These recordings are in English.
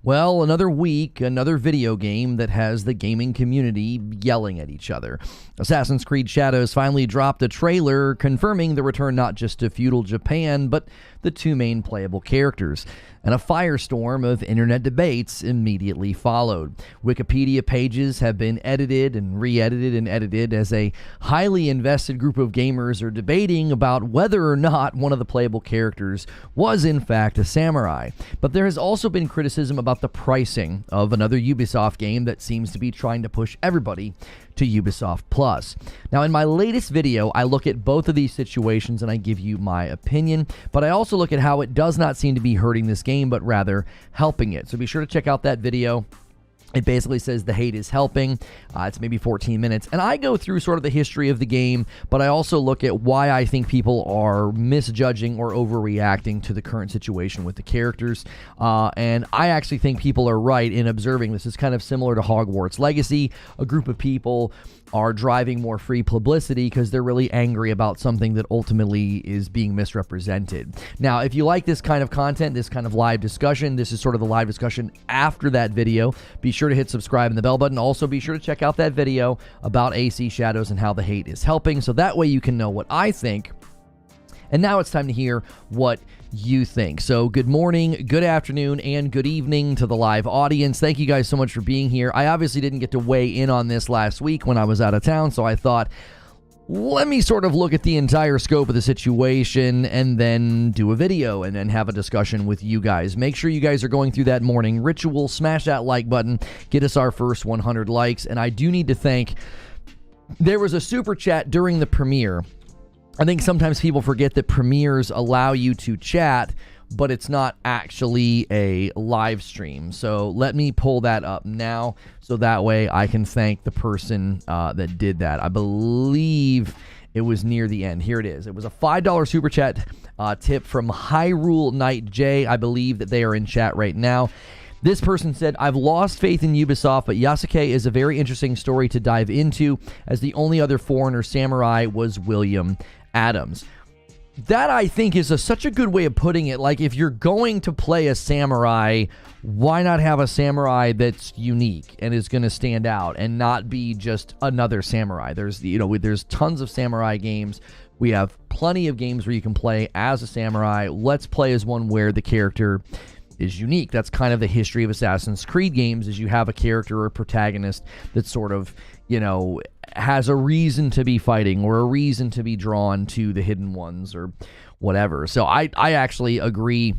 Well, another week, another video game that has the gaming community yelling at each other. Assassin's Creed Shadows finally dropped a trailer confirming the return not just to feudal Japan, but the two main playable characters. And a firestorm of internet debates immediately followed. Wikipedia pages have been edited and re-edited and edited as a highly invested group of gamers are debating about whether or not one of the playable characters was in fact a samurai. But there has also been criticism about the pricing of another Ubisoft game that seems to be trying to push everybody to Ubisoft Plus. Now, in my latest video, I look at both of these situations and I give you my opinion, but I also look at how it does not seem to be hurting this game, but rather helping it. So be sure to check out that video. It basically says the hate is helping. It's maybe 14 minutes. And I go through sort of the history of the game, but I also look at why I think people are misjudging or overreacting to the current situation with the characters. And I actually think people are right in observing this is kind of similar to Hogwarts Legacy. A group of people are driving more free publicity because they're really angry about something that ultimately is being misrepresented. Now, if you like this kind of content, this kind of live discussion, this is sort of the live discussion after that video. Be sure to hit subscribe and the bell button. Also, be sure to check out that video about acshadows and how the hate is helping, so that way you can know what I think. And now it's time to hear what you think. So good morning, good afternoon, and good evening to the live audience. Thank you guys so much for being here. I obviously didn't get to weigh in on this last week when I was out of town, so I thought, let me sort of look at the entire scope of the situation and then do a video and then have a discussion with you guys. Make sure you guys are going through that morning ritual. Smash that like button. Get us our first 100 likes. And I do need to thank, there was a super chat during the premiere. I think sometimes people forget that premieres allow you to chat, but it's not actually a live stream. So let me pull that up now so that way I can thank the person that did that. I believe it was near the end. Here it is. It was a $5 super chat tip from Hyrule Knight J. I believe that they are in chat right now. This person said, I've lost faith in Ubisoft, but Yasuke is a very interesting story to dive into, as the only other foreigner samurai was William Adams. That, I think, is such a good way of putting it. Like, if you're going to play a samurai, why not have a samurai that's unique and is going to stand out and not be just another samurai? There's tons of samurai games. We have plenty of games where you can play as a samurai. Let's play as one where the character is unique. That's kind of the history of Assassin's Creed games, is you have a character or a protagonist that sort of, has a reason to be fighting or a reason to be drawn to the hidden ones or whatever. So I actually agree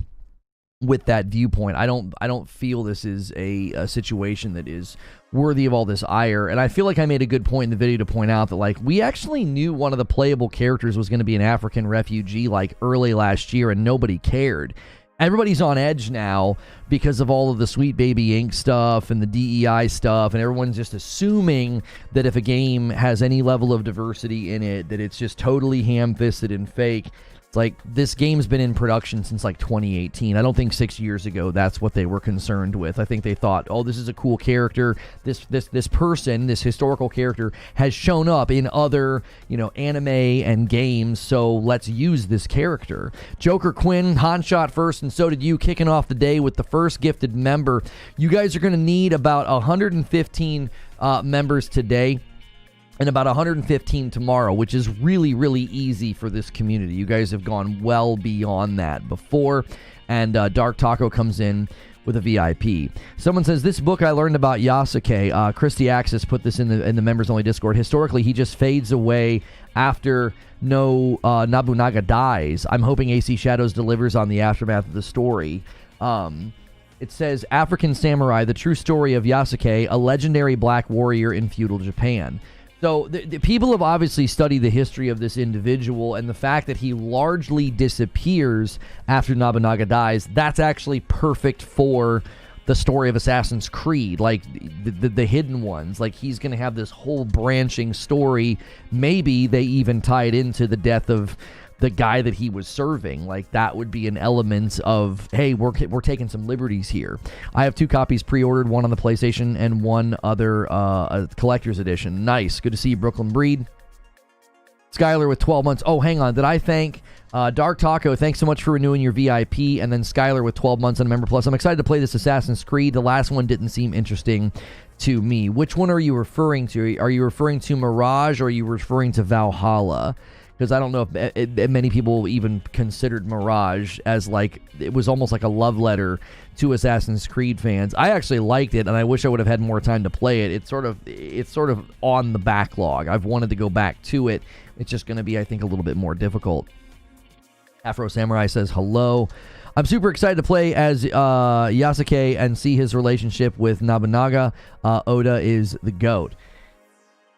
with that viewpoint. I don't feel this is a situation that is worthy of all this ire. And I feel like I made a good point in the video to point out that, like, we actually knew one of the playable characters was going to be an African refugee like early last year and nobody cared. Everybody's on edge now because of all of the Sweet Baby Inc. stuff and the DEI stuff, and everyone's just assuming that if a game has any level of diversity in it, that it's just totally ham-fisted and fake. It's like, this game's been in production since like 2018. I don't think 6 years ago that's what they were concerned with. I think they thought, oh, this is a cool character. This person, this historical character, has shown up in other, anime and games, so let's use this character. Joker Quinn, Han shot first, and so did you, kicking off the day with the first gifted member. You guys are going to need about 115 members today and about 115 tomorrow, which is really, really easy for this community. You guys have gone well beyond that before. And Dark Taco comes in with a VIP. Someone says, this book I learned about Yasuke. Christy Axis put this in the members-only Discord. Historically, he just fades away after Nobunaga dies. I'm hoping AC Shadows delivers on the aftermath of the story. It says, African Samurai, the true story of Yasuke, a legendary black warrior in feudal Japan. So the people have obviously studied the history of this individual, and the fact that he largely disappears after Nobunaga dies, that's actually perfect for the story of Assassin's Creed, like the hidden ones. Like, he's going to have this whole branching story. Maybe they even tie it into the death of the guy that he was serving. Like, that would be an element of, hey, we're taking some liberties here. I have 2 copies pre-ordered, one on the PlayStation and one other collector's edition. Nice. Good to see you, Brooklyn Breed. Skylar with 12 months. Oh, hang on. Did I thank Dark Taco, thanks so much for renewing your VIP. And then Skylar with 12 months on Member Plus. I'm excited to play this Assassin's Creed. The last one didn't seem interesting to me. Which one are you referring to? Are you referring to Mirage or are you referring to Valhalla? Because I don't know if many people even considered Mirage as like, it was almost like a love letter to Assassin's Creed fans. I actually liked it, and I wish I would have had more time to play it. It's sort of on the backlog. I've wanted to go back to it. It's just going to be, I think, a little bit more difficult. Afro Samurai says, hello. I'm super excited to play as Yasuke and see his relationship with Nobunaga. Oda is the GOAT.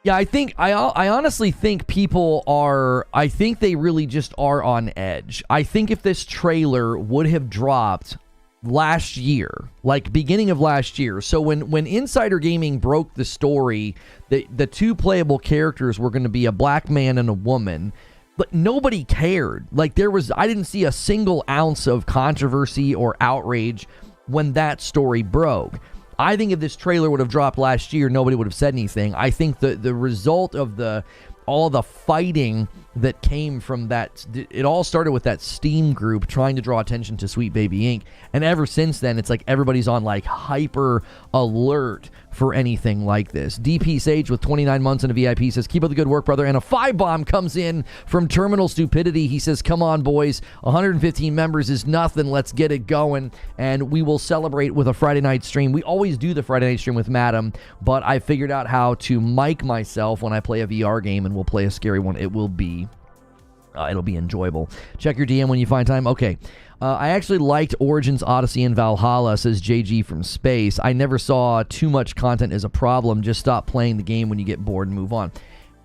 Yeah, I honestly think people are, I think they really just are on edge. I think if this trailer would have dropped last year, like beginning of last year, so when Insider Gaming broke the story, the two playable characters were going to be a black man and a woman, but nobody cared. Like I didn't see a single ounce of controversy or outrage when that story broke. I think if this trailer would have dropped last year, nobody would have said anything. I think the result of all the fighting that came from that, it all started with that Steam group trying to draw attention to Sweet Baby Inc. And ever since then, it's like everybody's on like hyper alert for anything like this. DP Sage with 29 months in a VIP says, keep up the good work, brother. And a 5-bomb comes in from Terminal Stupidity. He says, come on, boys. 115 members is nothing. Let's get it going. And we will celebrate with a Friday night stream. We always do the Friday night stream with Madam, but I figured out how to mic myself when I play a VR game, and we'll play a scary one. It'll be enjoyable. Check your DM when you find time. Okay. I actually liked Origins, Odyssey, and Valhalla, says JG from Space. I never saw too much content as a problem. Just stop playing the game when you get bored and move on.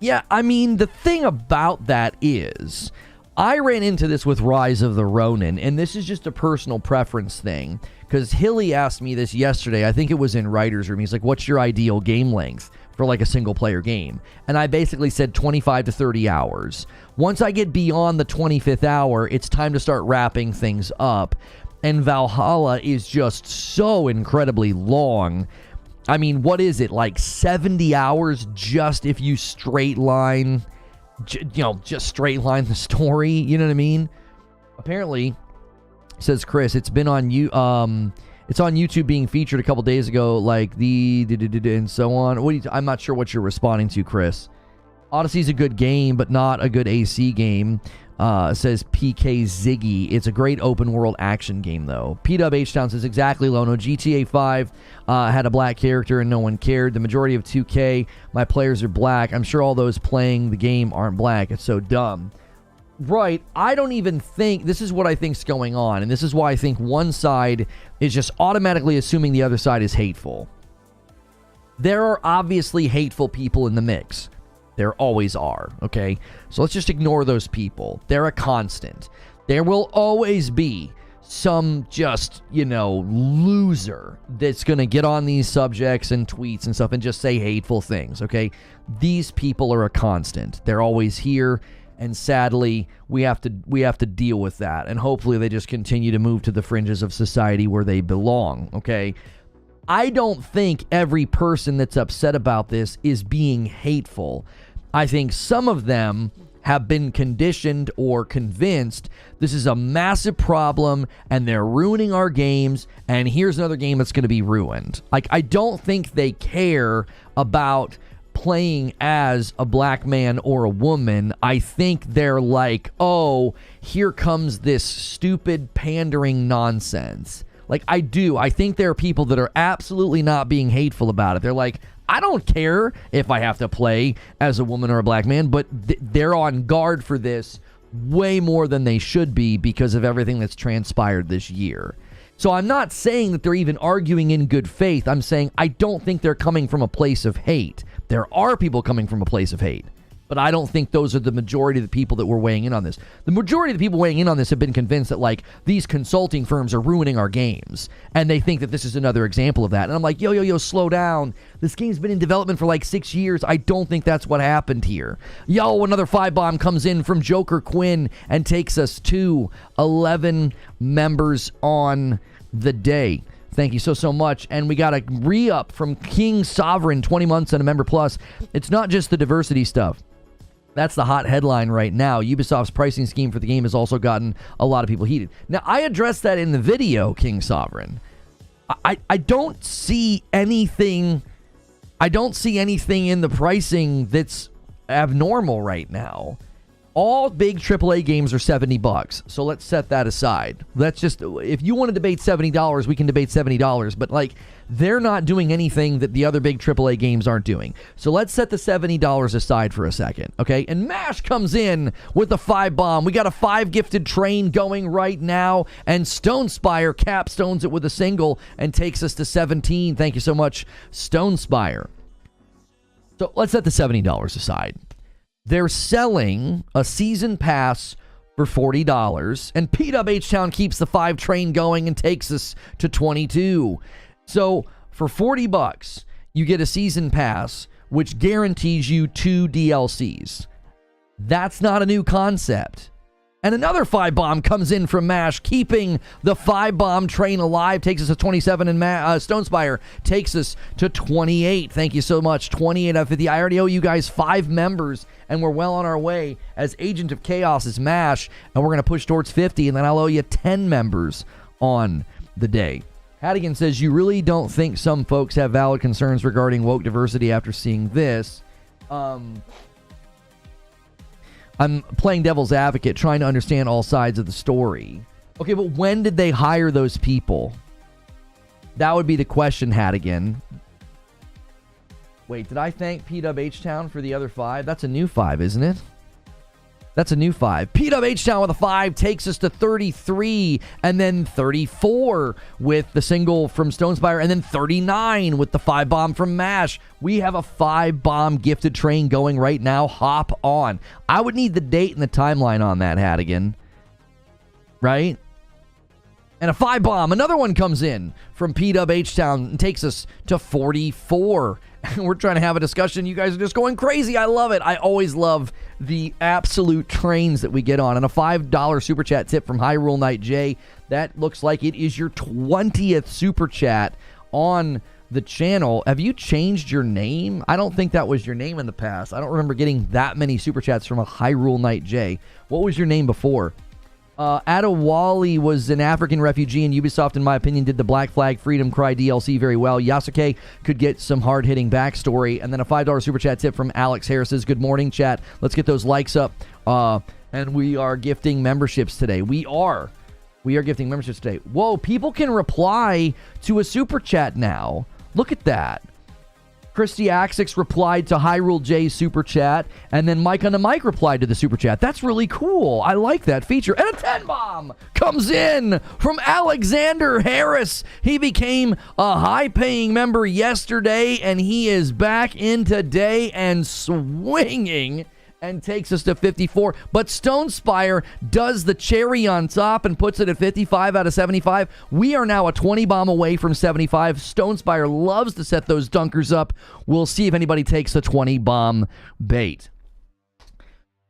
Yeah, I mean, the thing about that is, I ran into this with Rise of the Ronin, and this is just a personal preference thing, because Hilly asked me this yesterday. I think it was in Writer's Room. He's like, what's your ideal game length for like a single-player game? And I basically said 25 to 30 hours. Once I get beyond the 25th hour, it's time to start wrapping things up. And Valhalla is just so incredibly long. I mean, what is it, like 70 hours just if you straight line, just straight line the story? You know what I mean? Apparently, says Chris, it's been on it's on YouTube being featured a couple days ago, like and so on. I'm not sure what you're responding to, Chris. Odyssey's a good game, but not a good AC game, says PK Ziggy. It's a great open-world action game, though. P-Dub H-Town says, exactly, Lono. GTA 5 had a black character and no one cared. The majority of 2K, my players are black. I'm sure all those playing the game aren't black. It's so dumb. Right. I don't even think, this is what I think's going on, and this is why I think one side is just automatically assuming the other side is hateful. There are obviously hateful people in the mix. There always are, okay? So let's just ignore those people. They're a constant. There will always be some just, loser that's going to get on these subjects and tweets and stuff and just say hateful things, okay? These people are a constant. They're always here, and sadly, we have to deal with that. And hopefully they just continue to move to the fringes of society where they belong, okay? I don't think every person that's upset about this is being hateful. I think some of them have been conditioned or convinced this is a massive problem and they're ruining our games, and here's another game that's going to be ruined. Like, I don't think they care about playing as a black man or a woman. I think they're like, oh, here comes this stupid pandering nonsense. Like, I think there are people that are absolutely not being hateful about it. They're like, I don't care if I have to play as a woman or a black man, but they're on guard for this way more than they should be because of everything that's transpired this year. So I'm not saying that they're even arguing in good faith. I'm saying I don't think they're coming from a place of hate. There are people coming from a place of hate, but I don't think those are the majority of the people that were weighing in on this. The majority of the people weighing in on this have been convinced that, like, these consulting firms are ruining our games, and they think that this is another example of that. And I'm like, yo, slow down. This game's been in development for like 6 years. I don't think that's what happened here. Yo, another 5-bomb comes in from Joker Quinn and takes us to 11 members on the day. Thank you so much. And we got a re-up from King Sovereign, 20 months and a member plus. It's not just the diversity stuff. That's the hot headline right now. Ubisoft's pricing scheme for the game has also gotten a lot of people heated. Now, I addressed that in the video, King Sovereign. I don't see anything. I don't see anything in the pricing that's abnormal right now. All big AAA games are $70, so let's set that aside. Let's just, if you want to debate $70, we can debate $70, but like, they're not doing anything that the other big AAA games aren't doing. So let's set the $70 aside for a second, okay? And MASH comes in with the 5 bomb. We got a 5 gifted train going right now, and Stonespire capstones it with a single and takes us to 17. Thank you so much, Stonespire. So let's set the $70 aside. They're selling a season pass for $40, and H-Town keeps the 5 train going and takes us to 22. So for $40, you get a season pass, which guarantees you 2 DLCs. That's not a new concept. And another 5 bomb comes in from MASH, keeping the 5 bomb train alive, takes us to 27, and Stonespire takes us to 28. Thank you so much. 28 out of 50. I already owe you guys 5 members, and we're well on our way as Agent of Chaos is MASH, and we're going to push towards 50, and then I'll owe you 10 members on the day. Hadigan says, you really don't think some folks have valid concerns regarding woke diversity after seeing this? I'm playing devil's advocate, trying to understand all sides of the story. Okay, but when did they hire those people? That would be the question, Hadigan. Wait, did I thank H-Town for the other 5? That's a new 5, isn't it? That's a new 5. H-Town with a 5 takes us to 33, and then 34 with the single from Stonespire, and then 39 with the 5 bomb from MASH. We have a 5 bomb gifted train going right now. Hop on. I would need the date and the timeline on that, Hadigan. Right? And a 5 bomb. Another one comes in from H-Town and takes us to 44. And we're trying to have a discussion. You guys are just going crazy. I love it. I always love the absolute trains that we get on. And a $5 super chat tip from Hyrule Knight J. That looks like it is your 20th super chat on the channel. Have you changed your name? I don't think that was your name in the past. I don't remember getting that many super chats from a Hyrule Knight J. What was your name before? Adewale was an African refugee, and Ubisoft, in my opinion, did the Black Flag Freedom Cry DLC very well. Yasuke could get some hard-hitting backstory. And then a $5 super chat tip from Alex Harris says, good morning, chat. Let's get those likes up. And we are gifting memberships today. We are gifting memberships today. Whoa, people can reply to a super chat now. Look at that. Christy Axix replied to Hyrule J's super chat, and then Mike on the Mic replied to the super chat. That's really cool. I like that feature. And a 10 bomb comes in from Alexander Harris. He became a high-paying member yesterday, and he is back in today and swinging and takes us to 54. But Stonespire does the cherry on top and puts it at 55 out of 75. We are now a 20 bomb away from 75. Stonespire loves to set those dunkers up. We'll see if anybody takes the 20 bomb bait.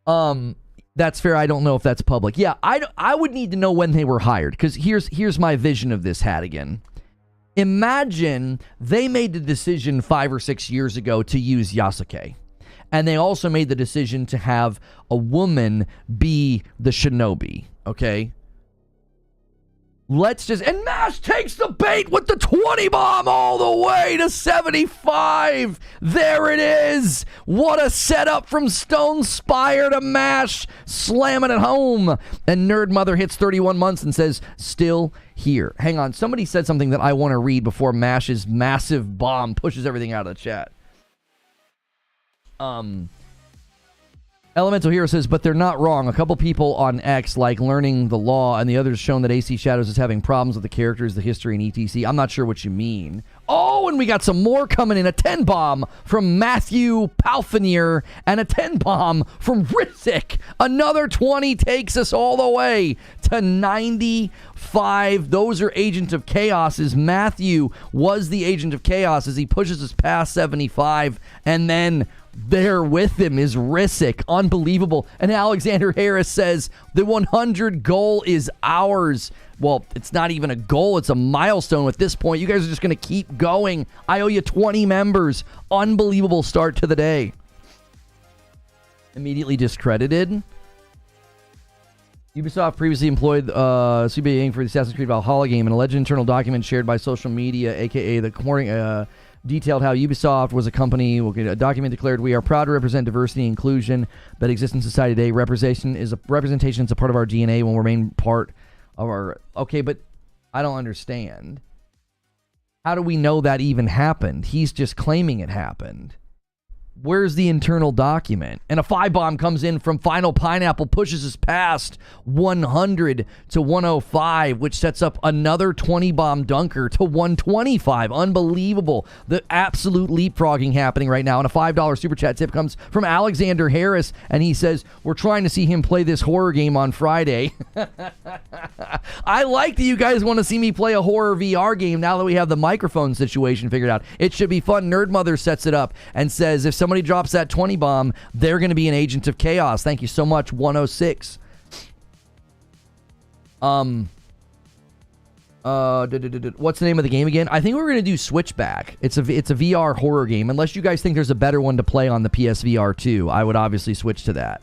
That's fair. I don't know if that's public. Yeah, I would need to know when they were hired, because here's my vision of this, Hadigan. Imagine they made the decision 5 or 6 years ago to use Yasuke. And they also made the decision to have a woman be the shinobi, okay? And MASH takes the bait with the 20 bomb all the way to 75. There it is. What a setup from Stonespire to MASH, slamming it home. And Nerd Mother hits 31 months and says, still here. Hang on, somebody said something that I want to read before MASH's massive bomb pushes everything out of the chat. Elemental Hero says, but they're not wrong. A couple people on X like learning the law, and the others shown that AC Shadows is having problems with the characters, the history, and etc. I'm not sure what you mean. Oh, and we got some more coming in. A 10 bomb from Matthew Palfinier and a 10 bomb from Ritzik. Another 20 takes us all the way to 95. Those are Agent of Chaos's. Matthew was the Agent of Chaos as he pushes us past 75, and then there with him is Ritzik. Unbelievable. And Alexander Harris says the 100 goal is ours. Well, it's not even a goal. It's a milestone at this point. You guys are just going to keep going. I owe you 20 members. Unbelievable start to the day. Immediately discredited. Ubisoft previously employed CBA for the Assassin's Creed Valhalla game. An alleged internal document shared by social media, aka the recording, detailed how Ubisoft was a company. A document declared, "We are proud to represent diversity and inclusion that exists in society today. Representation is a part of our DNA when we remain part of our." Okay, but I don't understand. How do we know that even happened? He's just claiming it happened. Where's the internal document? And a 5-bomb comes in from Final Pineapple, pushes us past 100 to 105, which sets up another 20-bomb dunker to 125. Unbelievable. The absolute leapfrogging happening right now. And a $5 super chat tip comes from Alexander Harris, and he says, "We're trying to see him play this horror game on Friday." I like that you guys want to see me play a horror VR game now that we have the microphone situation figured out. It should be fun. Nerd Mother sets it up and says, if somebody drops that 20 bomb, they're going to be an agent of chaos. Thank you so much, 106. What's the name of the game again? I think we're going to do Switchback. It's a VR horror game. Unless you guys think there's a better one to play on the PSVR 2, I would obviously switch to that.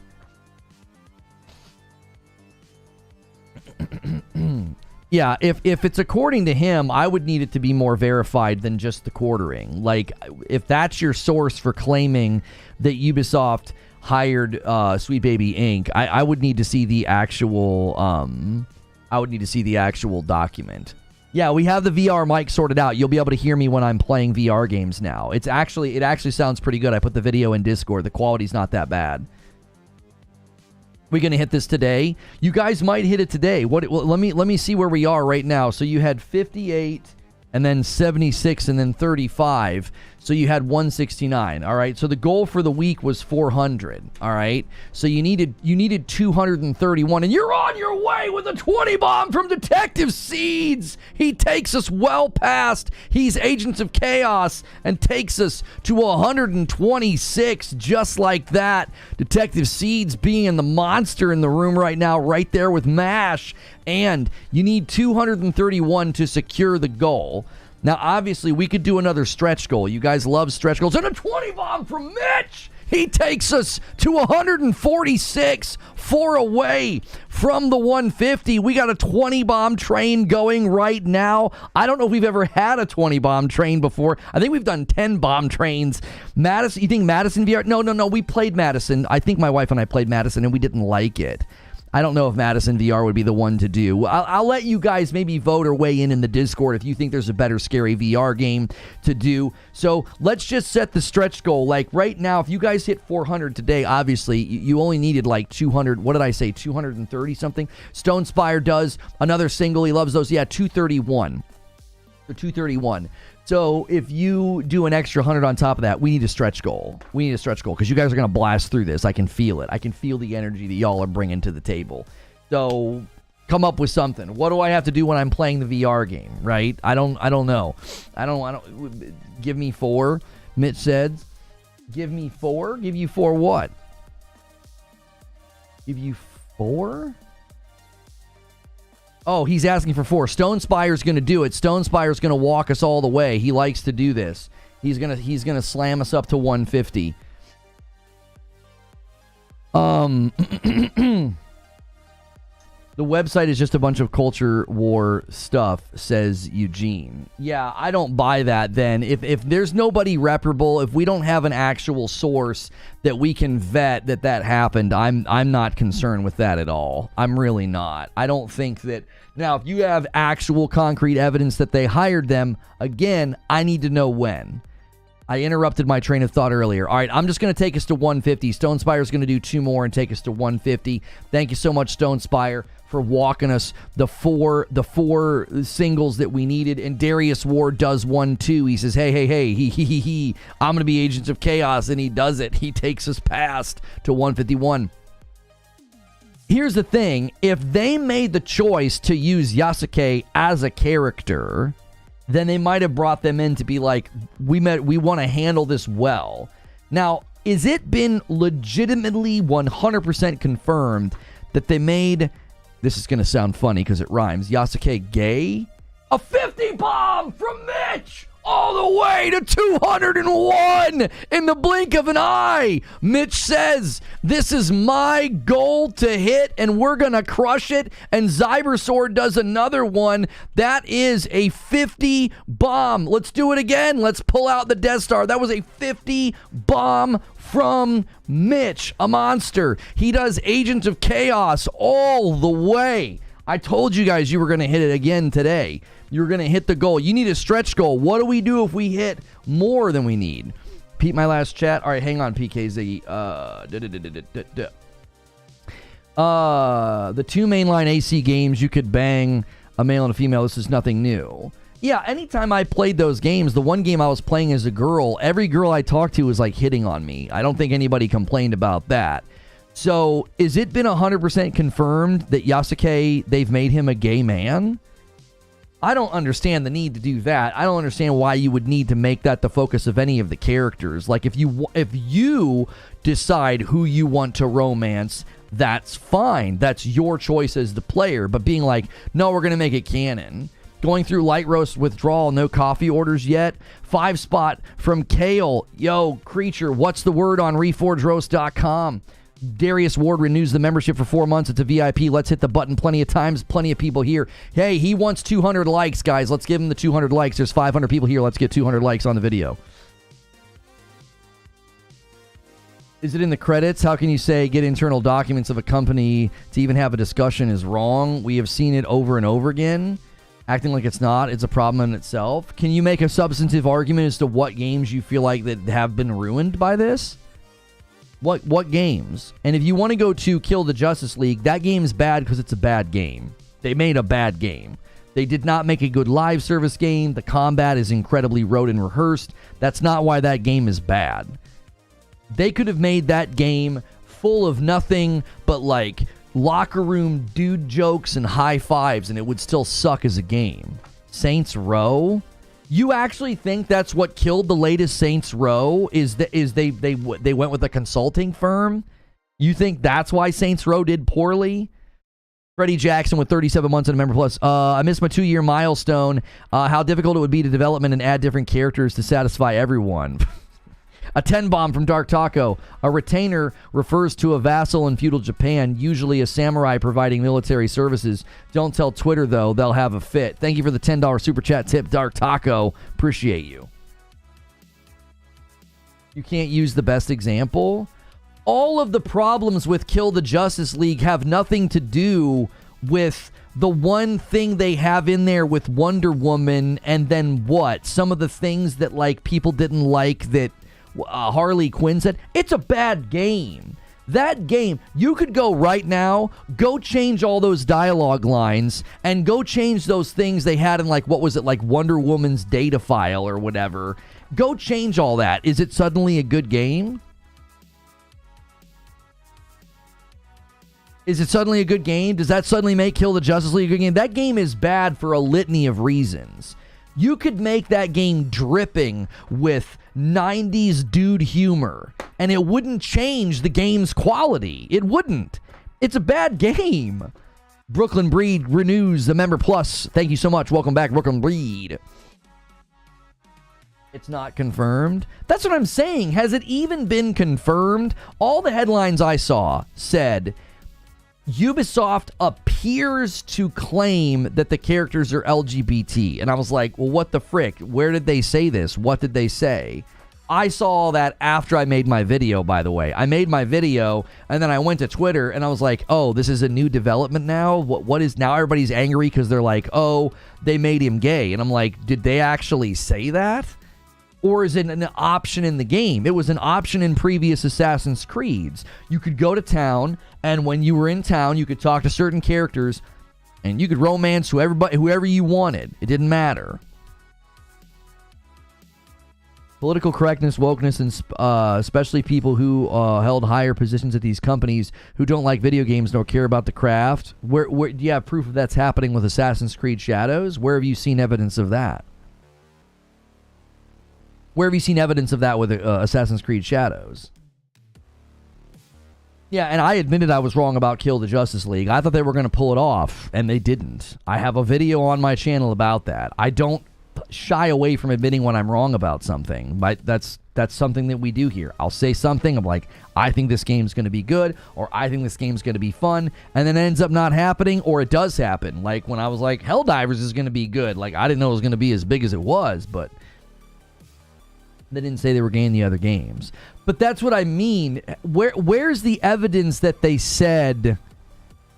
Yeah, if it's according to him, I would need it to be more verified than just the quartering. Like, if that's your source for claiming that Ubisoft hired Sweet Baby Inc., I would need to see the actual document. Yeah, we have the VR mic sorted out. You'll be able to hear me when I'm playing VR games now. It actually sounds pretty good. I put the video in Discord. The quality's not that bad. We gonna hit this today? You guys might hit it today. Let me see where we are right now. So you had 58, and then 76, and then 35. So you had 169. All right. So the goal for the week was 400. All right. So you needed 231, and you're on your way with a 20 bomb from Detective Seeds. He takes us well past. He's Agents of Chaos and takes us to 126, just like that. Detective Seeds being the monster in the room right now, right there with MASH. And you need 231 to secure the goal. Now, obviously, we could do another stretch goal. You guys love stretch goals. And a 20 bomb from Mitch. He takes us to 146, 4 away from the 150. We got a 20 bomb train going right now. I don't know if we've ever had a 20 bomb train before. I think we've done 10 bomb trains. Madison, you think Madison VR? No. We played Madison. I think my wife and I played Madison, and we didn't like it. I don't know if Madison VR would be the one to do. I'll let you guys maybe vote or weigh in the Discord if you think there's a better scary VR game to do. So let's just set the stretch goal. Like right now, if you guys hit 400 today, obviously you only needed like 200. What did I say? 230 something. Stone Spire does another single. He loves those. Yeah, 231. So 231. So if you do an extra 100 on top of that, we need a stretch goal. We need a stretch goal because you guys are going to blast through this. I can feel it. I can feel the energy that y'all are bringing to the table. So come up with something. What do I have to do when I'm playing the VR game, right? I don't know. I don't give me 4, Mitch said. Give me 4? Give you 4 what? Give you 4? Oh, he's asking for 4. Stone Spire's going to do it. Stone Spire's going to walk us all the way. He likes to do this. He's going to slam us up to 150. The website is just a bunch of culture war stuff, says Eugene. Yeah, I don't buy that then. If there's nobody reparable, if we don't have an actual source that we can vet that happened, I'm not concerned with that at all. I'm really not. I don't think that... Now, if you have actual concrete evidence that they hired them, again, I need to know when. I interrupted my train of thought earlier. All right, I'm just going to take us to 150. Stone Spire's going to do 2 more and take us to 150. Thank you so much, Stone Spire, for walking us the four singles that we needed. And Darius Ward does 1 too. He says, hey, I'm going to be Agents of Chaos, and he does it. He takes us past to 151. Here's the thing. If they made the choice to use Yasuke as a character, then they might have brought them in to be like, we want to handle this well. Now, is it been legitimately 100% confirmed that they made, this is going to sound funny because it rhymes, Yasuke gay? A 50 bomb from Mitch all the way way to 201 in the blink of an eye. Mitch says, this is my goal to hit, and we're going to crush it. And Cybersword does another one. That is a 50 bomb. Let's do it again. Let's pull out the Death Star. That was a 50 bomb from Mitch, a monster. He does Agent of Chaos all the way. I told you guys you were going to hit it again today. You're going to hit the goal. You need a stretch goal. What do we do if we hit more than we need? Pete, my last chat. All right, hang on, PKZ. The two mainline AC games, you could bang a male and a female. This is nothing new. Yeah, anytime I played those games, the one game I was playing as a girl, every girl I talked to was like hitting on me. I don't think anybody complained about that. So, is it been 100% confirmed that Yasuke, they've made him a gay man? I don't understand the need to do that. I don't understand why you would need to make that the focus of any of the characters. Like, if you decide who you want to romance, that's fine. That's your choice as the player. But being like, no, we're going to make it canon. Going through light roast withdrawal, no coffee orders yet. 5 spot from Kale. Yo, creature, what's the word on reforgeroast.com? Darius Ward renews the membership for 4 months. It's a VIP. Let's hit the button plenty of times. Plenty of people here. Hey, he wants 200 likes, guys. Let's give him the 200 likes. There's 500 people here. Let's get 200 likes on the video. Is it in the credits? How can you say get internal documents of a company to even have a discussion is wrong? We have seen it over and over again. Acting like it's not. It's a problem in itself. Can you make a substantive argument as to what games you feel like that have been ruined by this? What games? And if you want to go to Kill the Justice League, that game is bad because it's a bad game. They made a bad game. They did not make a good live service game. The combat is incredibly rote and rehearsed. That's not why that game is bad. They could have made that game full of nothing but like locker room dude jokes and high fives, and it would still suck as a game. Saints Row? You actually think that's what killed the latest Saints Row? Is they went with a consulting firm? You think that's why Saints Row did poorly? Freddie Jackson with 37 months and a member plus. I missed my 2-year milestone. How difficult it would be to development and add different characters to satisfy everyone. A 10 bomb from Dark Taco. A retainer refers to a vassal in feudal Japan, usually a samurai providing military services. Don't tell Twitter, though. They'll have a fit. Thank you for the $10 super chat tip, Dark Taco. Appreciate you. You can't use the best example? All of the problems with Kill the Justice League have nothing to do with the one thing they have in there with Wonder Woman, and then what? Some of the things that like people didn't like that Harley Quinn said. It's a bad game. That game, you could go right now, go change all those dialogue lines, and go change those things they had in, like, what was it, like Wonder Woman's data file or whatever. Go change all that. Is it suddenly a good game? Is it suddenly a good game? Does that suddenly make Kill the Justice League a good game? That game is bad for a litany of reasons. You could make that game dripping with 90s dude humor, and it wouldn't change the game's quality. It wouldn't. It's a bad game. Brooklyn Breed renews the member plus. Thank you so much. Welcome back, Brooklyn Breed. It's not confirmed. That's what I'm saying. Has it even been confirmed? All the headlines I saw said Ubisoft appears to claim that the characters are LGBT. And I was like, well, what the frick? Where did they say this? What did they say? I saw that after I made my video, by the way. I made my video, and then I went to Twitter, and I was like, oh, this is a new development now? What is now? Everybody's angry because they're like, oh, they made him gay. And I'm like, did they actually say that? Or is it an option in the game? It was an option in previous Assassin's Creeds. You could go to town, and when you were in town, you could talk to certain characters, and you could romance whoever you wanted. It didn't matter. Political correctness, wokeness, and especially people who held higher positions at these companies who don't like video games nor care about the craft. Where do you have proof of that's happening with Assassin's Creed Shadows? Where have you seen evidence of that? Where have you seen evidence of that with Assassin's Creed Shadows? Yeah, and I admitted I was wrong about Kill the Justice League. I thought they were going to pull it off, and they didn't. I have a video on my channel about that. I don't shy away from admitting when I'm wrong about something. But that's something that we do here. I'll say something. I'm like, I think this game's going to be good, or I think this game's going to be fun, and then it ends up not happening, or it does happen. Like when I was like, Helldivers is going to be good. Like I didn't know it was going to be as big as it was, but they didn't say they were gaining the other games. But that's what I mean. Where's the evidence that they said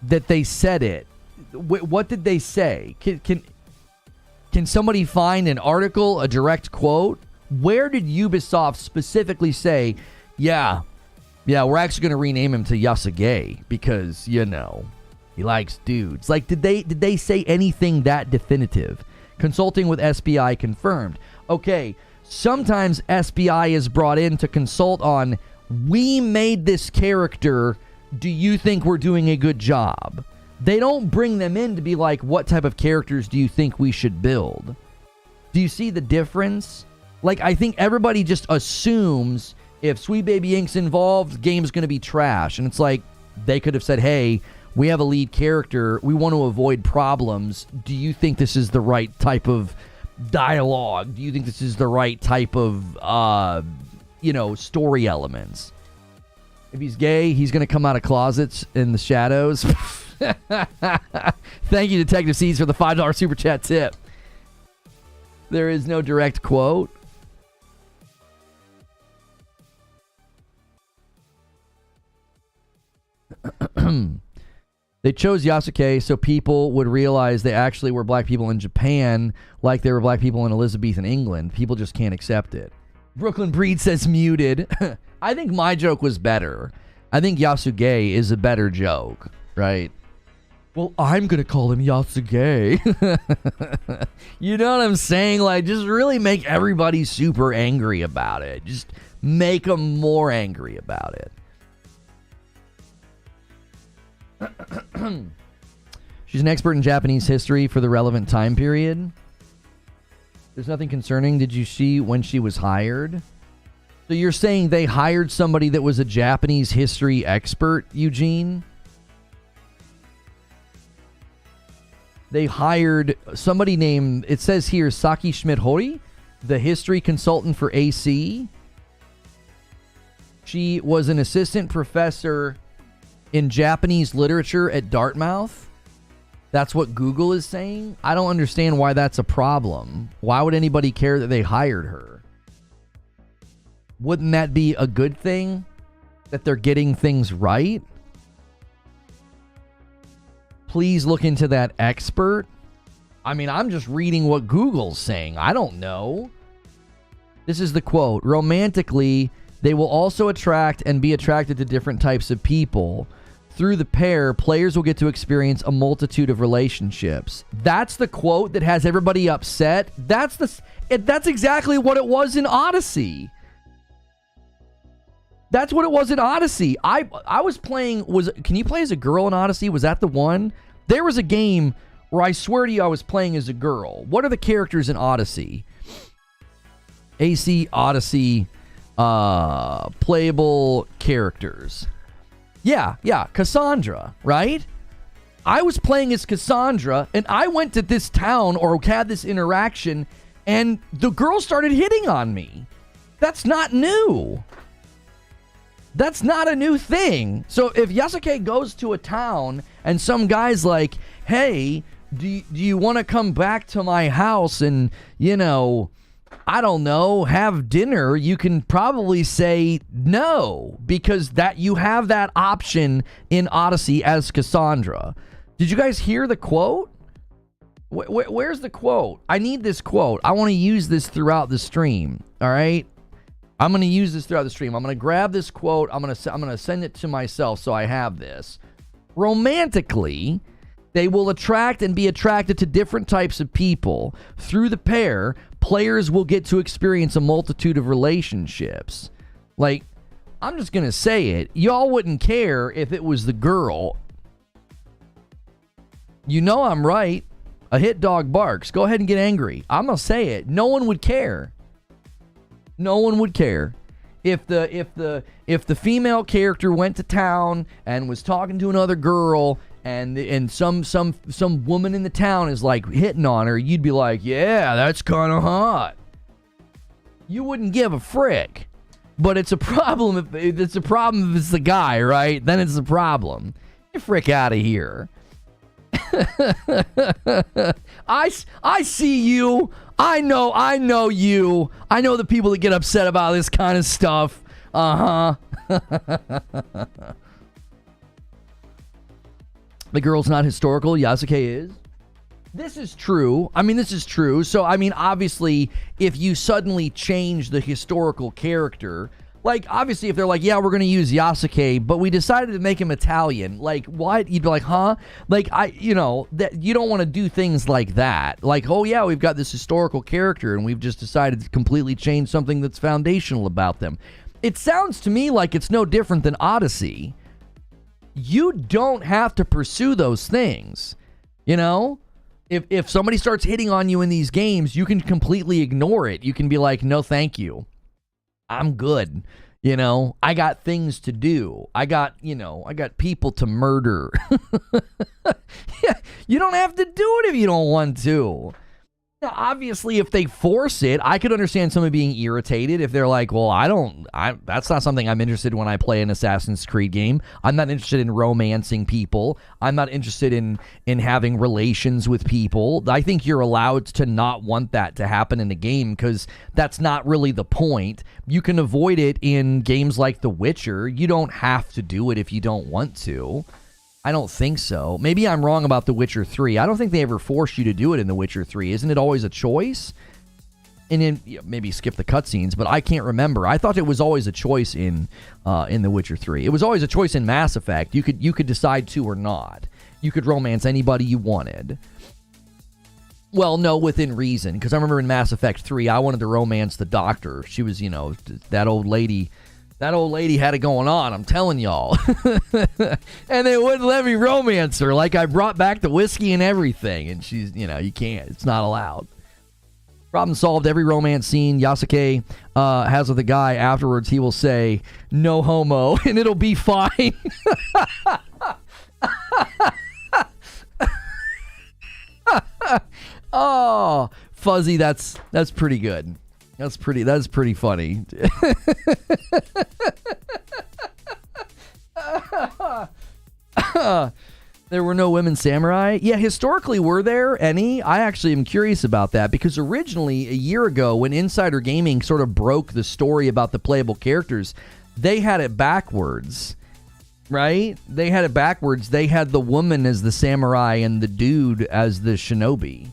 it? What did they say? Can somebody find an article, a direct quote? Where did Ubisoft specifically say, yeah, we're actually going to rename him to Yasuge because, you know, he likes dudes. Like, did they say anything that definitive? Consulting with SBI confirmed. Okay, sometimes SBI is brought in to consult on, we made this character, do you think we're doing a good job? They don't bring them in to be like, what type of characters do you think we should build? Do you see the difference? Like, I think everybody just assumes if Sweet Baby Ink's involved, the game's going to be trash. And it's like, they could have said, hey, we have a lead character. We want to avoid problems. Do you think this is the right type of dialogue? Do you think this is the right type of, story elements? If he's gay, he's going to come out of closets in the shadows. Thank you, Detective Seeds, for the $5 super chat tip. There is no direct quote. They chose Yasuke so people would realize they actually were black people in Japan like they were black people in Elizabethan England. People just can't accept it. Brooklyn Breed says muted. I think my joke was better. I think Yasuge is a better joke, right? Well, I'm going to call him Yasuge. You know what I'm saying? Like, just really make everybody super angry about it. Just make them more angry about it. She's an expert in Japanese history for the relevant time period. There's nothing concerning. Did you see when she was hired? So you're saying they hired somebody that was a Japanese history expert, Eugene? They hired somebody named, it says here, Saki Schmidt-Hori, the history consultant for AC. She was an assistant professor in Japanese literature at Dartmouth. That's what Google is saying. I don't understand why that's a problem. Why would anybody care that they hired her? Wouldn't that be a good thing? That they're getting things right? Please look into that expert. I mean, I'm just reading what Google's saying. I don't know. This is the quote. Romantically, they will also attract and be attracted to different types of people. Through the pair, players will get to experience a multitude of relationships. That's the quote that has everybody upset. That's exactly what it was in Odyssey. That's what it was in Odyssey. I was playing, can you play as a girl in Odyssey? Was that the one? There was a game where I swear to you I was playing as a girl. What are the characters in Odyssey? AC Odyssey playable characters. Yeah, Cassandra, right? I was playing as Cassandra, and I went to this town or had this interaction, and the girl started hitting on me. That's not new. That's not a new thing. So if Yasuke goes to a town and some guy's like, hey, do you want to come back to my house and, I don't know, have dinner, you can probably say no, because that you have that option in Odyssey as Cassandra. Did you guys hear the quote? Where's the quote? I need this quote. I want to use this throughout the stream. All right? I'm going to use this throughout the stream. I'm going to grab this quote. I'm going to send it to myself so I have this. Romantically, they will attract and be attracted to different types of people. Through the pair, players will get to experience a multitude of relationships. Like, I'm just going to say it. Y'all wouldn't care if it was the girl. You know I'm right. A hit dog barks. Go ahead and get angry. I'm going to say it. No one would care. No one would care. If the female character went to town and was talking to another girl and some woman in the town is like hitting on her, you'd be like, yeah, that's kind of hot. You wouldn't give a frick. But it's a problem if it's the guy, right? Then it's a problem. Get frick out of here. I see you. I know you. I know the people that get upset about this kind of stuff. The girl's not historical. Yasuke is. This is true. I mean, this is true. So, I mean, obviously, if you suddenly change the historical character, like, obviously, if they're like, yeah, we're going to use Yasuke, but we decided to make him Italian, like, what? You'd be like, huh? Like, that you don't want to do things like that. Like, oh, yeah, we've got this historical character, and we've just decided to completely change something that's foundational about them. It sounds to me like it's no different than Odyssey. You don't have to pursue those things, you know? If somebody starts hitting on you in these games, you can completely ignore it. You can be like, no, thank you. I'm good. You know, I got things to do. I got people to murder. Yeah, you don't have to do it if you don't want to. Now, obviously, if they force it, I could understand somebody being irritated if they're like, well, that's not something I'm interested in when I play an Assassin's Creed game. I'm not interested in romancing people. I'm not interested in having relations with people. I think you're allowed to not want that to happen in the game because that's not really the point. You can avoid it in games like The Witcher. You don't have to do it if you don't want to. I don't think so. Maybe I'm wrong about The Witcher 3. I don't think they ever force you to do it in The Witcher 3. Isn't it always a choice? And then maybe skip the cutscenes, but I can't remember. I thought it was always a choice in The Witcher 3. It was always a choice in Mass Effect. You could decide to or not. You could romance anybody you wanted. Well, no, within reason. Because I remember in Mass Effect 3, I wanted to romance the doctor. She was, that old lady. That old lady had it going on, I'm telling y'all. And they wouldn't let me romance her. Like, I brought back the whiskey and everything. And she's, you can't. It's not allowed. Problem solved. Every romance scene Yasuke has with a guy, afterwards he will say, no homo, and it'll be fine. Oh, Fuzzy, that's pretty good. That's pretty funny. There were no women samurai? Yeah, historically, were there any? I actually am curious about that because originally, a year ago, when Insider Gaming sort of broke the story about the playable characters, they had it backwards, right? They had it backwards. They had the woman as the samurai and the dude as the shinobi.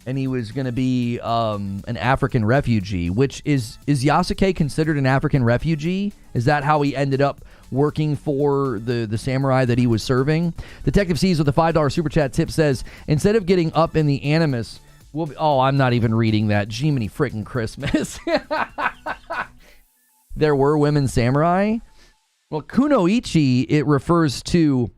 And he was going to be an African refugee, which is Yasuke considered an African refugee? Is that how he ended up working for the samurai that he was serving? Detective C's with a $5 super chat tip says, instead of getting up in the animus, I'm not even reading that. Jiminy frickin' Christmas. There were women samurai? Well, kunoichi, it refers to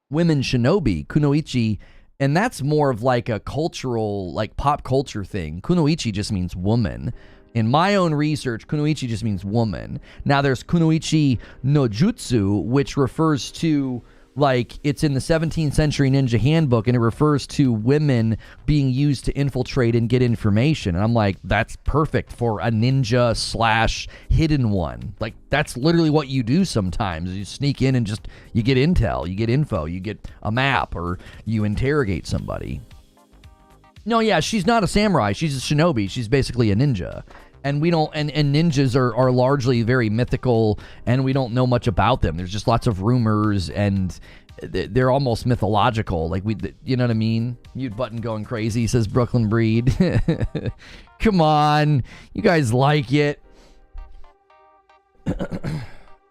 women shinobi. Kunoichi. And that's more of like a cultural, like pop culture thing. Kunoichi just means woman. In my own research, kunoichi just means woman. Now there's kunoichi no jutsu, which refers to, like, it's in the 17th century ninja handbook, and it refers to women being used to infiltrate and get information. And I'm like, that's perfect for a ninja / hidden one. Like, that's literally what you do sometimes. You sneak in and you get intel, you get info, you get a map, or you interrogate somebody. No, yeah, she's not a samurai. She's a shinobi. She's basically a ninja. And we don't, and ninjas are largely very mythical, and we don't know much about them. There's just lots of rumors, and they're almost mythological. Like, you know what I mean? Mute button going crazy, says Brooklyn Breed. Come on, you guys like it.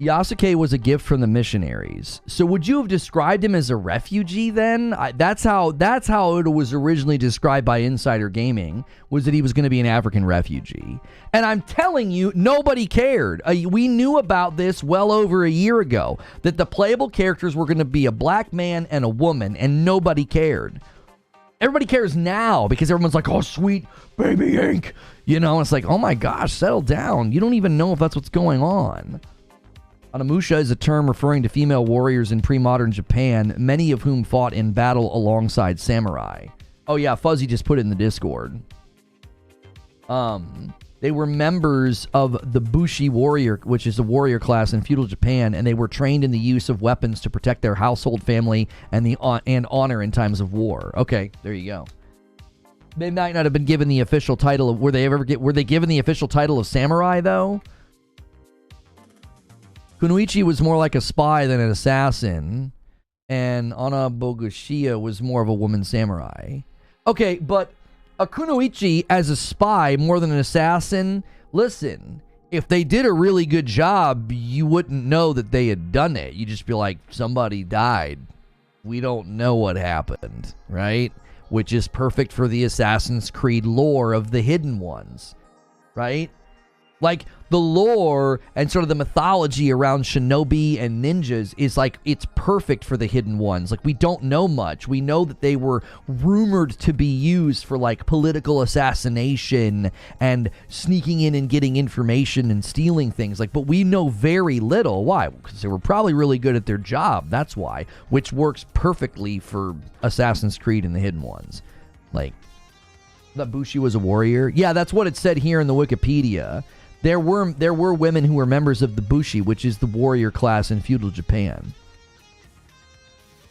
Yasuke was a gift from the missionaries. So would you have described him as a refugee then? That's how it was originally described by Insider Gaming, was that he was going to be an African refugee. And I'm telling you, nobody cared. We knew about this well over a year ago, that the playable characters were going to be a black man and a woman, and nobody cared. Everybody cares now because everyone's like, oh, sweet baby ink. It's like, oh my gosh, settle down. You don't even know if that's what's going on. Onimusha is a term referring to female warriors in pre-modern Japan, many of whom fought in battle alongside samurai. Oh yeah, Fuzzy just put it in the Discord. They were members of the Bushi warrior, which is a warrior class in feudal Japan, and they were trained in the use of weapons to protect their household, family, and honor in times of war. Okay, there you go. They might not have been given the official title of... Were they given the official title of samurai, though? Kunoichi was more like a spy than an assassin, and Ana Bogushia was more of a woman samurai. Okay, but a Kunoichi as a spy more than an assassin, listen, if they did a really good job, you wouldn't know that they had done it. You'd just be like, somebody died. We don't know what happened, right? Which is perfect for the Assassin's Creed lore of the hidden ones, right? Like, the lore and sort of the mythology around shinobi and ninjas is like, it's perfect for the hidden ones. Like, we don't know much. We know that they were rumored to be used for, like, political assassination and sneaking in and getting information and stealing things. Like, but we know very little. Why? Because they were probably really good at their job. That's why. Which works perfectly for Assassin's Creed and the hidden ones. Like, that Bushi was a warrior? Yeah, that's what it said here in the Wikipedia. There were women who were members of the Bushi, which is the warrior class in feudal Japan.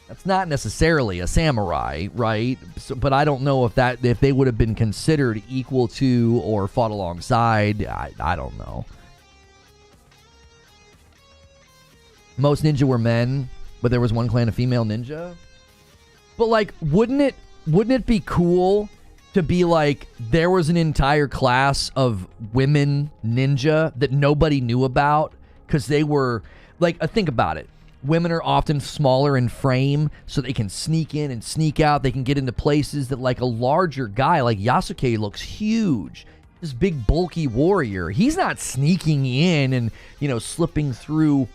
That's not necessarily a samurai, right? So, but I don't know if they would have been considered equal to or fought alongside. I don't know. Most ninja were men, but there was one clan of female ninja. But like, wouldn't it be cool to be like, there was an entire class of women ninja that nobody knew about because they were, like, think about it. Women are often smaller in frame, so they can sneak in and sneak out. They can get into places that, like, a larger guy, like Yasuke, looks huge. This big, bulky warrior. He's not sneaking in and, you know, slipping through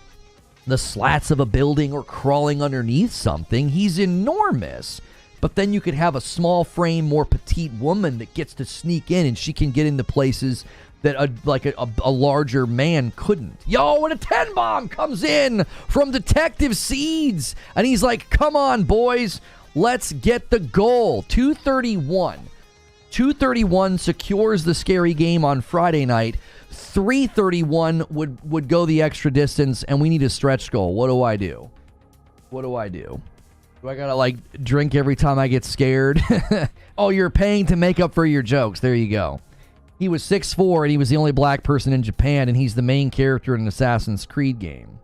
the slats of a building or crawling underneath something. He's enormous. But then you could have a small frame, more petite woman that gets to sneak in, and she can get into places that a larger man couldn't. Yo, and a 10 bomb comes in from Detective Seeds, and he's like, come on, boys, let's get the goal. 231. 231 secures the scary game on Friday night. 331 would go the extra distance, and we need a stretch goal. What do I do? What do I do? Do I gotta, like, drink every time I get scared? Oh, you're paying to make up for your jokes. There you go. He was 6'4", and he was the only black person in Japan, and he's the main character in an Assassin's Creed game.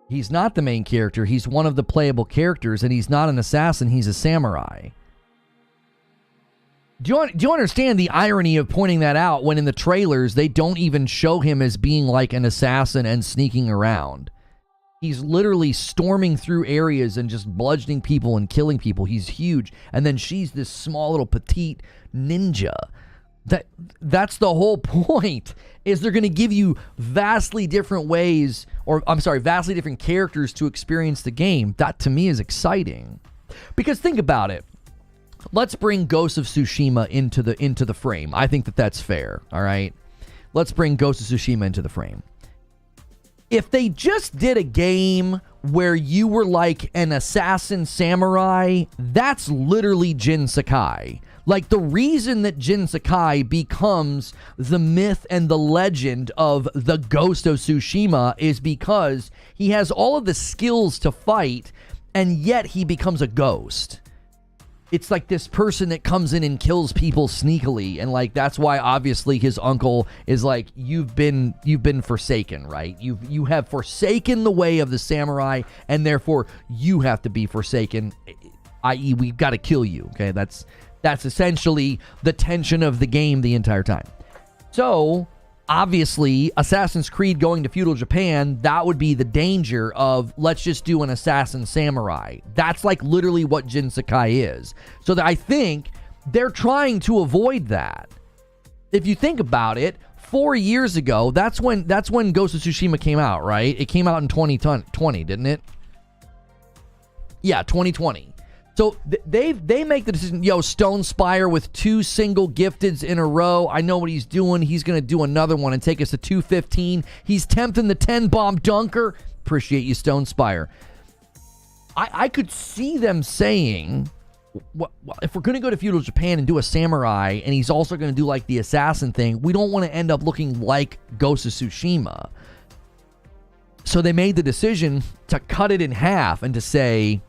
He's not the main character. He's one of the playable characters, and he's not an assassin. He's a samurai. Do you understand the irony of pointing that out when in the trailers they don't even show him as being like an assassin and sneaking around? He's literally storming through areas and just bludgeoning people and killing people. He's huge. And then she's this small little petite ninja. That's the whole point, is they're going to give you vastly different ways, or I'm sorry, vastly different characters to experience the game. That to me is exciting. Because think about it. Let's bring Ghost of Tsushima into the frame. I think that's fair, all right? Let's bring Ghost of Tsushima into the frame. If they just did a game where you were like an assassin samurai, that's literally Jin Sakai. Like, the reason that Jin Sakai becomes the myth and the legend of the Ghost of Tsushima is because he has all of the skills to fight, and yet he becomes a ghost. It's like this person that comes in and kills people sneakily, and like that's why obviously his uncle is like, you've been forsaken, right? You have forsaken the way of the samurai, and therefore you have to be forsaken, i.e. we've got to kill you. Okay, that's essentially the tension of the game the entire time. So obviously, Assassin's Creed going to feudal Japan, that would be the danger of, let's just do an assassin samurai. That's like literally what Jin Sakai is. So I think they're trying to avoid that. If you think about it, 4 years ago, that's when Ghost of Tsushima came out, right? It came out in 2020, didn't it? Yeah, 2020. So they make the decision, yo, Stone Spire with 2 single gifteds in a row. I know what he's doing. He's going to do another one and take us to 215. He's tempting the 10-bomb dunker. Appreciate you, Stone Spire. I could see them saying, well, if we're going to go to feudal Japan and do a samurai, and he's also going to do like the assassin thing, we don't want to end up looking like Ghost of Tsushima. So they made the decision to cut it in half and to say,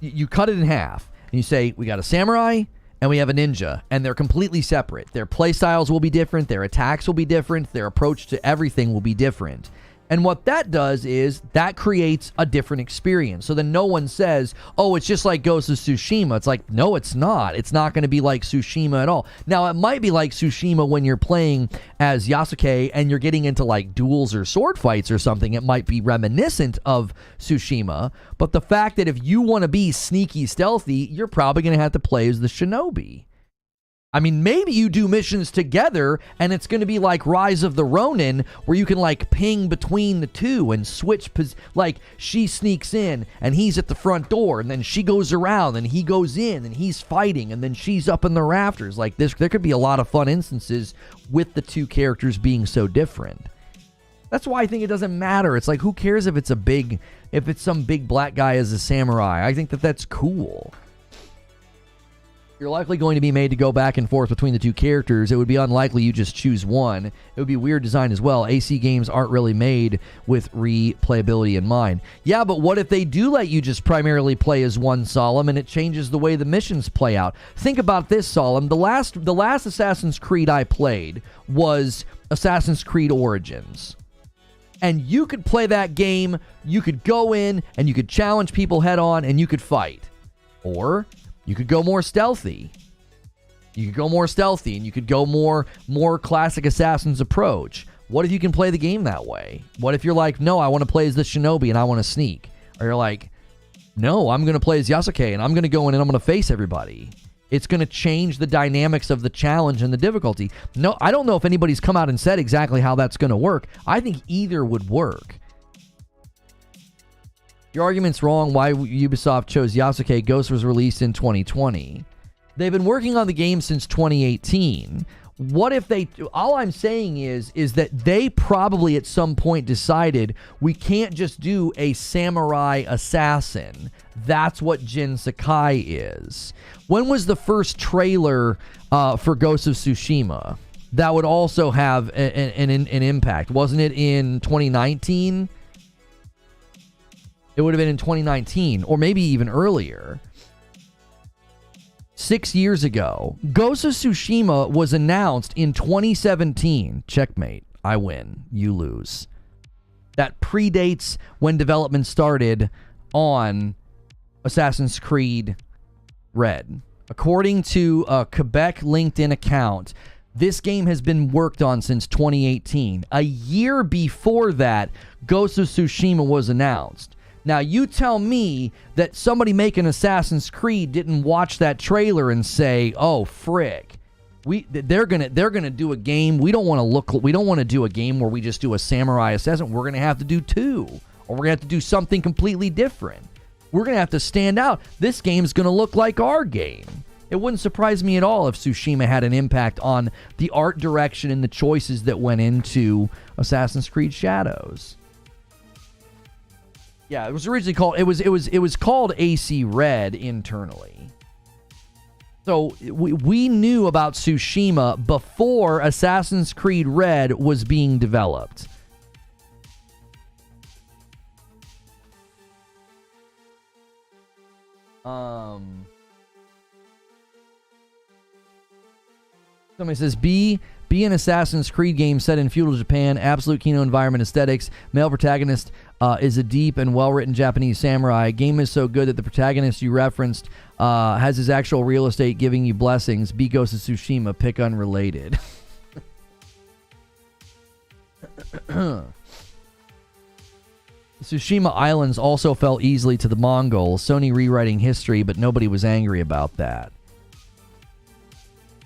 you cut it in half and you say, we got a samurai and we have a ninja, and they're completely separate. Their play styles will be different. Their attacks will be different. Their approach to everything will be different. And what that does is that creates a different experience. So then no one says, oh, it's just like Ghost of Tsushima. It's like, no, it's not. It's not going to be like Tsushima at all. Now, it might be like Tsushima when you're playing as Yasuke and you're getting into like duels or sword fights or something. It might be reminiscent of Tsushima. But the fact that if you want to be sneaky stealthy, you're probably going to have to play as the shinobi. I mean, maybe you do missions together and it's going to be like Rise of the Ronin where you can like ping between the two and switch, like she sneaks in and he's at the front door and then she goes around and he goes in and he's fighting and then she's up in the rafters. Like this, there could be a lot of fun instances with the 2 characters being so different. That's why I think it doesn't matter. It's like, who cares if it's some big black guy as a samurai? I think that that's cool. You're likely going to be made to go back and forth between the 2 characters. It would be unlikely you just choose one. It would be weird design as well. AC games aren't really made with replayability in mind. Yeah, but what if they do let you just primarily play as one Solemn and it changes the way the missions play out? Think about this, Solemn. The last Assassin's Creed I played was Assassin's Creed Origins. And you could play that game, you could go in and you could challenge people head on and you could fight. Or you could go more stealthy. You could go more stealthy and you could go more classic Assassin's approach. What if you can play the game that way? What if you're like, no, I want to play as the shinobi and I want to sneak? Or you're like, no, I'm going to play as Yasuke and I'm going to go in and I'm going to face everybody. It's going to change the dynamics of the challenge and the difficulty. No, I don't know if anybody's come out and said exactly how that's going to work. I think either would work. Your argument's wrong. Why Ubisoft chose Yasuke? Ghost was released in 2020. They've been working on the game since 2018. What if they... All I'm saying is that they probably at some point decided we can't just do a samurai assassin. That's what Jin Sakai is. When was the first trailer for Ghost of Tsushima? That would also have an impact. Wasn't it in 2019? It would have been in 2019, or maybe even earlier. 6 years ago. Ghost of Tsushima was announced in 2017. Checkmate. I win. You lose. That predates when development started on Assassin's Creed Red. According to a Quebec LinkedIn account, this game has been worked on since 2018. A year before that, Ghost of Tsushima was announced. Now, you tell me that somebody making Assassin's Creed didn't watch that trailer and say, "Oh, frick, they're gonna do a game. We don't want to do a game where we just do a samurai assassin. We're gonna have to do 2, or we're gonna have to do something completely different. We're gonna have to stand out. This game's gonna look like our game." It wouldn't surprise me at all if Tsushima had an impact on the art direction and the choices that went into Assassin's Creed Shadows. Yeah, it was originally called it was called AC Red internally. So we knew about Tsushima before Assassin's Creed Red was being developed. Somebody says be an Assassin's Creed game set in feudal Japan, absolute Kino environment aesthetics, male protagonist is a deep and well-written Japanese samurai. Game is so good that the protagonist you referenced has his actual real estate giving you blessings. Be Ghost of Tsushima, pick unrelated. Tsushima Islands also fell easily to the Mongols. Sony rewriting history, but nobody was angry about that.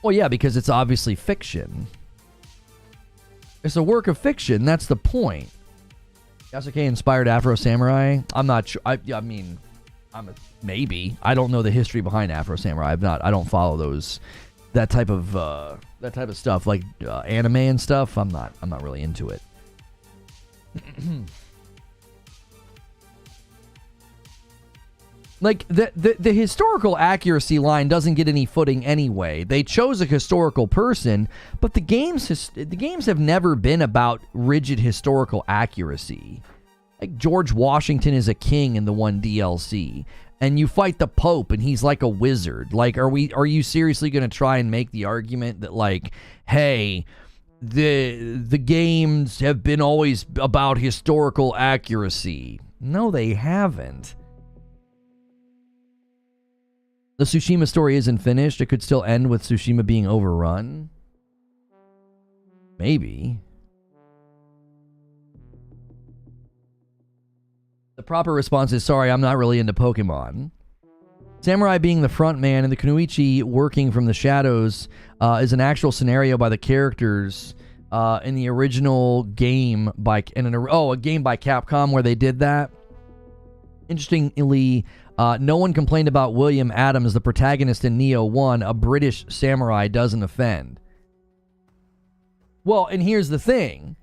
Well, yeah, because it's obviously fiction. It's a work of fiction. That's the point. Yasuke inspired Afro Samurai? I'm not sure. I mean, Maybe. I don't know the history behind Afro Samurai. I don't follow that type of stuff, like anime and stuff. I'm not really into it. Like the historical accuracy line doesn't get any footing anyway. They chose a historical person, but the games have never been about rigid historical accuracy. Like George Washington is a king in the one DLC, and you fight the Pope and he's like a wizard. Like, are you seriously going to try and make the argument that, like, hey, the games have been always about historical accuracy? No, they haven't. The Tsushima story isn't finished. It could still end with Tsushima being overrun. Maybe. The proper response is, sorry, I'm not really into Pokemon. Samurai being the front man and the Kunoichi working from the shadows is an actual scenario by the characters in the original game by a game by Capcom where they did that. Interestingly, no one complained about William Adams, the protagonist in Neo 1. A British samurai doesn't offend. Well, and here's the thing.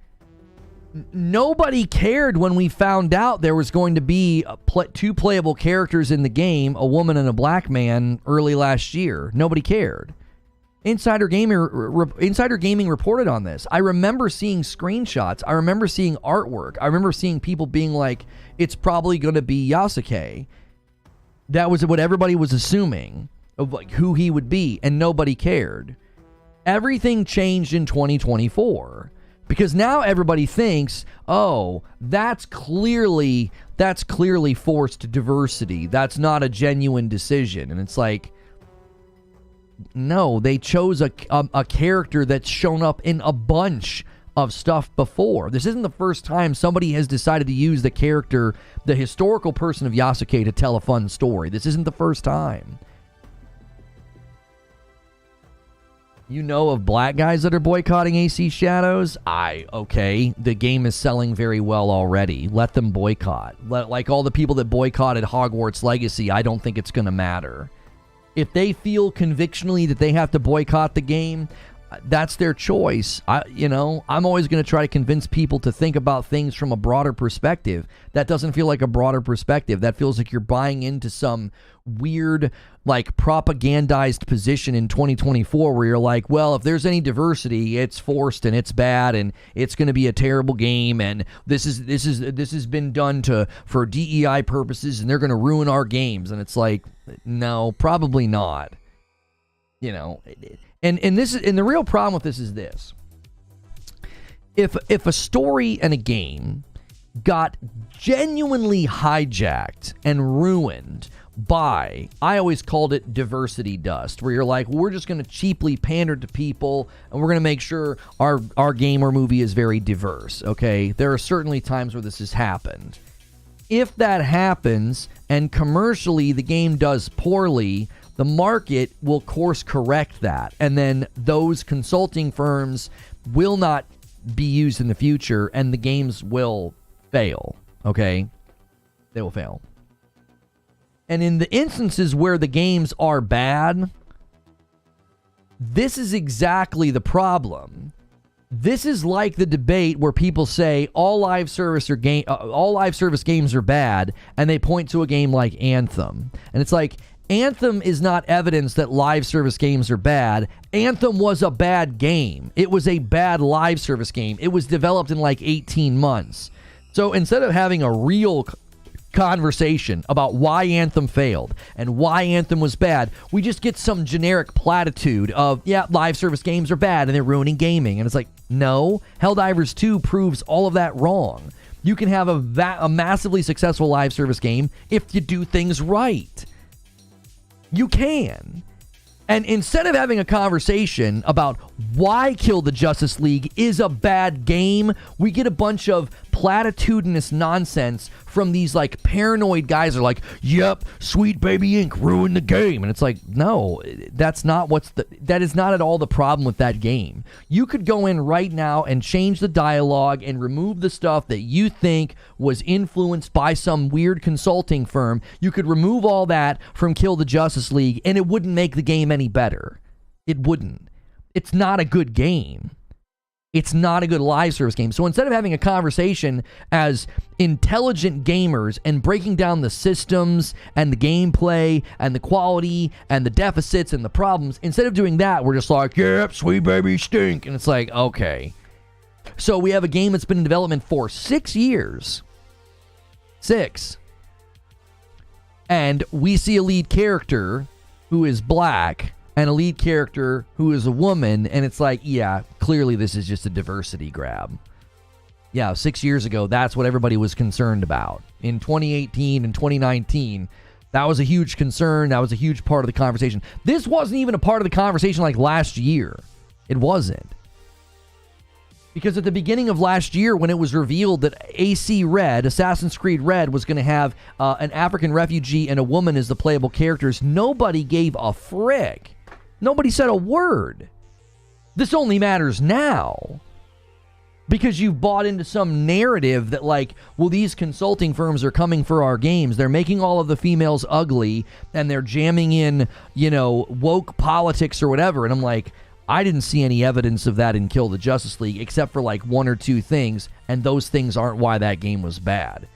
Nobody cared when we found out there was going to be two playable characters in the game, a woman and a black man, early last year. Nobody cared. Insider Gaming reported on this. I remember seeing screenshots. I remember seeing artwork. I remember seeing people being like, it's probably going to be Yasuke. That was what everybody was assuming of like who he would be, and nobody cared. Everything changed in 2024 because now everybody thinks, oh, that's clearly forced diversity. That's not a genuine decision. And it's like, no, they chose a character that's shown up in a bunch of stuff before. This isn't the first time somebody has decided to use the character, the historical person of Yasuke, to tell a fun story. This isn't the first time. You know of black guys that are boycotting AC Shadows? Okay, the game is selling very well already. Let them boycott. Like all the people that boycotted Hogwarts Legacy, I don't think it's going to matter. If they feel convictionally that they have to boycott the game, that's their choice. I'm always going to try to convince people to think about things from a broader perspective. That doesn't feel like a broader perspective. That feels like you're buying into some weird, like, propagandized position in 2024 where you're like, well, if there's any diversity, it's forced and it's bad and it's going to be a terrible game and this has been done for DEI purposes and they're going to ruin our games. And it's like, no, probably not. And the real problem with this is this. If a story and a game got genuinely hijacked and ruined by, I always called it diversity dust, where you're like, we're just going to cheaply pander to people and we're going to make sure our game or movie is very diverse, okay? There are certainly times where this has happened. If that happens and commercially the game does poorly, the market will course correct that, and then those consulting firms will not be used in the future, and the games will fail, okay? They will fail. And in the instances where the games are bad, this is exactly the problem. This is like the debate where people say all live service games are bad, and they point to a game like Anthem. And it's like, Anthem is not evidence that live service games are bad. Anthem was a bad game. It was a bad live service game. It was developed in like 18 months. So instead of having a real conversation about why Anthem failed and why Anthem was bad, we just get some generic platitude of, yeah, live service games are bad and they're ruining gaming. And it's like, no, Helldivers 2 proves all of that wrong. You can have a massively successful live service game if you do things right. You can. And instead of having a conversation about why Kill the Justice League is a bad game. We get a bunch of platitudinous nonsense from these like paranoid guys who are like, yep, Sweet Baby Inc. ruined the game. And it's like, no, that is not at all the problem with that game. You could go in right now and change the dialogue and remove the stuff that you think was influenced by some weird consulting firm. You could remove all that from Kill the Justice League and it wouldn't make the game any better. It wouldn't. It's not a good game. It's not a good live service game. So instead of having a conversation as intelligent gamers and breaking down the systems and the gameplay and the quality and the deficits and the problems, instead of doing that, we're just like, yep, Sweet Baby stink. And it's like, okay. So we have a game that's been in development for 6 years. 6. And we see a lead character who is black and a lead character who is a woman, and it's like, yeah, clearly this is just a diversity grab. Yeah, 6 years ago, that's what everybody was concerned about. In 2018 and 2019, that was a huge concern. That was a huge part of the conversation. This wasn't even a part of the conversation like last year. It wasn't. Because at the beginning of last year, when it was revealed that AC Red, Assassin's Creed Red, was going to have an African refugee and a woman as the playable characters, nobody gave a frick. Nobody said a word. This only matters now because you've bought into some narrative that like, well, these consulting firms are coming for our games. They're making all of the females ugly and they're jamming in, woke politics or whatever. And I'm like, I didn't see any evidence of that in Kill the Justice League except for like one or two things, and those things aren't why that game was bad.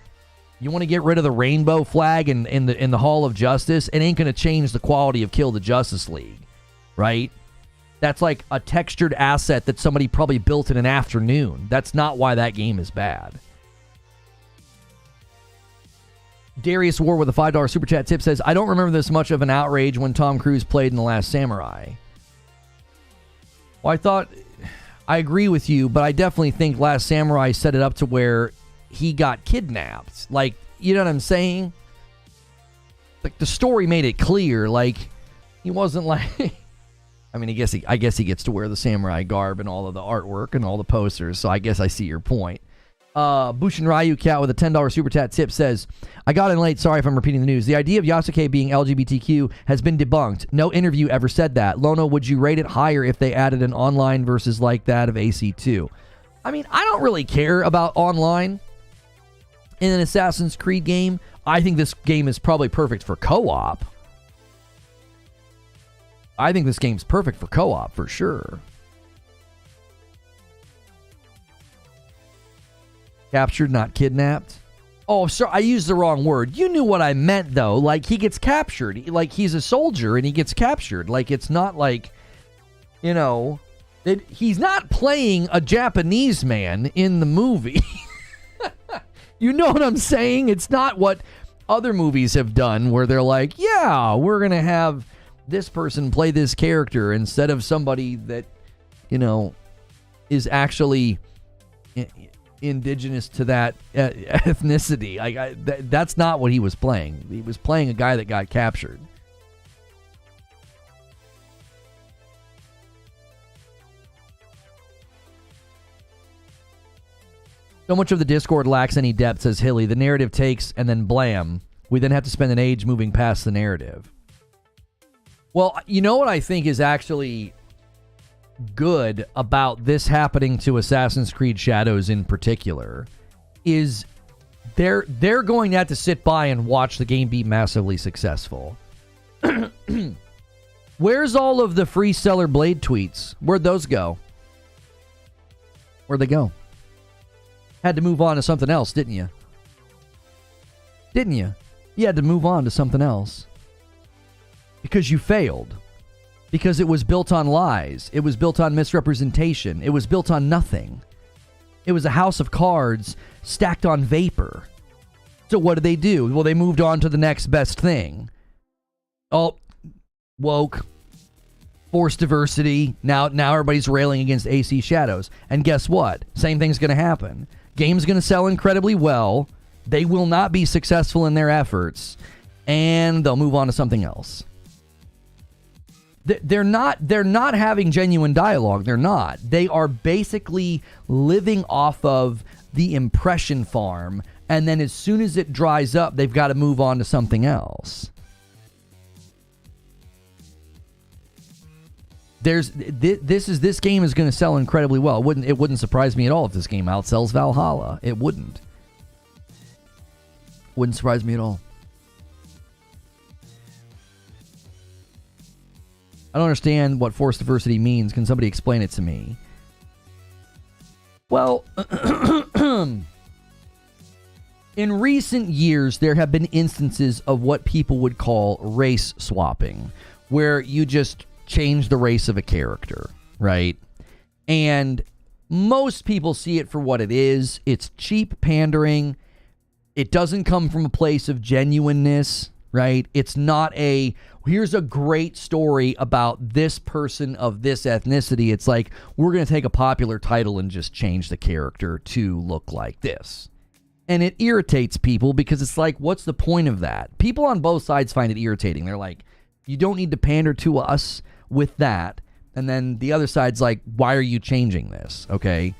You want to get rid of the rainbow flag in the Hall of Justice? It ain't going to change the quality of Kill the Justice League. Right? That's like a textured asset that somebody probably built in an afternoon. That's not why that game is bad. Darius War with a $5 super chat tip says, I don't remember this much of an outrage when Tom Cruise played in The Last Samurai. Well, I agree with you, but I definitely think Last Samurai set it up to where he got kidnapped. Like, you know what I'm saying? Like, the story made it clear. Like, he wasn't like... I mean, I guess he gets to wear the samurai garb and all of the artwork and all the posters, so I guess I see your point. Bushin Ryu Cat with a $10 super chat tip says, I got in late, sorry if I'm repeating the news. The idea of Yasuke being LGBTQ has been debunked. No interview ever said that. Lono, would you rate it higher if they added an online versus like that of AC2? I mean, I don't really care about online in an Assassin's Creed game. I think this game is probably perfect for co-op. I think this game's perfect for co-op, for sure. Captured, not kidnapped. Oh, sorry, I used the wrong word. You knew what I meant, though. Like, he gets captured. Like, he's a soldier, and he gets captured. Like, it's not like, he's not playing a Japanese man in the movie. You know what I'm saying? It's not what other movies have done, where they're like, yeah, we're going to have this person play this character instead of somebody that, is actually indigenous to that ethnicity. That's not what he was playing. He was playing a guy that got captured. So much of the Discord lacks any depth, says Hilly. The narrative takes and then blam. We then have to spend an age moving past the narrative. Well, you know what I think is actually good about this happening to Assassin's Creed Shadows in particular is they're going to have to sit by and watch the game be massively successful. Where's all of the free Stellar Blade tweets? Where'd those go? Where'd they go? Had to move on to something else, didn't you? Didn't you? You had to move on to something else. Because you failed. Because it was built on lies. It was built on misrepresentation. It was built on nothing. It was a house of cards stacked on vapor. So what did they do? Well, they moved on to the next best thing. Oh, woke. Forced diversity. Now everybody's railing against AC Shadows. And guess what? Same thing's going to happen. Game's going to sell incredibly well. They will not be successful in their efforts. And they'll move on to something else. they're not having genuine dialogue. They're not. They are basically living off of the impression farm, and then as soon as it dries up, they've got to move on to something else. This game is going to sell incredibly well. It wouldn't surprise me at all if this game outsells Valhalla. It wouldn't. Wouldn't surprise me at all. I don't understand what forced diversity means. Can somebody explain it to me? Well, in recent years, there have been instances of what people would call race swapping, where you just change the race of a character, right? And most people see it for what it is. It's cheap pandering. It doesn't come from a place of genuineness, right? It's not here's a great story about this person of this ethnicity. It's like, we're going to take a popular title and just change the character to look like this. And it irritates people because it's like, what's the point of that? People on both sides find it irritating. They're like, you don't need to pander to us with that. And then the other side's like, why are you changing this? Okay.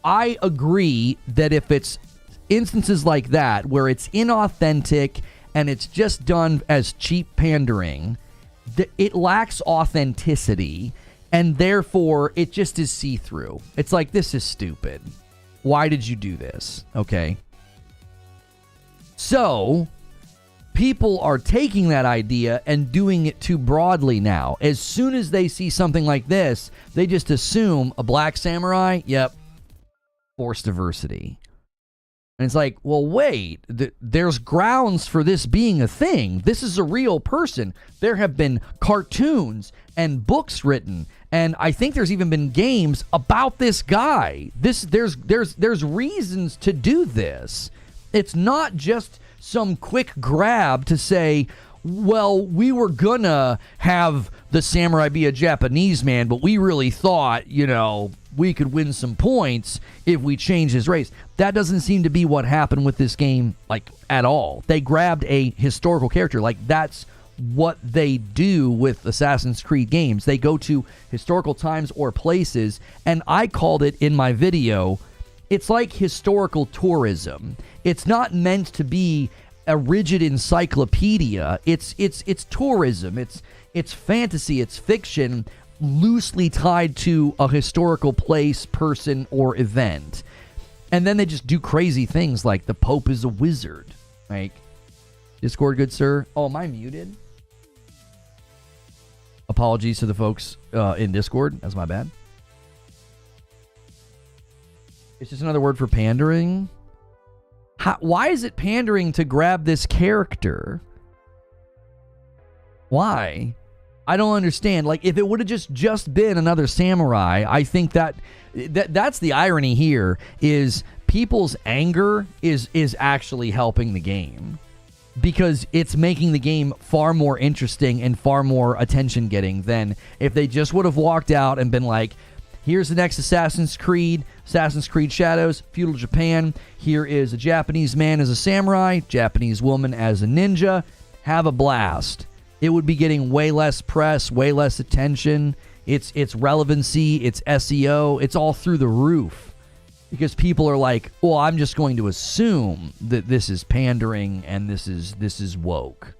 I agree that if it's instances like that where it's inauthentic and it's just done as cheap pandering, it lacks authenticity, and therefore it just is see-through. It's like, this is stupid. Why did you do this? Okay. So people are taking that idea and doing it too broadly now. As soon as they see something like this, they just assume a black samurai, yep, forced diversity. And it's like, well, wait, there's grounds for this being a thing. This is a real person. There have been cartoons and books written, and I think there's even been games about this guy. There's reasons to do this. It's not just some quick grab to say, well, we were gonna have the samurai be a Japanese man, but we really thought, we could win some points if we change his race. That doesn't seem to be what happened with this game, like, at all. They grabbed a historical character. Like, that's what they do with Assassin's Creed games. They go to historical times or places, and I called it in my video, it's like historical tourism. It's not meant to be a rigid encyclopedia. It's tourism. It's fantasy. It's fiction, loosely tied to a historical place, person, or event. And then they just do crazy things like the Pope is a wizard. Like, Discord, good sir. Oh, am I muted? Apologies to the folks in Discord. That's my bad. It's just another word for pandering. Why is it pandering to grab this character? Why? I don't understand. Like, if it would have just been another samurai, I think that's the irony here, is people's anger is actually helping the game, because it's making the game far more interesting and far more attention getting than if they just would have walked out and been like, here's the next Assassin's Creed Shadows, feudal Japan. Here is a Japanese man as a samurai, Japanese woman as a ninja. Have a blast. It would be getting way less press, way less attention. Its relevancy, its SEO, it's all through the roof. Because people are like, well, I'm just going to assume that this is pandering and this is woke.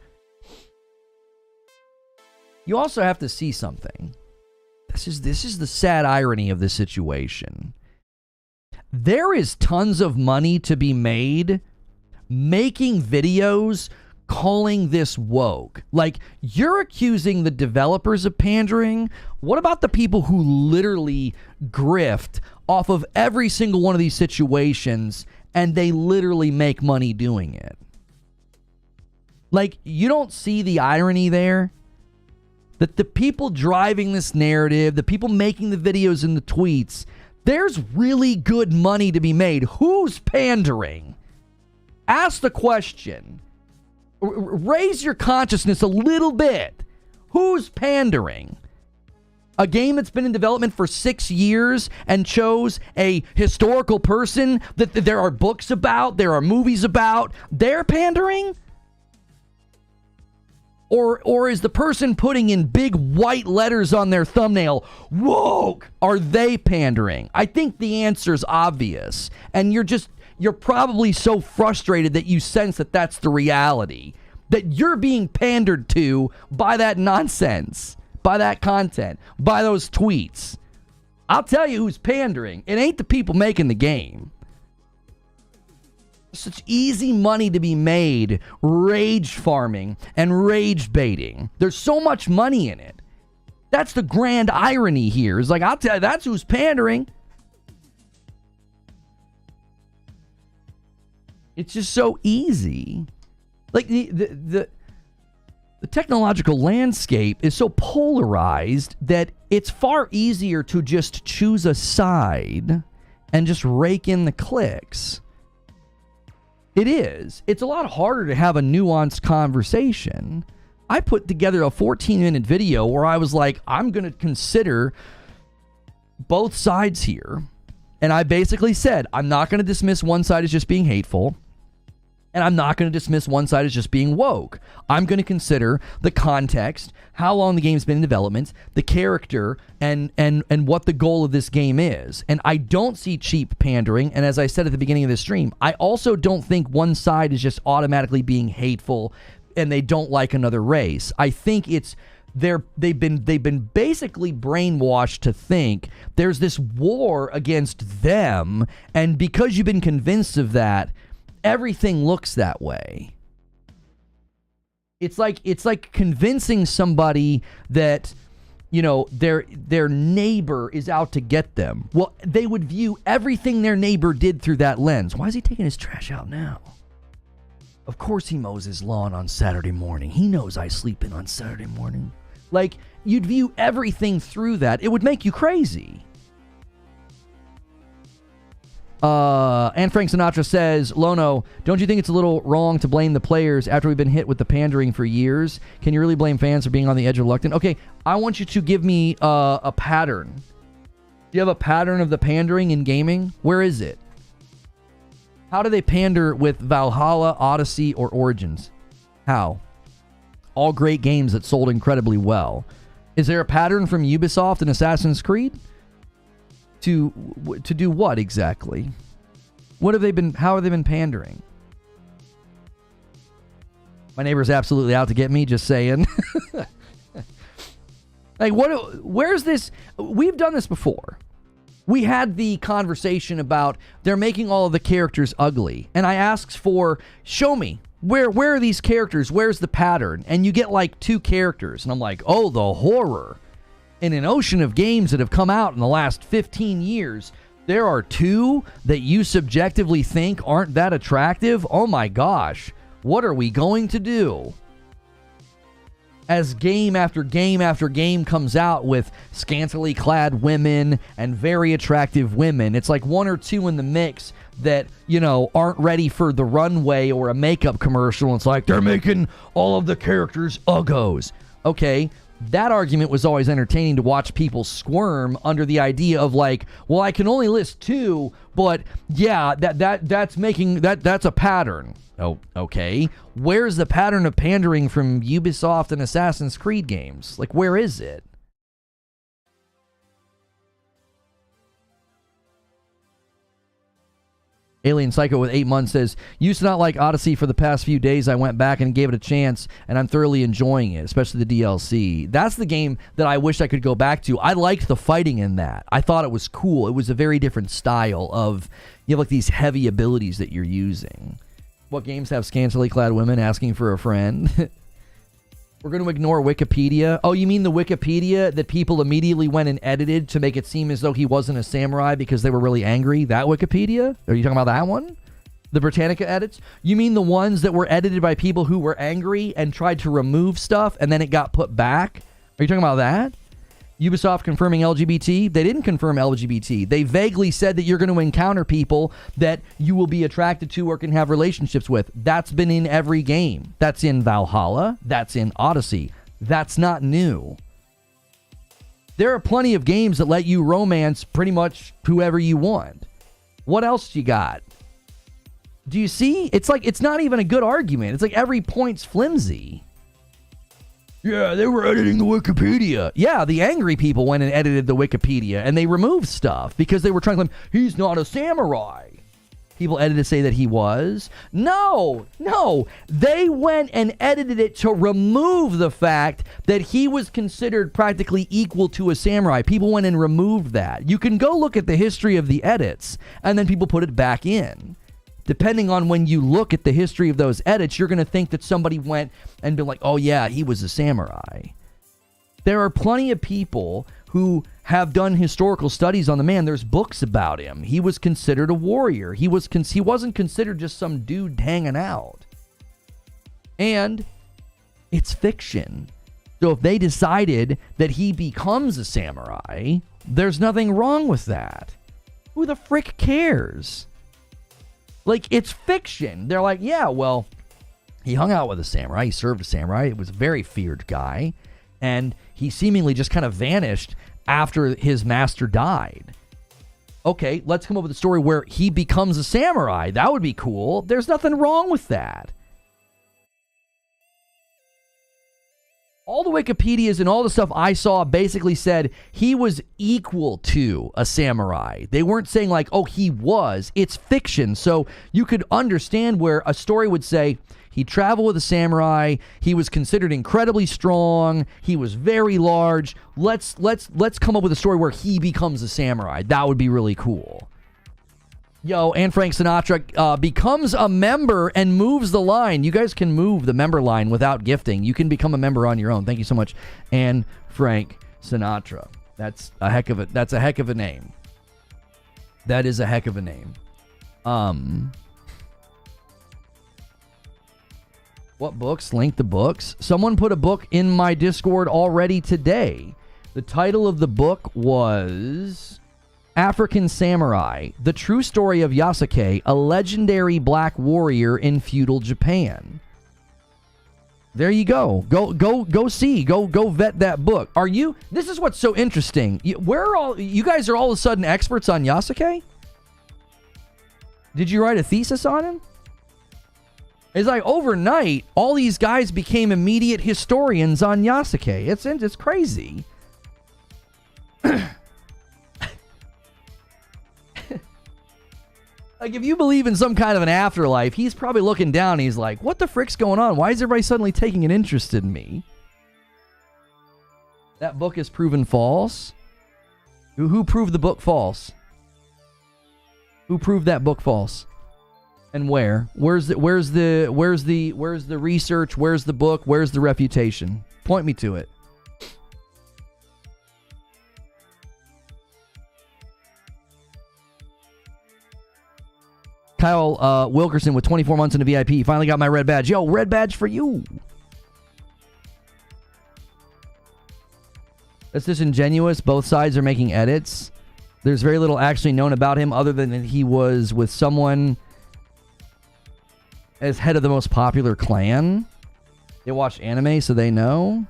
You also have to see something. This is the sad irony of the situation. There is tons of money to be made making videos calling this woke. Like, you're accusing the developers of pandering. What about the people who literally grift off of every single one of these situations, and they literally make money doing it? Like, you don't see the irony there? That the people driving this narrative, the people making the videos and the tweets, there's really good money to be made. Who's pandering? Ask the question. Raise your consciousness a little bit. Who's pandering? A game that's been in development for 6 years and chose a historical person that there are books about, there are movies about. They're pandering? Or is the person putting in big white letters on their thumbnail, woke, are they pandering? I think the answer is obvious. And you're probably so frustrated that you sense that that's the reality. That you're being pandered to by that nonsense, by that content, by those tweets. I'll tell you who's pandering. It ain't the people making the game. Such easy money to be made rage farming and rage baiting. There's so much money in it. That's the grand irony here. It's like, I'll tell you, that's who's pandering. It's just so easy. Like the technological landscape is so polarized that it's far easier to just choose a side and just rake in the clicks. It is. It's a lot harder to have a nuanced conversation. I put together a 14-minute video where I was like, I'm going to consider both sides here. And I basically said, I'm not going to dismiss one side as just being hateful. And I'm not going to dismiss one side as just being woke. I'm going to consider the context, how long the game's been in development, the character, and what the goal of this game is. And I don't see cheap pandering. And as I said at the beginning of this stream, I also don't think one side is just automatically being hateful and they don't like another race. I think it's they've been basically brainwashed to think there's this war against them, and because you've been convinced of that, everything looks that way. It's like convincing somebody that, you know, their neighbor is out to get them. Well, they would view everything their neighbor did through that lens. Why is he taking his trash out now? Of course he mows his lawn on Saturday morning. He knows I sleep in on Saturday morning. Like, you'd view everything through that. It would make you crazy. And Frank Sinatra says, Lono, don't you think it's a little wrong to blame the players after we've been hit with the pandering for years? Can you really blame fans for being on the edge of reluctant? Okay, I want you to give me a pattern. Do you have a pattern of the pandering in gaming? Where is it? How do they pander with Valhalla, Odyssey, or Origins? How? All great games that sold incredibly well. Is there a pattern from Ubisoft and Assassin's Creed? To do what exactly? What have they been? How have they been pandering? My neighbor's absolutely out to get me. Just saying. Like, what? Where's this? We've done this before. We had the conversation about they're making all of the characters ugly, and I asked for, show me where are these characters? Where's the pattern? And you get like 2 characters, and I'm like, oh, the horror. In an ocean of games that have come out in the last 15 years, there are 2 that you subjectively think aren't that attractive? Oh my gosh, what are we going to do? As game after game after game comes out with scantily clad women and very attractive women, it's like 1 or 2 in the mix that, you know, aren't ready for the runway or a makeup commercial. It's like they're making all of the characters uggos. Okay. That argument was always entertaining to watch people squirm under the idea of like, well, I can only list 2, but yeah, that's a pattern. Oh, okay. Where's the pattern of pandering from Ubisoft and Assassin's Creed games? Like, where is it? Alien Psycho with 8 months says, used to not like Odyssey for the past few days. I went back and gave it a chance, and I'm thoroughly enjoying it, especially the DLC. That's the game that I wish I could go back to. I liked the fighting in that. I thought it was cool. It was a very different style of, you have like these heavy abilities that you're using. What games have scantily clad women asking for a friend? We're going to ignore Wikipedia. Oh, you mean the Wikipedia that people immediately went and edited to make it seem as though he wasn't a samurai because they were really angry? That Wikipedia? Are you talking about that one? The Britannica edits? You mean the ones that were edited by people who were angry and tried to remove stuff and then it got put back? Are you talking about that? Ubisoft confirming LGBT? They didn't confirm LGBT. They vaguely said that you're going to encounter people that you will be attracted to or can have relationships with. That's been in every game. That's in Valhalla. That's in Odyssey. That's not new. There are plenty of games that let you romance pretty much whoever you want. What else you got? Do you see? It's like, it's not even a good argument. It's like every point's flimsy. Yeah, they were editing the Wikipedia. Yeah, the angry people went and edited the Wikipedia, and they removed stuff because they were trying to claim he's not a samurai. People edited to say that he was. No. They went and edited it to remove the fact that he was considered practically equal to a samurai. People went and removed that. You can go look at the history of the edits, and then people put it back in. Depending on when you look at the history of those edits, you're going to think that somebody went and been like, oh yeah, he was a samurai. There are plenty of people who have done historical studies on the man. There's books about him. He was considered a warrior. He wasn't considered just some dude hanging out. And it's fiction. So if they decided that he becomes a samurai, there's nothing wrong with that. Who the frick cares? Like, it's fiction. They're like, yeah, well, he hung out with a samurai. He served a samurai. He was a very feared guy. And he seemingly just kind of vanished after his master died. Okay, let's come up with a story where he becomes a samurai. That would be cool. There's nothing wrong with that. All the Wikipedias and all the stuff I saw basically said he was equal to a samurai. They weren't saying like, oh, he was. It's fiction. So you could understand where a story would say he traveled with a samurai. He was considered incredibly strong. He was very large. Let's come up with a story where he becomes a samurai. That would be really cool. Yo, and Frank Sinatra becomes a member and moves the line. You guys can move the member line without gifting. You can become a member on your own. Thank you so much, and Frank Sinatra. That's a heck of a name. That is a heck of a name. What books? Link the books. Someone put a book in my Discord already today. The title of the book was African Samurai, the true story of Yasuke, a legendary black warrior in feudal Japan. There you go. Go see. Go vet that book. This is what's so interesting. You guys are all of a sudden experts on Yasuke? Did you write a thesis on him? It's like overnight, all these guys became immediate historians on Yasuke. It's crazy. Like, if you believe in some kind of an afterlife, he's probably looking down and he's like, what the frick's going on? Why is everybody suddenly taking an interest in me? That book is proven false? Who proved the book false? Who proved that book false? And where? Where's the research? Where's the book? Where's the refutation? Point me to it. Kyle Wilkerson with 24 months into VIP. Finally got my red badge. Yo, red badge for you. That's disingenuous. Both sides are making edits. There's very little actually known about him other than that he was with someone as head of the most popular clan. They watch anime, so they know.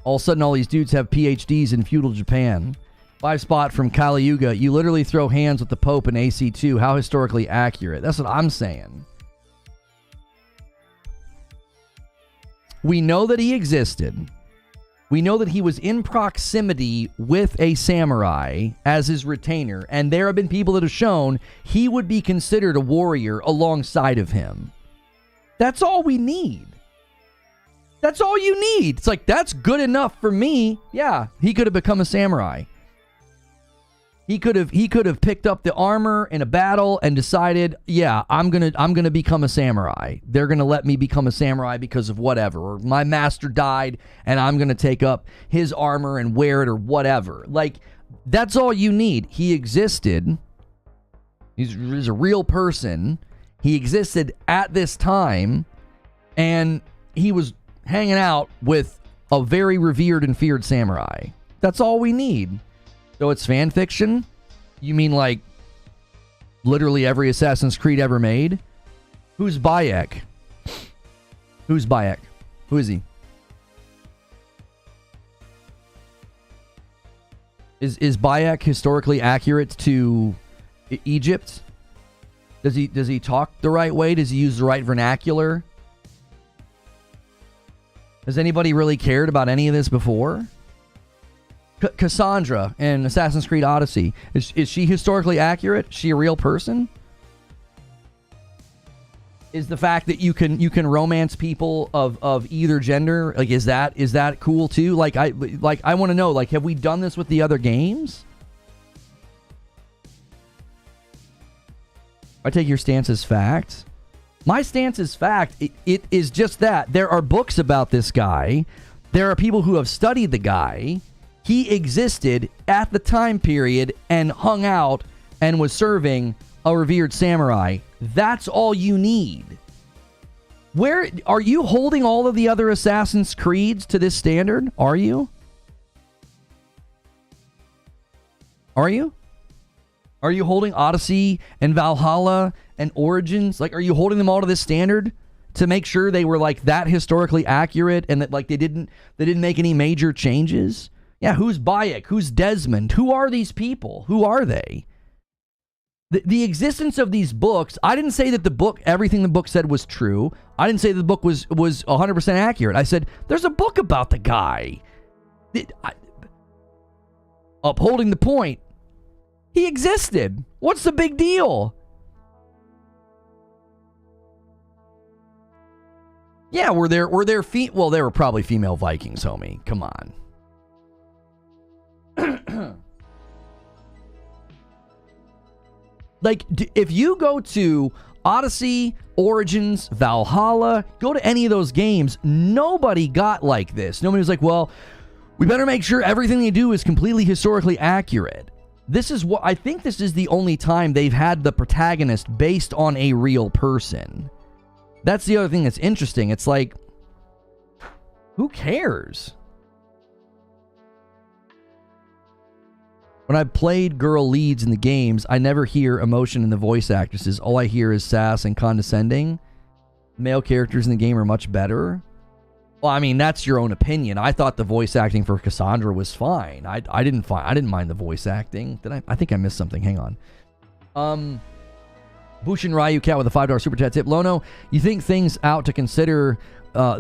All of a sudden, all these dudes have PhDs in feudal Japan. 5 spot from Kali Yuga. You literally throw hands with the Pope in AC2. How historically accurate? That's what I'm saying. We know that he existed. We know that he was in proximity with a samurai as his retainer. And there have been people that have shown he would be considered a warrior alongside of him. That's all we need. That's all you need. It's like, that's good enough for me. Yeah, he could have become a samurai. He could have picked up the armor in a battle and decided, yeah, I'm gonna become a samurai. They're gonna let me become a samurai because of whatever. Or my master died and I'm gonna take up his armor and wear it or whatever. Like, that's all you need. He existed. He's a real person. He existed at this time, and he was hanging out with a very revered and feared samurai. That's all we need. So it's fan fiction? You mean like literally every Assassin's Creed ever made? Who's Bayek? Who's Bayek? Who is he? Is Bayek historically accurate to Egypt? Does he talk the right way? Does he use the right vernacular? Has anybody really cared about any of this before? Cassandra in Assassin's Creed Odyssey, is she historically accurate? Is she a real person? Is the fact that you can romance people of either gender, like, is that cool too? Like I want to know, like, have we done this with the other games? I take your stance as fact. My stance is fact. It is just that there are books about this guy. There are people who have studied the guy. He existed at the time period and hung out and was serving a revered samurai. That's all you need. Where are you holding all of the other Assassin's Creeds to this standard? Are you? Are you? Are you holding Odyssey and Valhalla and Origins? Like, are you holding them all to this standard to make sure they were like that historically accurate and that like they didn't make any major changes? Yeah, who's Bayek? Who's Desmond? Who are these people? Who are they? The existence of these books, I didn't say that the book, everything the book said was true. I didn't say the book was 100% accurate. I said, there's a book about the guy. Upholding the point, he existed. What's the big deal? Yeah, were there well, there were probably female Vikings, homie. Come on. Like, if you go to Odyssey, Origins, Valhalla, go to any of those games, nobody got like this. Nobody was like, well, we better make sure everything they do is completely historically accurate. This is what I think this is the only time they've had the protagonist based on a real person. That's the other thing that's interesting. It's like, who cares? When I played girl leads in the games, I never hear emotion in the voice actresses. All I hear is sass and condescending. Male characters in the game are much better. Well, I mean, that's your own opinion. I thought the voice acting for Cassandra was fine. I didn't mind the voice acting. I think I missed something. Hang on. Bushin Ryu Cat with a $5 super chat tip. Lono, you think things out to consider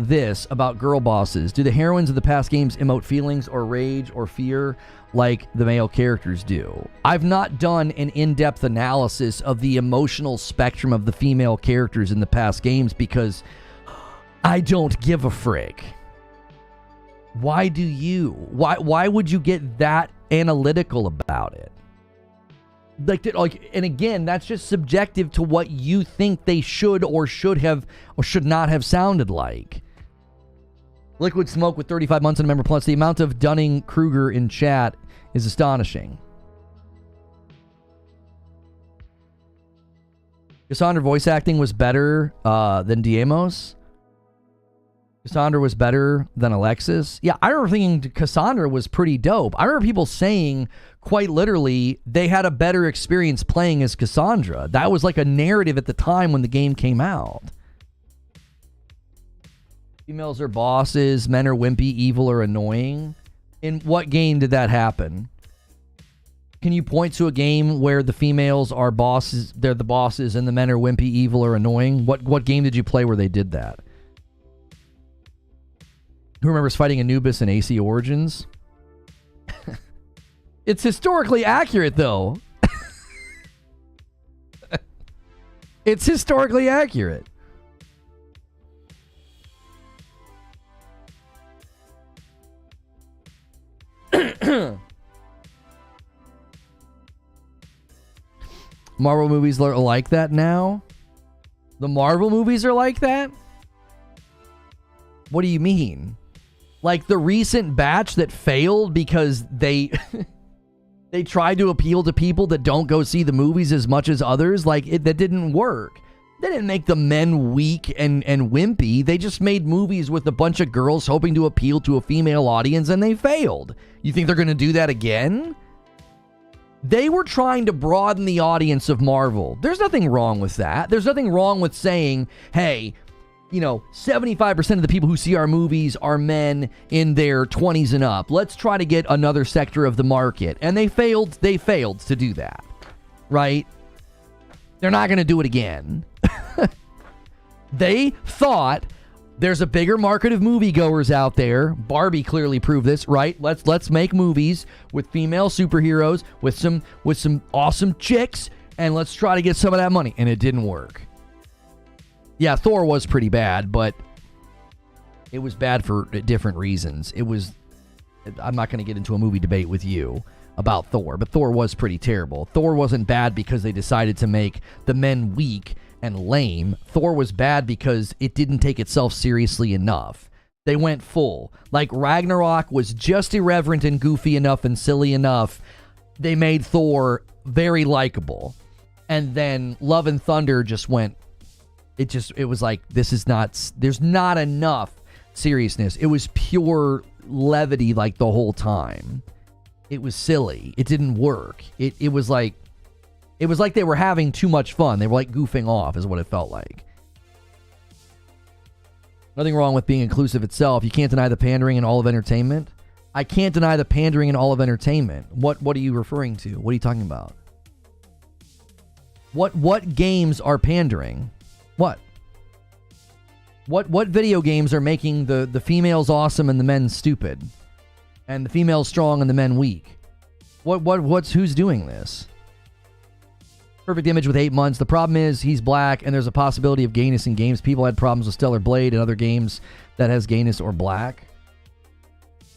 this about girl bosses? Do the heroines of the past games emote feelings or rage or fear like the male characters do? I've not done an in-depth analysis of the emotional spectrum of the female characters in the past games because I don't give a frick. Why do you? Why would you get that analytical about it? Like, and again, that's just subjective to what you think they should or should have or should not have sounded like. Liquid Smoke with 35 months and a member plus. The amount of Dunning-Kruger in chat is astonishing. Cassandra voice acting was better than Diemos. Cassandra was better than Alexis. Yeah, I remember thinking Cassandra was pretty dope. I remember people saying quite literally they had a better experience playing as Cassandra. That was like a narrative at the time when the game came out. Females are bosses, men are wimpy, evil, or annoying. In what game did that happen? Can you point to a game where the females are bosses, they're the bosses, and the men are wimpy, evil, or annoying? What game did you play where they did that? Who remembers fighting Anubis in AC Origins? It's historically accurate, though. It's historically accurate. Marvel movies are like that now? The Marvel movies are like that? What do you mean? Like the recent batch that failed because they they tried to appeal to people that don't go see the movies as much as others? Like, that didn't work. They didn't make the men weak and wimpy. They just made movies with a bunch of girls hoping to appeal to a female audience, and they failed. You think they're going to do that again? They were trying to broaden the audience of Marvel. There's nothing wrong with that. There's nothing wrong with saying, hey, 75% of the people who see our movies are men in their 20s and up. Let's try to get another sector of the market. And they failed to do that. Right? They're not going to do it again. They thought there's a bigger market of moviegoers out there. Barbie clearly proved this, right? Let's make movies with female superheroes with some awesome chicks, and let's try to get some of that money. And it didn't work. Yeah, Thor was pretty bad, but it was bad for different reasons. I'm not going to get into a movie debate with you about Thor, but Thor was pretty terrible. Thor wasn't bad because they decided to make the men weak and lame. Thor was bad because it didn't take itself seriously enough. They went full. Like, Ragnarok was just irreverent and goofy enough and silly enough. They made Thor very likable. And then Love and Thunder just went, it was like, there's not enough seriousness. It was pure levity like the whole time. It was silly. It didn't work. It was like they were having too much fun. They were like goofing off is what it felt like. Nothing wrong with being inclusive itself. You can't deny the pandering in all of entertainment. I can't deny the pandering in all of entertainment. What are you referring to? What are you talking about? What games are pandering? What video games are making the females awesome and the men stupid? And the females strong and the men weak? Who's doing this? Perfect Image with 8 months. The problem is he's black and there's a possibility of gayness in games. People had problems with Stellar Blade and other games that has gayness or black.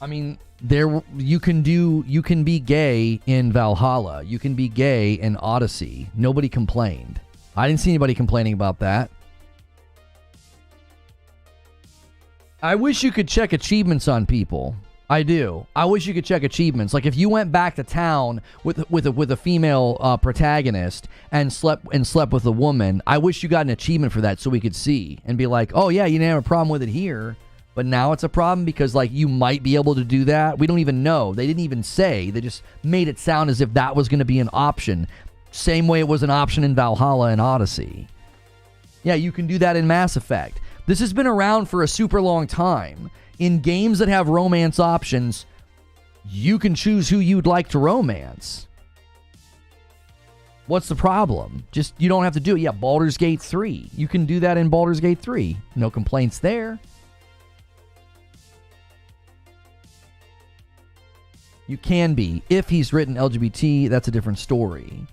I mean, you can be gay in Valhalla. You can be gay in Odyssey. Nobody complained. I didn't see anybody complaining about that. I wish you could check achievements on people. I do. I wish you could check achievements. Like, if you went back to town with a female protagonist and slept with a woman, I wish you got an achievement for that so we could see and be like, oh yeah, you didn't have a problem with it here, but now it's a problem because, like, you might be able to do that. We don't even know. They didn't even say. They just made it sound as if that was going to be an option. Same way it was an option in Valhalla and Odyssey. Yeah, you can do that in Mass Effect. This has been around for a super long time. In games that have romance options, you can choose who you'd like to romance. What's the problem? Just, you don't have to do it. Yeah, Baldur's Gate 3. You can do that in Baldur's Gate 3. No complaints there. You can be. If he's written LGBT, that's a different story.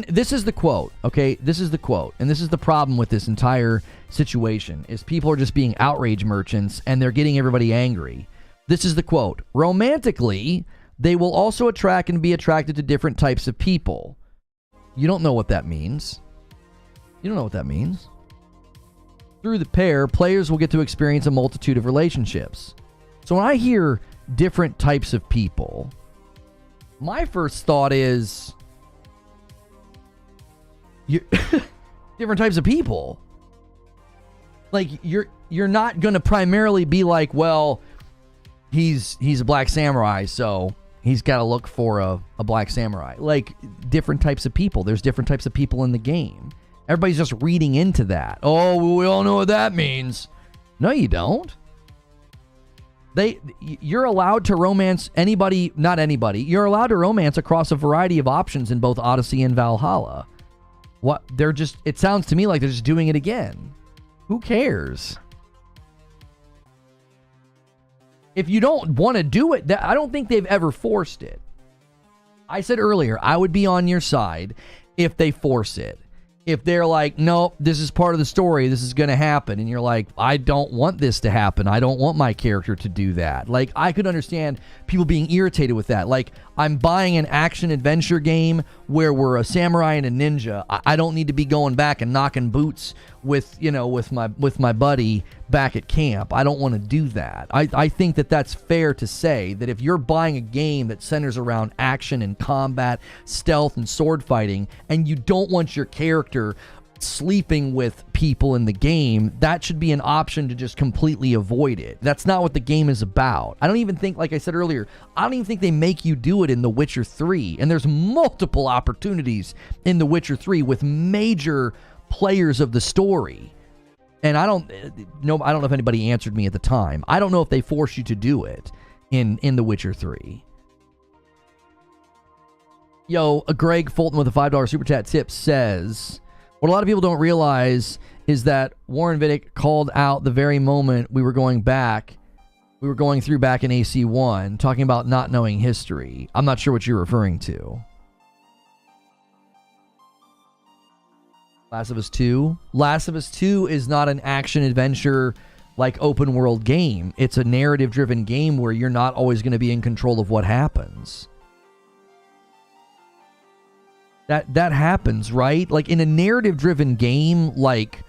This is the quote, okay? This is the quote. And this is the problem with this entire situation, is people are just being outrage merchants and they're getting everybody angry. This is the quote. Romantically, they will also attract and be attracted to different types of people. You don't know what that means. You don't know what that means. Through the pair, players will get to experience a multitude of relationships. So when I hear different types of people, my first thought is, different types of people. Like, you're not going to primarily be like, well, he's a black samurai, so he's got to look for a black samurai. Like, different types of people. There's different types of people in the game. Everybody's just reading into that. Oh, we all know what that means. No, you don't. You're allowed to romance anybody, not anybody. You're allowed to romance across a variety of options in both Odyssey and Valhalla. What? It sounds to me like they're just doing it again. Who cares? If you don't want to do it, I don't think they've ever forced it. I said earlier, I would be on your side if they force it. If they're like, no, this is part of the story, this is going to happen, and you're like, I don't want this to happen. I don't want my character to do that. Like, I could understand people being irritated with that. Like, I'm buying an action-adventure game where we're a samurai and a ninja. I don't need to be going back and knocking boots with my buddy back at camp. I don't want to do that. I think that that's fair to say that if you're buying a game that centers around action and combat, stealth and sword fighting, and you don't want your character sleeping with people in the game, that should be an option to just completely avoid it. That's not what the game is about. I don't even think, like I said earlier, I don't even think they make you do it in The Witcher 3. And there's multiple opportunities in The Witcher 3 with major players of the story. And I don't know if anybody answered me at the time. I don't know if they force you to do it in The Witcher 3. Yo, Greg Fulton with a $5 super chat tip says, what a lot of people don't realize is that Warren Vidic called out the very moment we were going through back in AC1, talking about not knowing history. I'm not sure what you're referring to. Last of Us 2? Last of Us 2 is not an action-adventure like open world game. It's a narrative driven game where you're not always going to be in control of what happens. That happens, right? Like in a narrative driven game like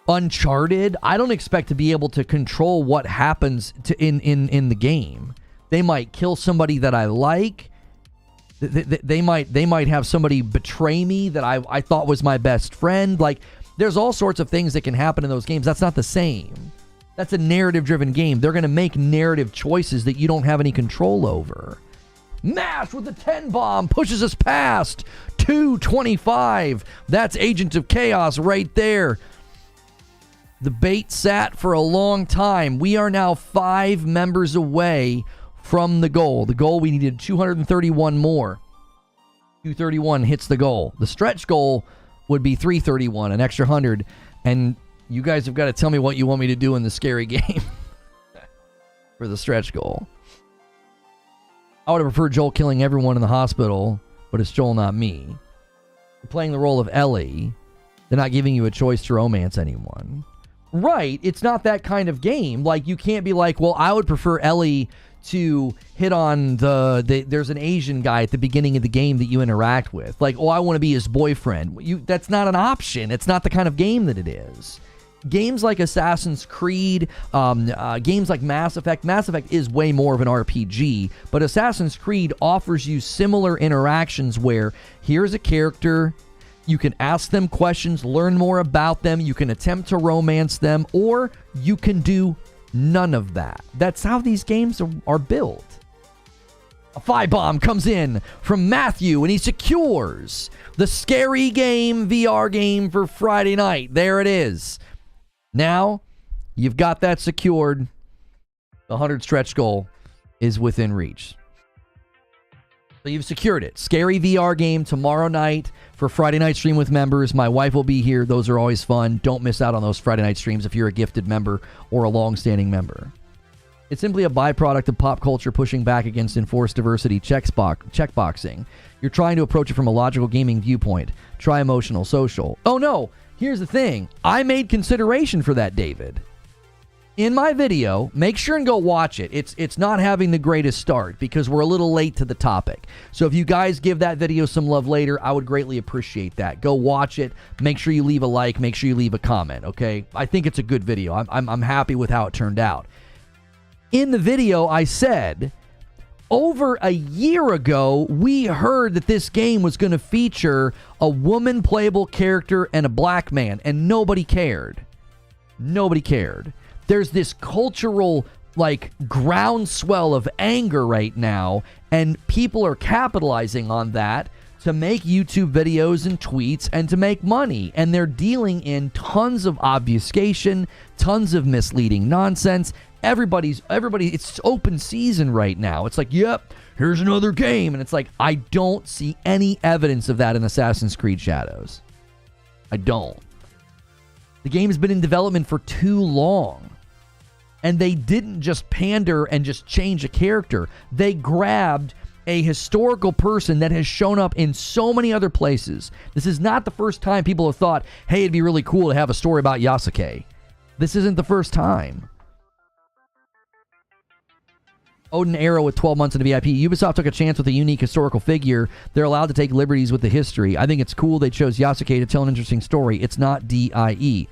Uncharted, I don't expect to be able to control what happens in the game. They might kill somebody that I like. They might have somebody betray me that I thought was my best friend. Like there's all sorts of things that can happen in those games. That's not the same. That's a narrative-driven game. They're going to make narrative choices that you don't have any control over. Mash with the 10 bomb pushes us past 225. That's Agent of Chaos right there. The bait sat for a long time. We are now 5 members away from the goal. The goal, we needed 231 more. 231 hits the goal. The stretch goal would be 331, an extra 100. And you guys have got to tell me what you want me to do in the scary game for the stretch goal. I would have preferred Joel killing everyone in the hospital, but it's Joel, not me. You're playing the role of Ellie. They're not giving you a choice to romance anyone. Right, it's not that kind of game. Like, you can't be like, well, I would prefer Ellie to hit on there's an Asian guy at the beginning of the game that you interact with. Like, oh, I want to be his boyfriend. That's not an option. It's not the kind of game that it is. Games like Assassin's Creed, games like Mass Effect. Mass Effect is way more of an RPG, but Assassin's Creed offers you similar interactions where here's a character, you can ask them questions, learn more about them, you can attempt to romance them, or you can do none of that. That's how these games are built. A 5 bomb comes in from Matthew, and he secures the Scary Game VR game for Friday night. There it is. Now, you've got that secured. The 100 stretch goal is within reach. So you've secured it. Scary VR game tomorrow night for Friday night stream with members. My wife will be here. Those are always fun. Don't miss out on those Friday night streams if you're a gifted member or a long-standing member. It's simply a byproduct of pop culture pushing back against enforced diversity checkboxing. You're trying to approach it from a logical gaming viewpoint. Try emotional, social. Oh no! Here's the thing. I made consideration for that, David. In my video, make sure and go watch it. It's not having the greatest start because we're a little late to the topic. So if you guys give that video some love later, I would greatly appreciate that. Go watch it. Make sure you leave a like. Make sure you leave a comment, okay? I think it's a good video. I'm happy with how it turned out. In the video, I said, over a year ago, we heard that this game was going to feature a woman playable character and a black man, and nobody cared. Nobody cared. There's this cultural, like, groundswell of anger right now, and people are capitalizing on that to make YouTube videos and tweets and to make money. And they're dealing in tons of obfuscation, tons of misleading nonsense. Everybody, it's open season right now. It's like, yep, here's another game. And it's like, I don't see any evidence of that in Assassin's Creed Shadows. I don't. The game has been in development for too long. And they didn't just pander and just change a character. They grabbed a historical person that has shown up in so many other places. This is not the first time people have thought, hey, it'd be really cool to have a story about Yasuke. This isn't the first time. Odin Arrow with 12 months in the VIP. Ubisoft took a chance with a unique historical figure. They're allowed to take liberties with the history. I think it's cool they chose Yasuke to tell an interesting story. It's not DIE.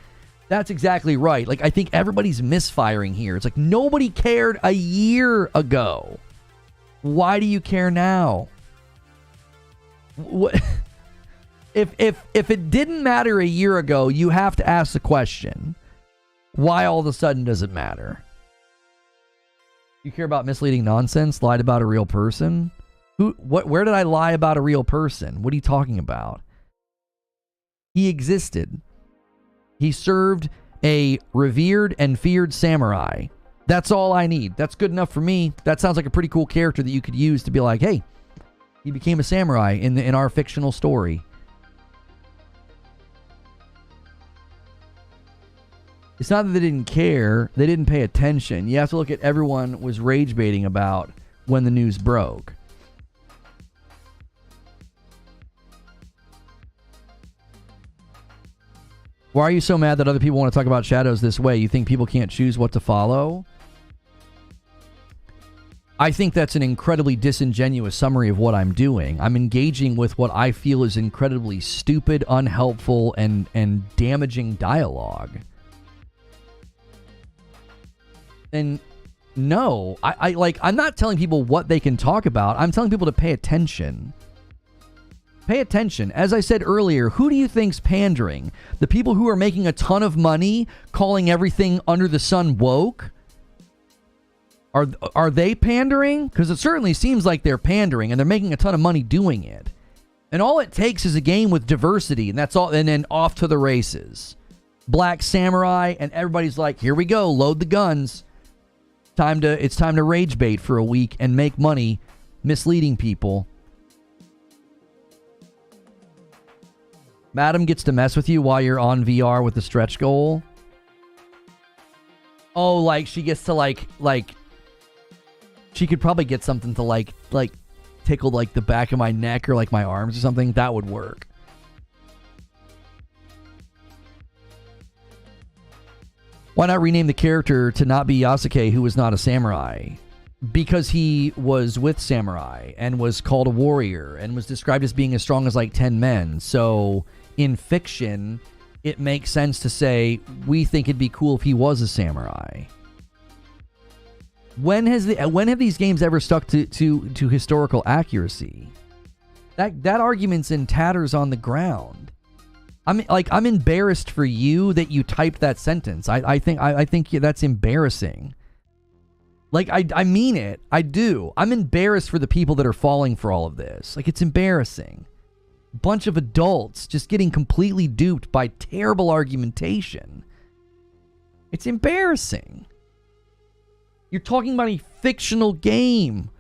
That's exactly right. Like, I think everybody's misfiring here. It's like nobody cared a year ago. Why do you care now? What? If it didn't matter a year ago, you have to ask the question, why all of a sudden does it matter? You care about misleading nonsense? Lied about a real person? Where did I lie about a real person? What are you talking about? He existed. He served a revered and feared samurai. That's all I need. That's good enough for me. That sounds like a pretty cool character that you could use to be like, hey, He became a samurai in our fictional story. It's not that they didn't care, they didn't pay attention. You have to look at everyone was rage baiting about when the news broke. Why are you so mad that other people want to talk about shadows this way? You think people can't choose what to follow? I think that's an incredibly disingenuous summary of what I'm doing. I'm engaging with what I feel is incredibly stupid, unhelpful, and damaging dialogue. And no, I'm not telling people what they can talk about. I'm telling people to pay attention. Pay attention. As I said earlier, who do you think's pandering? The people who are making a ton of money, calling everything under the sun woke? Are they pandering? Because it certainly seems like they're pandering, and they're making a ton of money doing it. And all it takes is a game with diversity, and that's all. And then off to the races. Black samurai, and everybody's like, "Here we go, load the guns. It's time to rage bait for a week and make money, misleading people." Madam gets to mess with you while you're on VR with the stretch goal. Oh, like she gets to like she could probably get something to like tickle like the back of my neck or like my arms or something. That would work. Why not rename the character to not be Yasuke, who was not a samurai? Because he was with samurai and was called a warrior and was described as being as strong as like 10 men. So in fiction, it makes sense to say, we think it'd be cool if he was a samurai. When have these games ever stuck to historical accuracy? That argument's in tatters on the ground. I'm embarrassed for you that you typed that sentence. I think that's embarrassing. Like, I mean it. I do. I'm embarrassed for the people that are falling for all of this. Like, it's embarrassing. Bunch of adults just getting completely duped by terrible argumentation. It's embarrassing. You're talking about a fictional game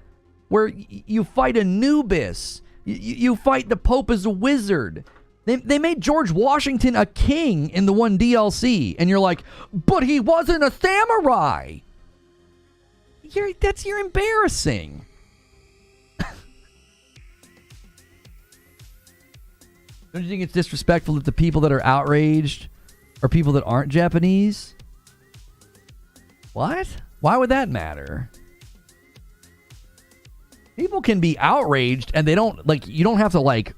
where you fight Anubis. You fight the Pope as a wizard. They made George Washington a king in the one DLC. And you're like, but he wasn't a samurai. You're embarrassing. Don't you think it's disrespectful that the people that are outraged are people that aren't Japanese? What? Why would that matter? People can be outraged and they don't, like, you don't have to, like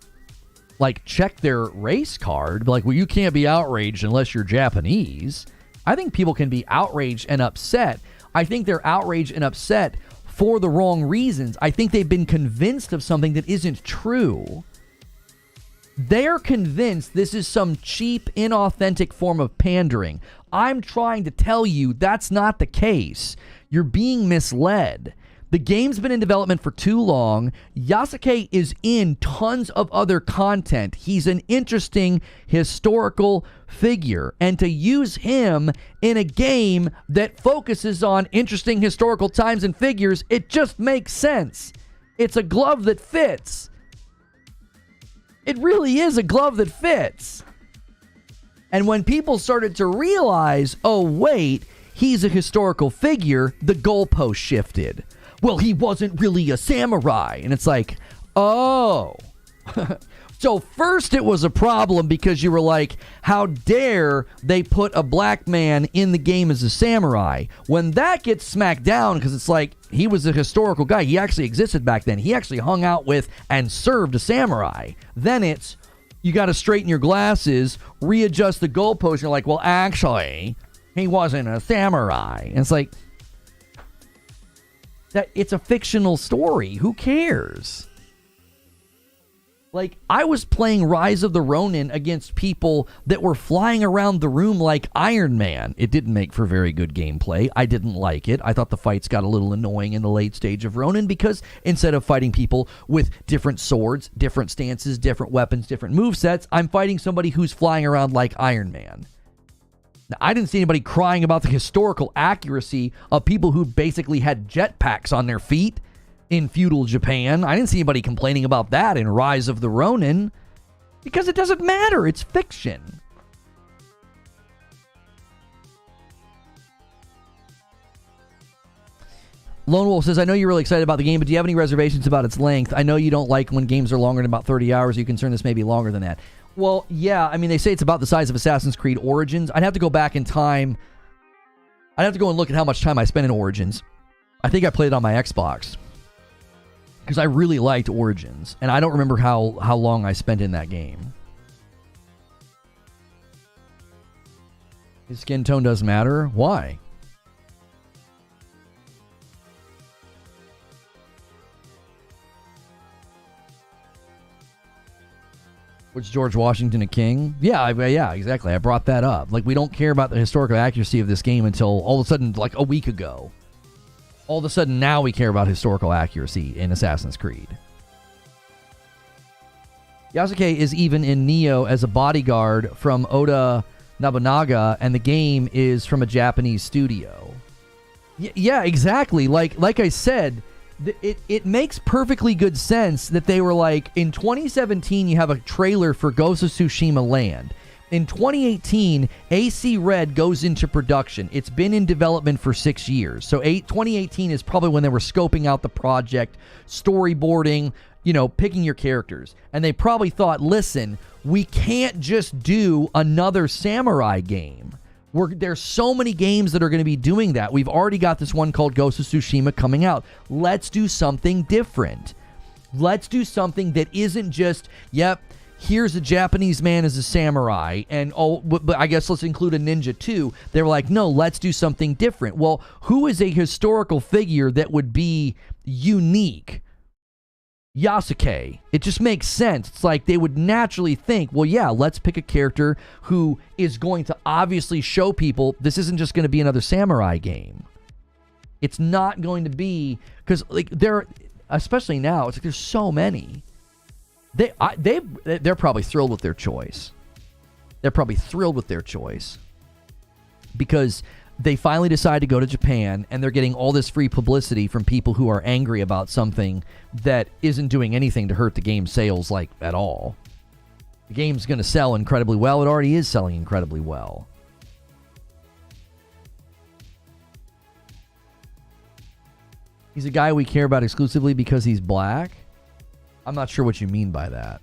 check their race card. Be like, well, you can't be outraged unless you're Japanese. I think people can be outraged and upset. I think they're outraged and upset for the wrong reasons. I think they've been convinced of something that isn't true. They're convinced this is some cheap, inauthentic form of pandering. I'm trying to tell you that's not the case. You're being misled. The game's been in development for too long. Yasuke is in tons of other content. He's an interesting historical figure. And to use him in a game that focuses on interesting historical times and figures, it just makes sense. It's a glove that fits. It really is a glove that fits. And when people started to realize, oh, wait, he's a historical figure, the goalpost shifted. Well, he wasn't really a samurai. And it's like, oh. So first it was a problem because you were like, how dare they put a black man in the game as a samurai? When that gets smacked down, because it's like, he was a historical guy. He actually existed back then. He actually hung out with and served a samurai. Then it's, you got to straighten your glasses, readjust the goalpost. You're like, well, actually, he wasn't a samurai. And it's like, that it's a fictional story. Who cares? Like, I was playing Rise of the Ronin against people that were flying around the room like Iron Man. It didn't make for very good gameplay. I didn't like it. I thought the fights got a little annoying in the late stage of Ronin because instead of fighting people with different swords, different stances, different weapons, different movesets, I'm fighting somebody who's flying around like Iron Man. Now, I didn't see anybody crying about the historical accuracy of people who basically had jetpacks on their feet. in feudal Japan. I didn't see anybody complaining about that in Rise of the Ronin, because it doesn't matter. It's fiction. Lone Wolf says, I know you're really excited about the game, but do you have any reservations about its length? I know you don't like when games are longer than about 30 hours. Are you concerned this may be longer than that? Well, yeah. I mean, they say it's about the size of Assassin's Creed Origins. I'd have to go back in time. I'd have to go and look at how much time I spent in Origins. I think I played it on my Xbox, because I really liked Origins, and I don't remember how long I spent in that game. His skin tone doesn't matter? Why? Was George Washington a king? Yeah, yeah, exactly. I brought that up. Like, we don't care about the historical accuracy of this game until all of a sudden, like a week ago. All of a sudden, now we care about historical accuracy in Assassin's Creed. Yasuke is even in Nioh as a bodyguard from Oda Nobunaga, and the game is from a Japanese studio. Yeah, exactly. Like I said, it makes perfectly good sense that they were like, in 2017, you have a trailer for Ghost of Tsushima Land. In 2018, AC Red goes into production. It's been in development for 6 years. So 2018 is probably when they were scoping out the project, storyboarding, picking your characters. And they probably thought, listen, we can't just do another samurai game. There's so many games that are going to be doing that. We've already got this one called Ghost of Tsushima coming out. Let's do something different. Let's do something that isn't just, yep, here's a Japanese man as a samurai, and but I guess let's include a ninja too. They were like, no, let's do something different. Well, who is a historical figure that would be unique? Yasuke. It just makes sense. It's like they would naturally think, well, yeah, let's pick a character who is going to obviously show people this isn't just going to be another samurai game. It's not going to be, because like especially now, it's like there's so many. They're probably thrilled with their choice. They're probably thrilled with their choice because they finally decide to go to Japan, and they're getting all this free publicity from people who are angry about something that isn't doing anything to hurt the game's sales, like, at all. The game's going to sell incredibly well. It already is selling incredibly well. He's a guy we care about exclusively because he's black? I'm not sure what you mean by that.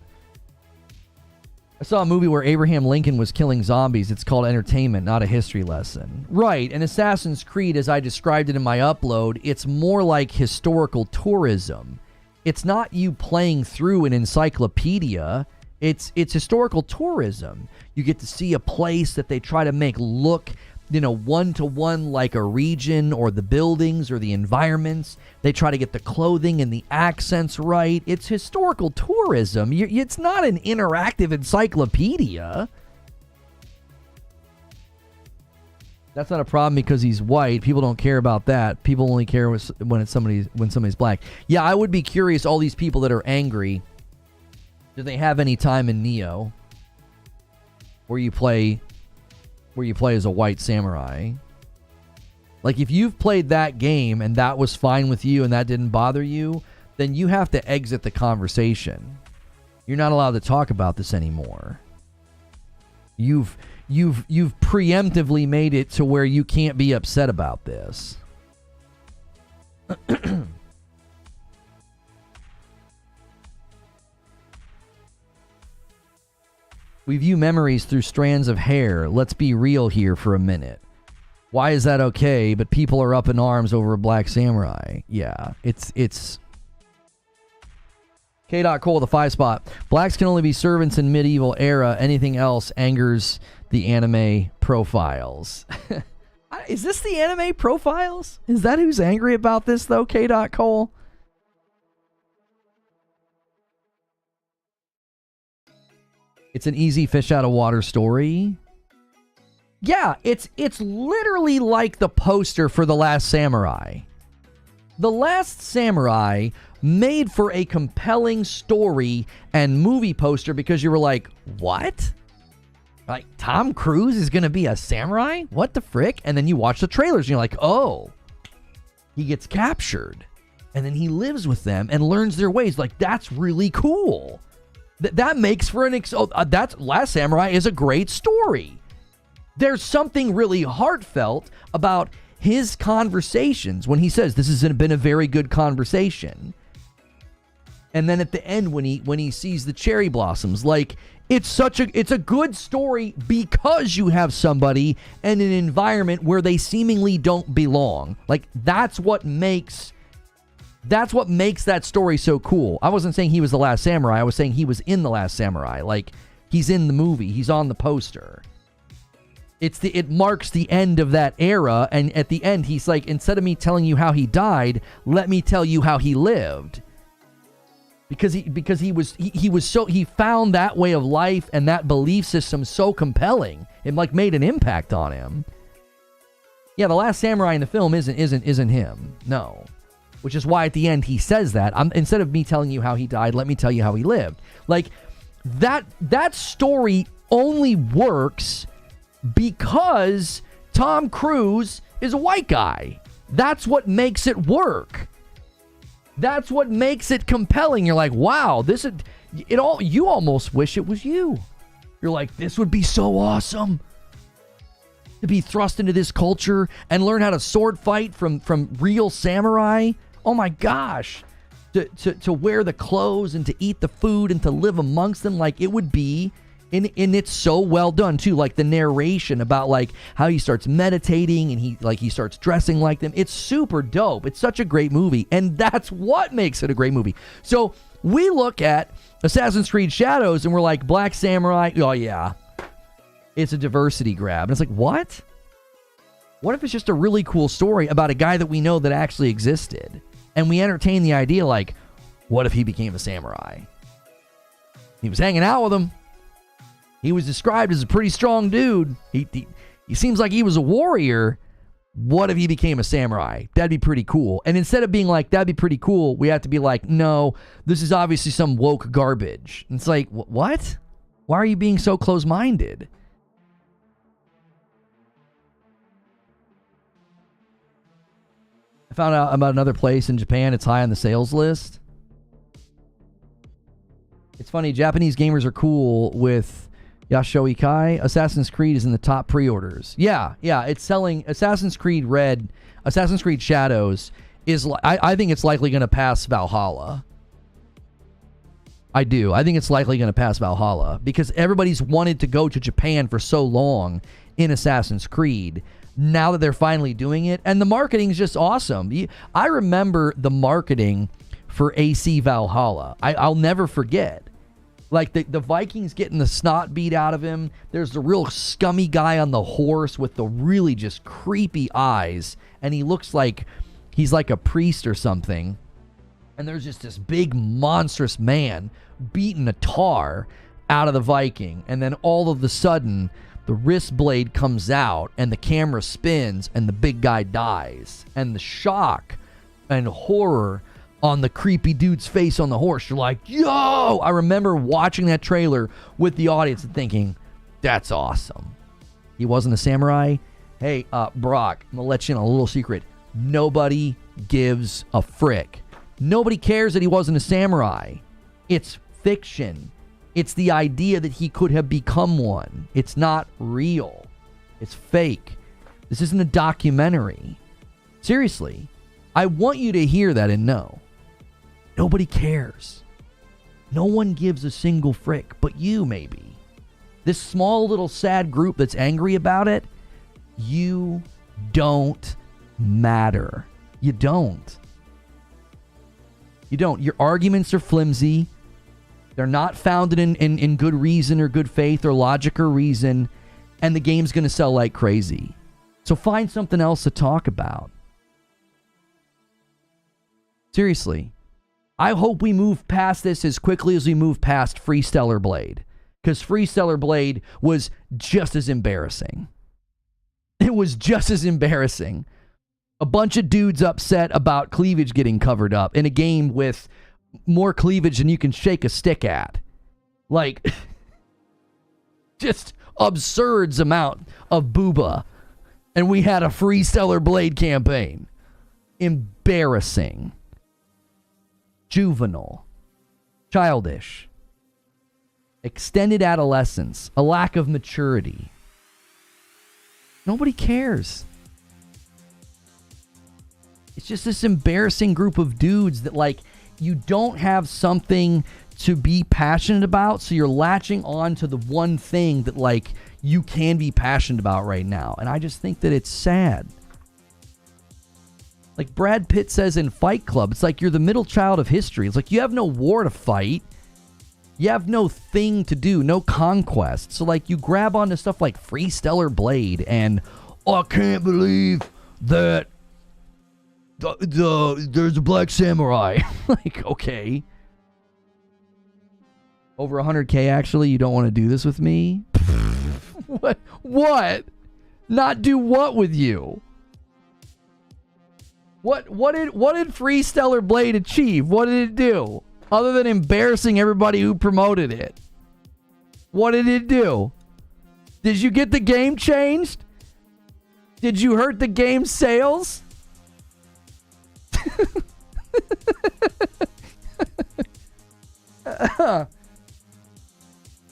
I saw a movie where Abraham Lincoln was killing zombies. It's called entertainment, not a history lesson. Right, and Assassin's Creed, as I described it in my upload, it's more like historical tourism. It's not you playing through an encyclopedia. It's historical tourism. You get to see a place that they try to make look, one-to-one like a region or the buildings or the environments. They try to get the clothing and the accents right. It's historical tourism. It's not an interactive encyclopedia. That's not a problem because he's white. People don't care about that. People only care when somebody's black. Yeah, I would be curious, all these people that are angry, do they have any time in Nioh where you play as a white samurai? Like, if you've played that game and that was fine with you and that didn't bother you, then you have to exit the conversation. You're not allowed to talk about this anymore. You've preemptively made it to where you can't be upset about this. We view memories through strands of hair. Let's be real here for a minute. Why is that okay, but people are up in arms over a black samurai? Yeah, it's... K.Cole, the 5 spot. Blacks can only be servants in medieval era. Anything else angers the anime profiles. Is this the anime profiles? Is that who's angry about this, though, K.Cole? It's an easy fish out of water story. Yeah, it's literally like the poster for The Last Samurai. The Last Samurai made for a compelling story and movie poster because you were like, what? Like, Tom Cruise is going to be a samurai? What the frick? And then you watch the trailers and you're like, oh, he gets captured. And then he lives with them and learns their ways. Like, that's really cool. That makes for an... that's Last Samurai is a great story. There's something really heartfelt about his conversations when he says, this has been a very good conversation. And then at the end, when he sees the cherry blossoms, like, it's a good story because you have somebody in an environment where they seemingly don't belong. Like, that's what makes that story so cool. I wasn't saying he was the Last Samurai. I was saying he was in the Last Samurai. Like, he's in the movie. He's on the poster. It marks the end of that era. And at the end, he's like, instead of me telling you how he died, let me tell you how he lived. Because he found that way of life and that belief system so compelling. It like made an impact on him. Yeah, the Last Samurai in the film isn't him. No. Which is why at the end he says that. Instead of me telling you how he died, let me tell you how he lived. Like, that story only works because Tom Cruise is a white guy. That's what makes it work. That's what makes it compelling. You're like, wow, you almost wish it was you. You're like, this would be so awesome to be thrust into this culture and learn how to sword fight from real samurai. Oh my gosh. To wear the clothes and to eat the food and to live amongst them, like, it would be, and it's so well done too, like the narration about like how he starts meditating and he starts dressing like them. It's super dope. It's such a great movie, and that's what makes it a great movie. So we look at Assassin's Creed Shadows and we're like, Black Samurai, oh yeah, it's a diversity grab. And it's like, what? What if it's just a really cool story about a guy that we know that actually existed? And we entertain the idea, like, what if he became a samurai? He was hanging out with him. He was described as a pretty strong dude. He seems like he was a warrior. What if he became a samurai? That'd be pretty cool. And instead of being like, that'd be pretty cool, we have to be like, no, this is obviously some woke garbage. And it's like, what? Why are you being so close-minded? I found out about another place in Japan. It's high on the sales list. It's funny. Japanese gamers are cool with Yashoi Kai. Assassin's Creed is in the top pre-orders. Yeah. It's selling. Assassin's Creed Red, Assassin's Creed Shadows is. I think it's likely going to pass Valhalla. I do. I think it's likely going to pass Valhalla because everybody's wanted to go to Japan for so long in Assassin's Creed. Now that they're finally doing it, and the marketing is just awesome. I remember the marketing for AC Valhalla. I'll never forget. Like the Vikings getting the snot beat out of him. There's the real scummy guy on the horse with the really just creepy eyes, and he looks like he's like a priest or something. And there's just this big monstrous man beating a tar out of the Viking, and then all of a sudden, the wrist blade comes out and the camera spins and the big guy dies. And the shock and horror on the creepy dude's face on the horse. You're like, yo! I remember watching that trailer with the audience and thinking, that's awesome. He wasn't a samurai. Hey, Brock, I'm going to let you in on a little secret. Nobody gives a frick. Nobody cares that he wasn't a samurai. It's fiction. It's the idea that he could have become one. It's not real. It's fake. This isn't a documentary. Seriously, I want you to hear that and know. Nobody cares. No one gives a single frick, but you maybe. This small little sad group that's angry about it, you don't matter. You don't. You don't. Your arguments are flimsy. They're not founded in good reason or good faith or logic or reason, and the game's going to sell like crazy. So find something else to talk about. Seriously. I hope we move past this as quickly as we move past Free Stellar Blade, because Free Stellar Blade was just as embarrassing. It was just as embarrassing. A bunch of dudes upset about cleavage getting covered up in a game with more cleavage than you can shake a stick at. Like, just absurd amount of booba. And we had a Free Stellar Blade campaign. Embarrassing. juvenile, childish, extended adolescence, a lack of maturity. Nobody cares. It's just this embarrassing group of dudes that, like, you don't have something to be passionate about, so you're latching on to the one thing that, like, you can be passionate about right now. And I just think that it's sad. Like Brad Pitt says in Fight Club, it's like you're the middle child of history. It's like you have no war to fight. You have no thing to do, no conquest. So, like, you grab onto stuff like Free Stellar Blade and, oh, I can't believe that there's a black samurai. Like, okay. Over 100K, actually? You don't want to do this with me? What? Not do what with you? What did Free Stellar Blade achieve? What did it do? Other than embarrassing everybody who promoted it. What did it do? Did you get the game changed? Did you hurt the game's sales?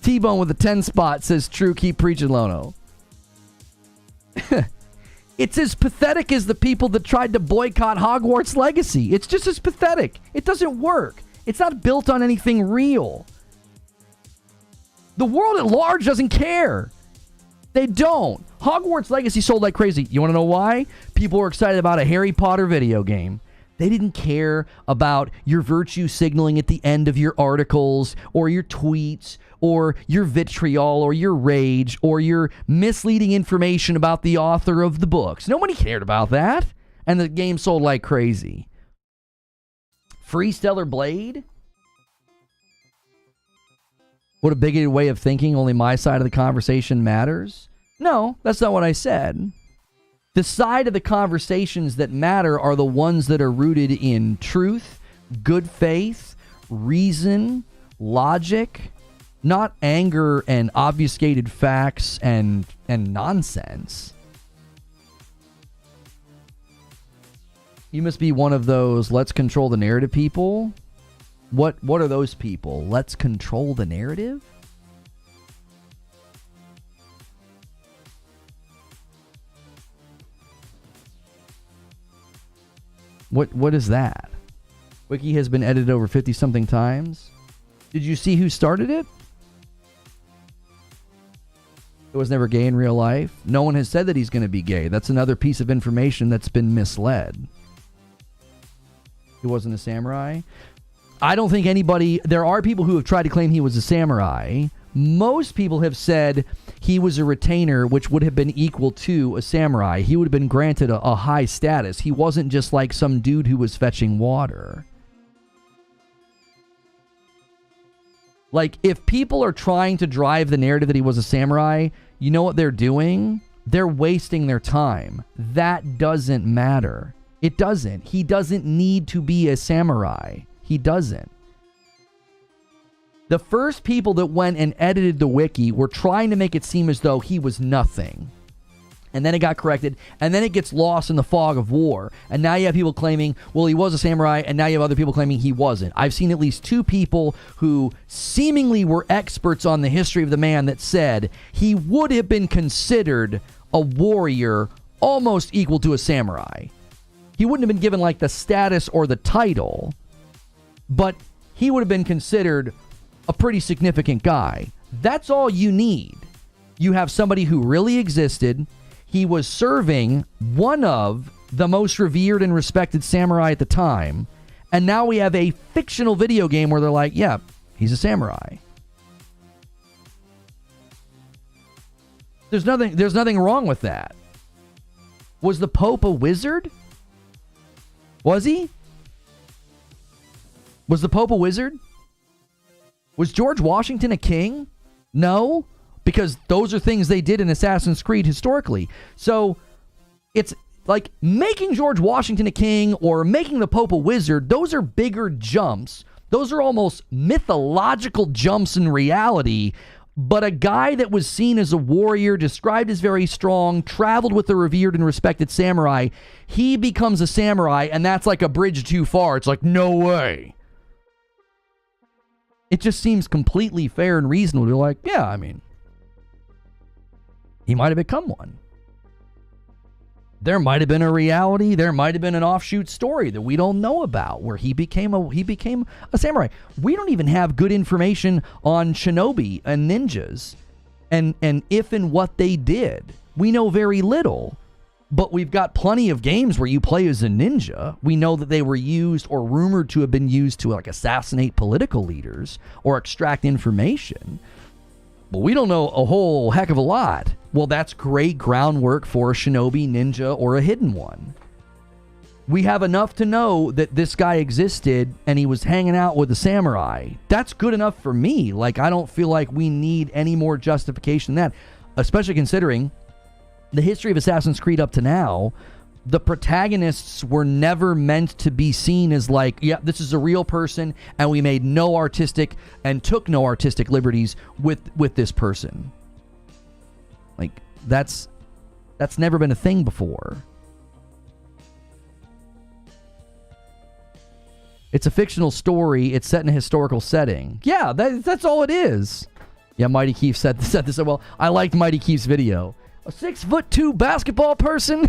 T-Bone with a 10 spot says, true, keep preaching, Lono. It's as pathetic as the people that tried to boycott Hogwarts Legacy. It's just as pathetic. It doesn't work. It's not built on anything real. The world at large doesn't care. They don't. Hogwarts Legacy sold like crazy. You want to know why? People were excited about a Harry Potter video game. They didn't care about your virtue signaling at the end of your articles or your tweets or your vitriol or your rage or your misleading information about the author of the books. Nobody cared about that. And the game sold like crazy. Free Stellar Blade? What a bigoted way of thinking. Only my side of the conversation matters. No, that's not what I said. The side of the conversations that matter are the ones that are rooted in truth, good faith, reason, logic, not anger and obfuscated facts and nonsense. You must be one of those let's control the narrative people. What are those people? Let's control the narrative? What is that? Wiki has been edited over 50-something times. Did you see who started it? It was never gay in real life. No one has said that he's going to be gay. That's another piece of information that's been misled. He wasn't a samurai. I don't think anybody... There are people who have tried to claim he was a samurai. Most people have said he was a retainer, which would have been equal to a samurai. He would have been granted a high status. He wasn't just like some dude who was fetching water. Like, if people are trying to drive the narrative that he was a samurai, you know what they're doing? They're wasting their time. That doesn't matter. It doesn't. He doesn't need to be a samurai. He doesn't. The first people that went and edited the wiki were trying to make it seem as though he was nothing. And then it got corrected, and then it gets lost in the fog of war. And now you have people claiming, well, he was a samurai, and now you have other people claiming he wasn't. I've seen at least two people who seemingly were experts on the history of the man that said he would have been considered a warrior almost equal to a samurai. He wouldn't have been given like the status or the title, but he would have been considered a pretty significant guy. That's all you need. You have somebody who really existed. He was serving one of the most revered and respected samurai at the time. And now we have a fictional video game where they're like, yeah, he's a samurai. There's nothing wrong with that. Was the Pope a wizard? Was he? Was the Pope a wizard? Was George Washington a king? No, because those are things they did in Assassin's Creed historically. So it's like making George Washington a king or making the Pope a wizard. Those are bigger jumps. Those are almost mythological jumps in reality. But a guy that was seen as a warrior, described as very strong, traveled with a revered and respected samurai, he becomes a samurai, and that's like a bridge too far. It's like, no way. It just seems completely fair and reasonable to be like, yeah, I mean, he might have become one. There might have been a reality. There might have been an offshoot story that we don't know about where he became a samurai. We don't even have good information on shinobi and ninjas and if and what they did. We know very little, but we've got plenty of games where you play as a ninja. We know that they were used or rumored to have been used to like assassinate political leaders or extract information. But we don't know a whole heck of a lot. Well, that's great groundwork for a shinobi, ninja, or a hidden one. We have enough to know that this guy existed and he was hanging out with a samurai. That's good enough for me. Like, I don't feel like we need any more justification than that, especially considering the history of Assassin's Creed up to now. The protagonists were never meant to be seen as like, yeah, this is a real person, and we made no artistic and took no artistic liberties with this person. Like, that's never been a thing before. It's a fictional story. It's set in a historical setting. Yeah, that's all it is. Yeah, Mighty Keith said this so well. I liked Mighty Keith's video. A 6'2" basketball person?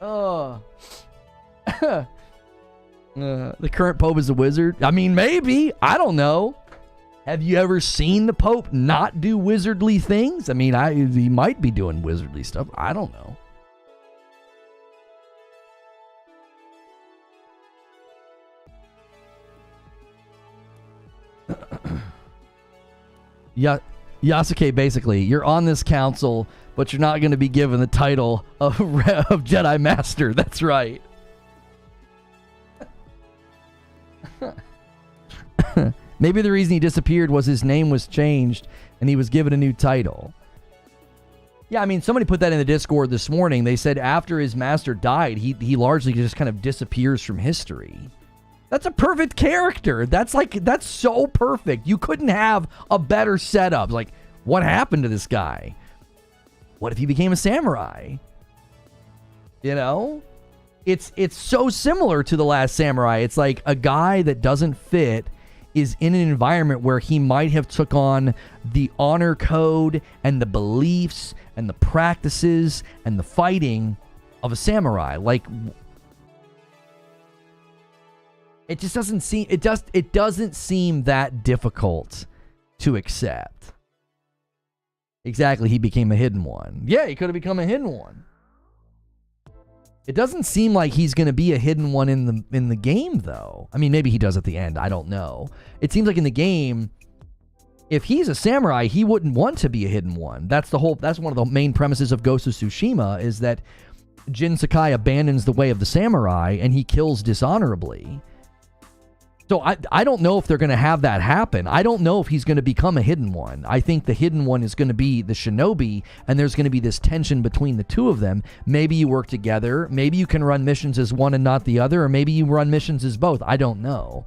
Oh. The current Pope is a wizard? I mean, maybe. I don't know. Have you ever seen the Pope not do wizardly things? I mean, he might be doing wizardly stuff. I don't know. Yasuke, basically, you're on this council, but you're not going to be given the title of Jedi Master. That's right. Maybe the reason he disappeared was his name was changed and he was given a new title. Yeah, I mean, somebody put that in the Discord this morning. They said after his master died, he largely just kind of disappears from history. That's a perfect character. That's so perfect. You couldn't have a better setup. Like, what happened to this guy? What if he became a samurai? You know? It's so similar to The Last Samurai. It's like a guy that doesn't fit is in an environment where he might have took on the honor code and the beliefs and the practices and the fighting of a samurai. Like, it just doesn't seem it doesn't seem that difficult to accept. Exactly, he became a hidden one. Yeah, he could have become a hidden one. It doesn't seem like he's going to be a hidden one in the game, though. I mean, maybe he does at the end. I don't know. It seems like in the game, if he's a samurai, he wouldn't want to be a hidden one. That's one of the main premises of Ghost of Tsushima, is that Jin Sakai abandons the way of the samurai and he kills dishonorably. So I don't know if they're going to have that happen. I don't know if he's going to become a hidden one. I think the hidden one is going to be the shinobi, and there's going to be this tension between the two of them. Maybe you work together. Maybe you can run missions as one and not the other, or maybe you run missions as both. I don't know.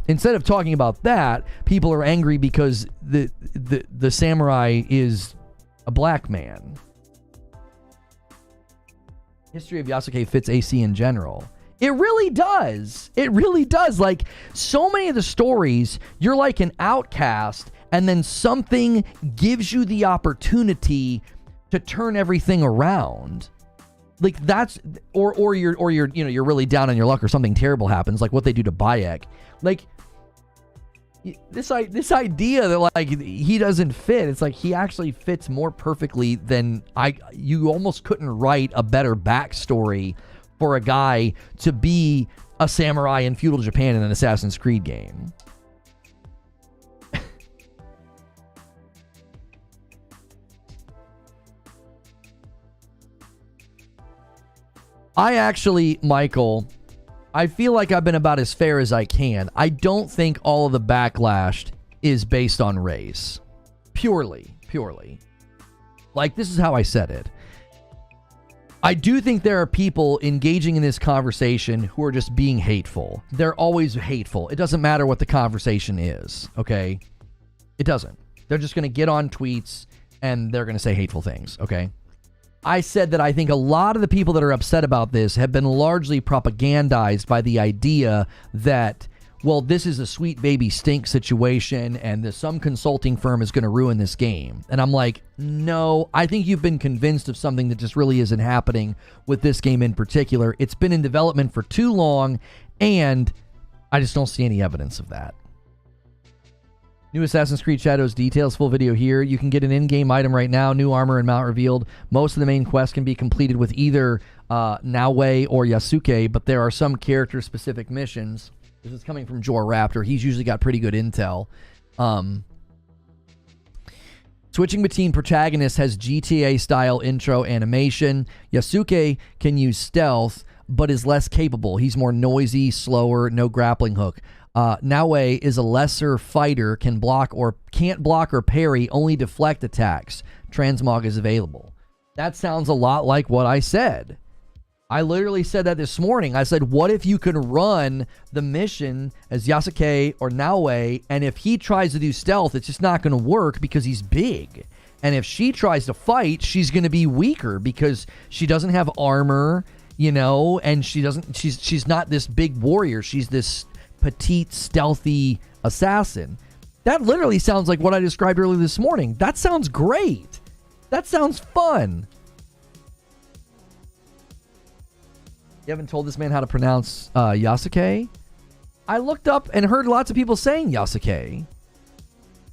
Instead of talking about that, people are angry because the samurai is a black man. History of Yasuke fits AC in general. It really does. It really does. Like, so many of the stories, you're like an outcast, and then something gives you the opportunity to turn everything around. Like, that's, or you're you're really down on your luck, or something terrible happens, like what they do to Bayek. Like, this idea that like he doesn't fit, it's like he actually fits more perfectly than you almost couldn't write a better backstory for a guy to be a samurai in feudal Japan in an Assassin's Creed game. Michael, I feel like I've been about as fair as I can. I don't think all of the backlash is based on race. Purely. Like, this is how I said it. I do think there are people engaging in this conversation who are just being hateful. They're always hateful. It doesn't matter what the conversation is, okay? It doesn't. They're just going to get on tweets and they're going to say hateful things, okay? I said that I think a lot of the people that are upset about this have been largely propagandized by the idea that, well, this is a sweet baby stink situation and some consulting firm is going to ruin this game. And I'm like, no, I think you've been convinced of something that just really isn't happening with this game in particular. It's been in development for too long, and I just don't see any evidence of that. New Assassin's Creed Shadows details, full video here. You can get an in-game item right now, new armor and mount revealed. Most of the main quests can be completed with either Naoe or Yasuke, but there are some character-specific missions. This is coming from Jor Raptor. He's usually got pretty good intel. Switching between protagonists has GTA-style intro animation. Yasuke can use stealth, but is less capable. He's more noisy, slower, no grappling hook. Naoe is a lesser fighter, can't block or parry, only deflect attacks. Transmog is available. That sounds a lot like what I said. I literally said that this morning. I said, what if you could run the mission as Yasuke or Naoe, and if he tries to do stealth, it's just not going to work because he's big. And if she tries to fight, she's going to be weaker because she doesn't have armor, you know, and she's not this big warrior. She's this petite, stealthy assassin. That literally sounds like what I described earlier this morning. That sounds great. That sounds fun. You haven't told this man how to pronounce Yasuke? I looked up and heard lots of people saying Yasuke.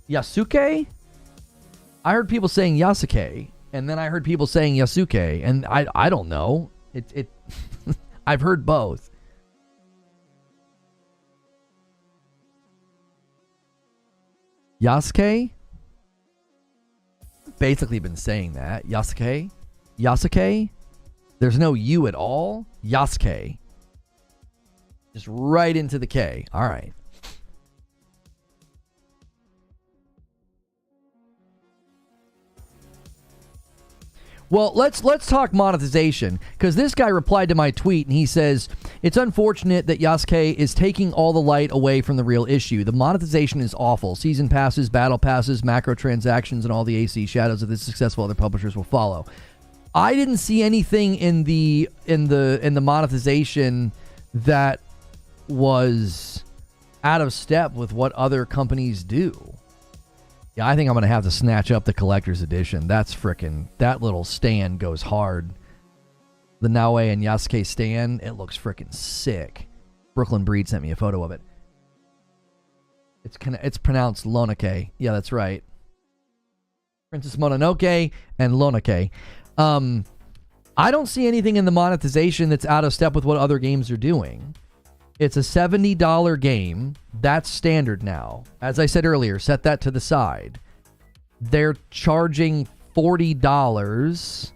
Yasuke? I heard people saying Yasuke, and then I heard people saying Yasuke, and I don't know. I've heard both. Yasuke? Basically been saying that. Yasuke? Yasuke? There's no U at all. Yasuke. Just right into the K. All right. Well, let's talk monetization, because this guy replied to my tweet and he says, it's unfortunate that Yasuke is taking all the light away from the real issue. The monetization is awful. Season passes, battle passes, macro transactions, and all the AC shadows of this successful other publishers will follow. I didn't see anything in the monetization that was out of step with what other companies do. Yeah, I think I'm going to have to snatch up the collector's edition. That little stand goes hard. The Naoe and Yasuke stand, it looks frickin' sick. Brooklyn Breed sent me a photo of it. It's pronounced Lonoke. Yeah, that's right. Princess Mononoke and Lonoke. I don't see anything in the monetization that's out of step with what other games are doing. It's a $70 game. That's standard now. As I said earlier, set that to the side. They're charging $40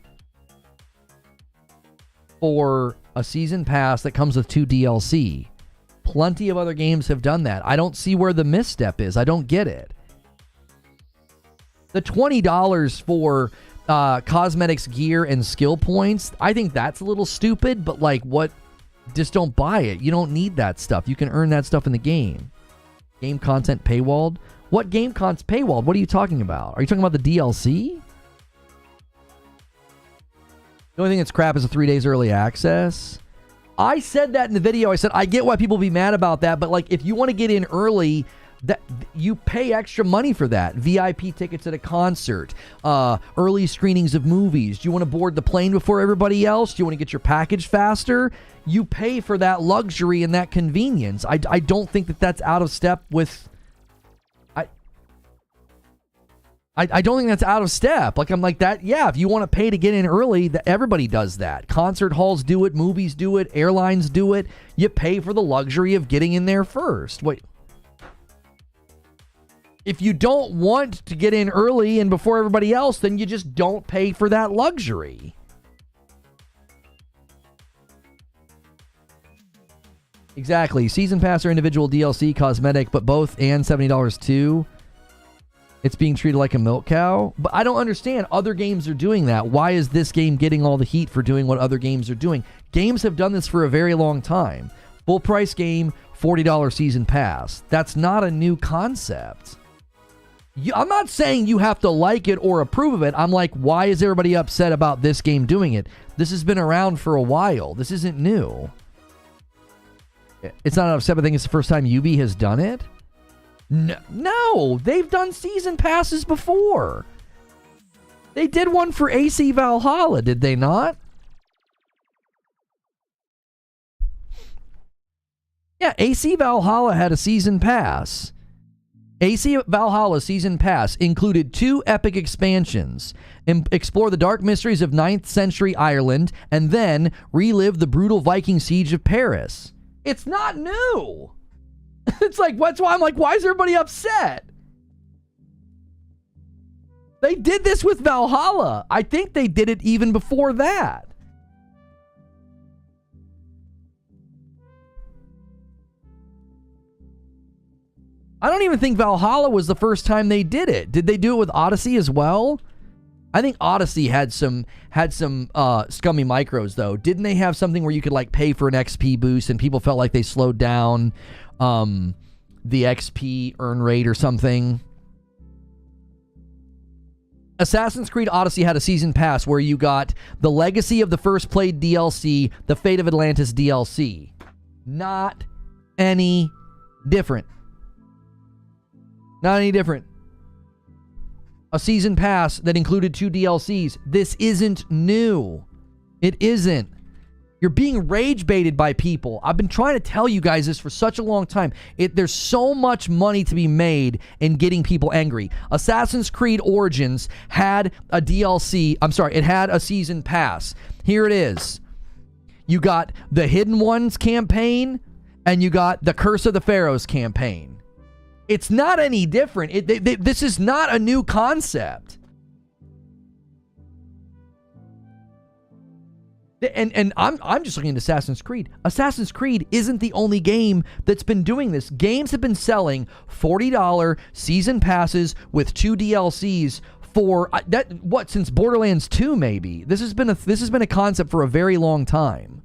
for a season pass that comes with 2 DLC. Plenty of other games have done that. I don't see where the misstep is. I don't get it. The $20 for cosmetics, gear, and skill points, I think that's a little stupid, but like, what? Just don't buy it. You don't need that stuff. You can earn that stuff in the game. Game content paywalled? What game content's paywalled? What are you talking about? Are you talking about the DLC? The only thing that's crap is the 3 days early access. I said that in the video. I said, I get why people be mad about that, but like, if you want to get in early, that you pay extra money for that. VIP tickets at a concert, early screenings of movies. Do you want to board the plane before everybody else? Do you want to get your package faster? You pay for that luxury and that convenience. I don't think that that's out of step with... I don't think that's out of step. Like, I'm like that. Yeah, if you want to pay to get in early, everybody does that. Concert halls do it. Movies do it. Airlines do it. You pay for the luxury of getting in there first. Wait. If you don't want to get in early and before everybody else, then you just don't pay for that luxury. Exactly. Season pass or individual DLC, cosmetic, but both and $70 too. It's being treated like a milk cow. But I don't understand. Other games are doing that. Why is this game getting all the heat for doing what other games are doing? Games have done this for a very long time. Full price game, $40 season pass. That's not a new concept. I'm not saying you have to like it or approve of it. I'm like, why is everybody upset about this game doing it? This has been around for a while. This isn't new. It's not upset, but I think it's the first time Ubi has done it. No, they've done season passes before. They did one for AC Valhalla, did they not? Yeah, AC Valhalla had a season pass. AC Valhalla Season Pass included 2 epic expansions. Explore the dark mysteries of 9th century Ireland, and then relive the brutal Viking siege of Paris. It's not new. It's like, that's why I'm like, why is everybody upset? They did this with Valhalla. I think they did it even before that. I don't even think Valhalla was the first time they did it. Did they do it with Odyssey as well? I think Odyssey had some scummy micros though. Didn't they have something where you could like pay for an XP boost and people felt like they slowed down the XP earn rate or something? Assassin's Creed Odyssey had a season pass where you got the Legacy of the First Blade DLC, the Fate of Atlantis DLC. Not any different. Not any different. A season pass that included 2 DLCs. This isn't new. It isn't. You're being rage baited by people. I've been trying to tell you guys this for such a long time. There's so much money to be made in getting people angry. Assassin's Creed Origins had a DLC. I'm sorry, it had a season pass. Here it is. You got the Hidden Ones campaign, and you got the Curse of the Pharaohs campaign. It's not any different. This is not a new concept. And I'm just looking at Assassin's Creed. Assassin's Creed isn't the only game that's been doing this. Games have been selling $40 season passes with 2 DLCs for since Borderlands 2 maybe. This has been a concept for a very long time.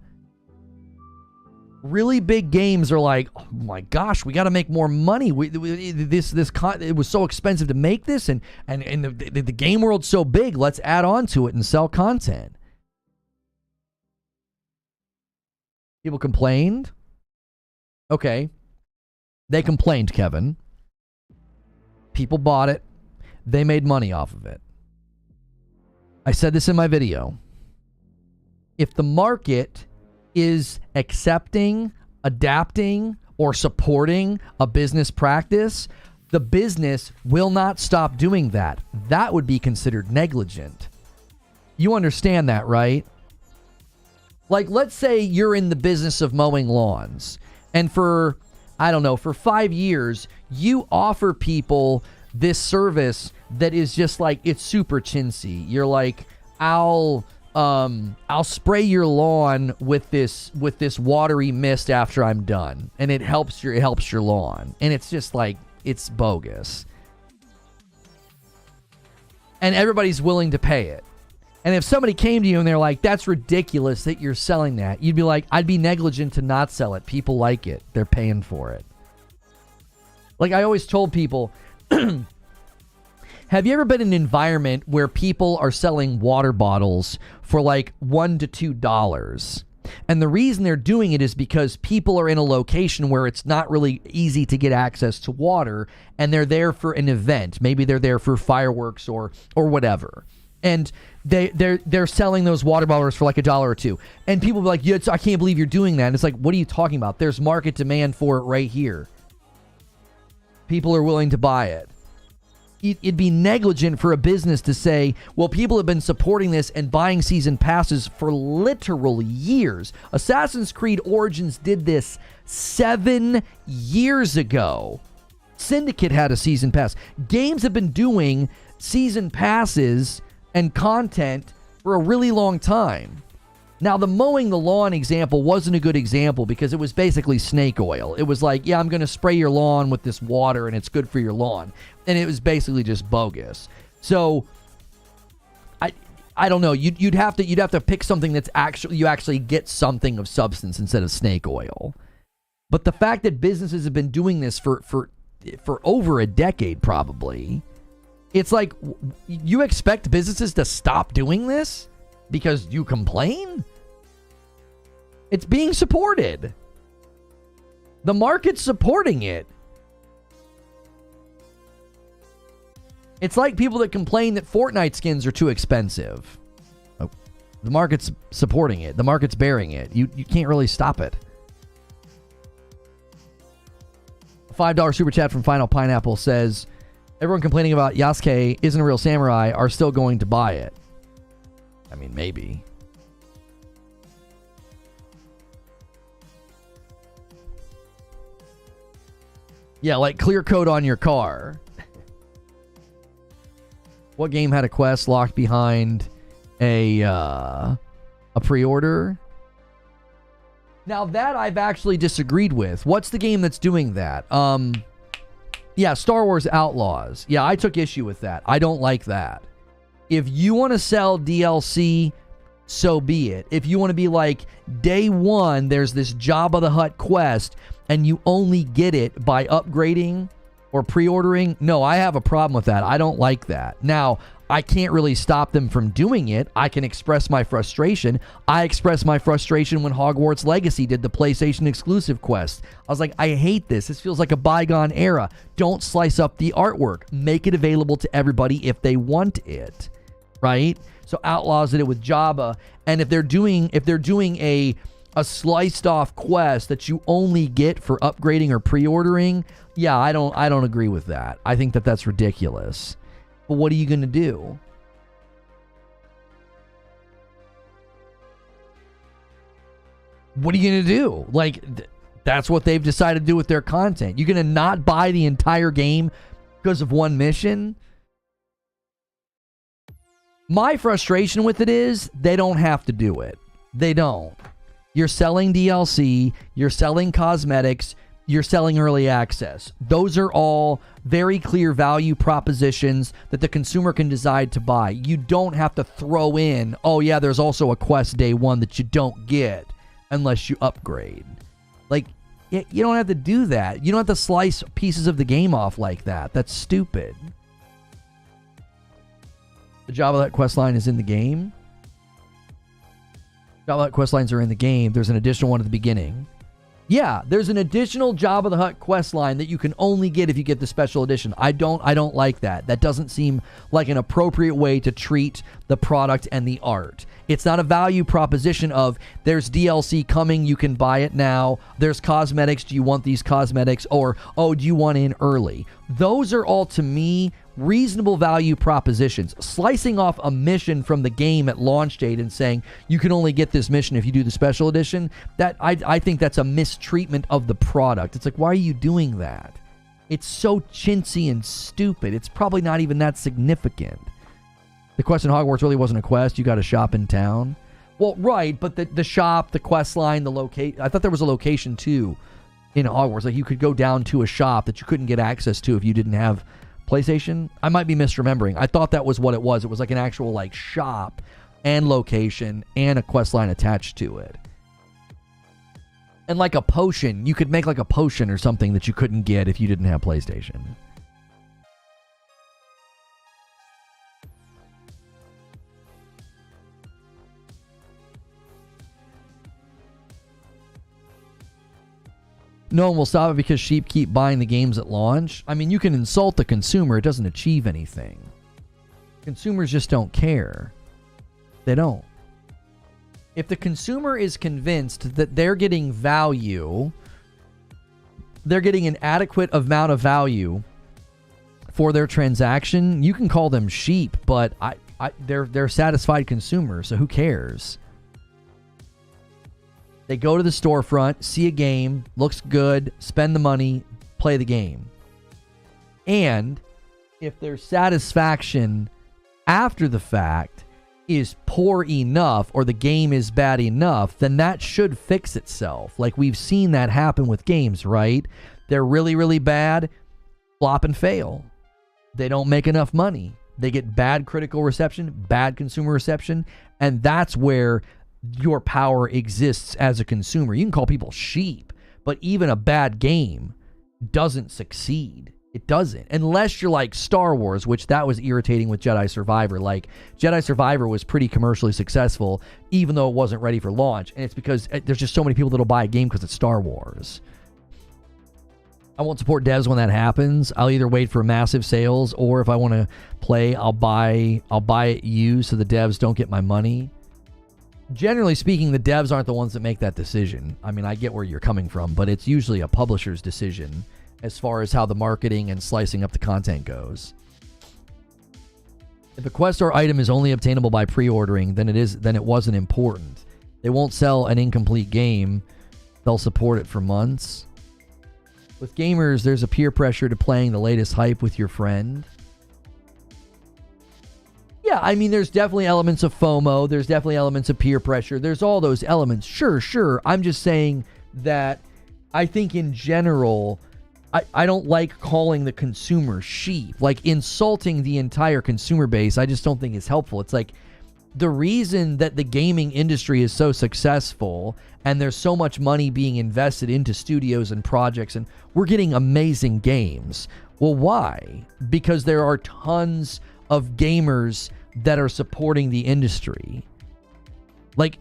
Really big games are like, oh my gosh, we got to make more money. It was so expensive to make this, and the game world's so big. Let's add on to it and sell content. People complained. Okay, they complained, Kevin. People bought it. They made money off of it. I said this in my video. If the market is accepting, adapting, or supporting a business practice, the business will not stop doing that. That would be considered negligent. You understand that, right? Like, let's say you're in the business of mowing lawns, and for 5 years, you offer people this service that is just like, it's super chintzy. You're like, I'll spray your lawn with this watery mist after I'm done, and it helps your lawn, and it's just like, it's bogus, and everybody's willing to pay it. And if somebody came to you and they're like, that's ridiculous that you're selling that, you'd be like, I'd be negligent to not sell it. People like it. They're paying for it. Like I always told people, have you ever been in an environment where people are selling water bottles for like $1 to $2? And the reason they're doing it is because people are in a location where it's not really easy to get access to water, and they're there for an event. Maybe they're there for fireworks or whatever. And they're selling those water bottles for like $1 or $2. And people be like, yeah, I can't believe you're doing that. And it's like, what are you talking about? There's market demand for it right here. People are willing to buy it. It'd be negligent for a business to say, well, people have been supporting this and buying season passes for literal years. Assassin's Creed Origins did this 7 years ago. Syndicate had a season pass. Games have been doing season passes and content for a really long time. Now, the mowing the lawn example wasn't a good example because it was basically snake oil. It was like, yeah, I'm going to spray your lawn with this water and it's good for your lawn. And it was basically just bogus. So I don't know. You'd have to pick something that's you actually get something of substance instead of snake oil. But the fact that businesses have been doing this for over a decade probably, It's like, you expect businesses to stop doing this because you complain? It's being supported. The market's supporting it. It's like people that complain that Fortnite skins are too expensive. Oh, the market's supporting it. The market's bearing it. You can't really stop it. A $5 super chat from Final Pineapple says, everyone complaining about Yasuke isn't a real samurai are still going to buy it. I mean, maybe. Yeah, like clear code on your car. What game had a quest locked behind a pre-order? Now that I've actually disagreed with. What's the game that's doing that? Yeah, Star Wars Outlaws. Yeah, I took issue with that. I don't like that. If you want to sell DLC, so be it. If you want to be like, day one, there's this Jabba the Hutt quest, and you only get it by upgrading or pre-ordering, no, I have a problem with that. I don't like that. Now, I can't really stop them from doing it. I can express my frustration. I expressed my frustration when Hogwarts Legacy did the PlayStation exclusive quest. I was like, I hate this. This feels like a bygone era. Don't slice up the artwork. Make it available to everybody if they want it, right? So Outlaws did it with Jabba, and if they're doing a sliced off quest that you only get for upgrading or pre-ordering, yeah, I don't agree with that. I think that that's ridiculous. But what are you going to do? What are you going to do? Like, that's what they've decided to do with their content. You're going to not buy the entire game because of one mission? My frustration with it is they don't have to do it. They don't. You're selling DLC, you're selling cosmetics, you're selling early access. Those are all very clear value propositions that the consumer can decide to buy. You don't have to throw in, oh yeah, there's also a quest day one that you don't get unless you upgrade. Like, you don't have to do that. You don't have to slice pieces of the game off like that. That's stupid. The Jabba the Hutt quest line is in the game. Jabba the Hutt quest lines are in the game. There's an additional one at the beginning. Yeah, there's an additional Jabba the Hutt quest line that you can only get if you get the special edition. I don't like that. That doesn't seem like an appropriate way to treat the product and the art. It's not a value proposition of there's DLC coming, you can buy it now. There's cosmetics, do you want these cosmetics? Or, oh, do you want in early? Those are all, to me, reasonable value propositions. Slicing off a mission from the game at launch date and saying you can only get this mission if you do the special edition, that I think that's a mistreatment of the product. It's like, why are you doing that? It's so chintzy and stupid. It's probably not even that significant. The quest in Hogwarts really wasn't a quest. You got a shop in town. Well, right, but the shop, the quest line, the location. I thought there was a location too in Hogwarts. Like you could go down to a shop that you couldn't get access to if you didn't have PlayStation. I might be misremembering. I thought that was what it was. It was like an actual like shop and location and a quest line attached to it. And like a potion, you could make like a potion or something that you couldn't get if you didn't have PlayStation. No one will stop it because sheep keep buying the games at launch. I mean, you can insult the consumer. It doesn't achieve anything. Consumers just don't care. They don't. If the consumer is convinced that they're getting value, they're getting an adequate amount of value for their transaction, you can call them sheep, but they're satisfied consumers, so who cares? They go to the storefront, see a game, looks good, spend the money, play the game. And if their satisfaction after the fact is poor enough or the game is bad enough, then that should fix itself. Like we've seen that happen with games, right? They're really, really bad, flop and fail. They don't make enough money. They get bad critical reception, bad consumer reception, and that's where your power exists as a consumer. You can call people sheep, but even a bad game doesn't succeed It doesn't. Unless you're like Star Wars, which that was irritating with Jedi Survivor. Like, Jedi Survivor was pretty commercially successful, even though it wasn't ready for launch. And it's because there's just so many people that'll buy a game because it's Star Wars. I won't support devs when that happens. I'll either wait for massive sales, or if I want to play, I'll buy it used so the devs don't get my money. Generally speaking, the devs aren't the ones that make that decision. I mean, I get where you're coming from, but it's usually a publisher's decision as far as how the marketing and slicing up the content goes. If a quest or item is only obtainable by pre-ordering, then it wasn't important. They won't sell an incomplete game. They'll support it for months. With gamers, there's a peer pressure to playing the latest hype with your friend. Yeah, I mean, there's definitely elements of FOMO. There's definitely elements of peer pressure. There's all those elements. Sure. I'm just saying that I think in general, I don't like calling the consumer sheep. Like, insulting the entire consumer base, I just don't think is helpful. It's like, the reason that the gaming industry is so successful and there's so much money being invested into studios and projects and we're getting amazing games. Well, why? Because there are tons of gamers that are supporting the industry. Like,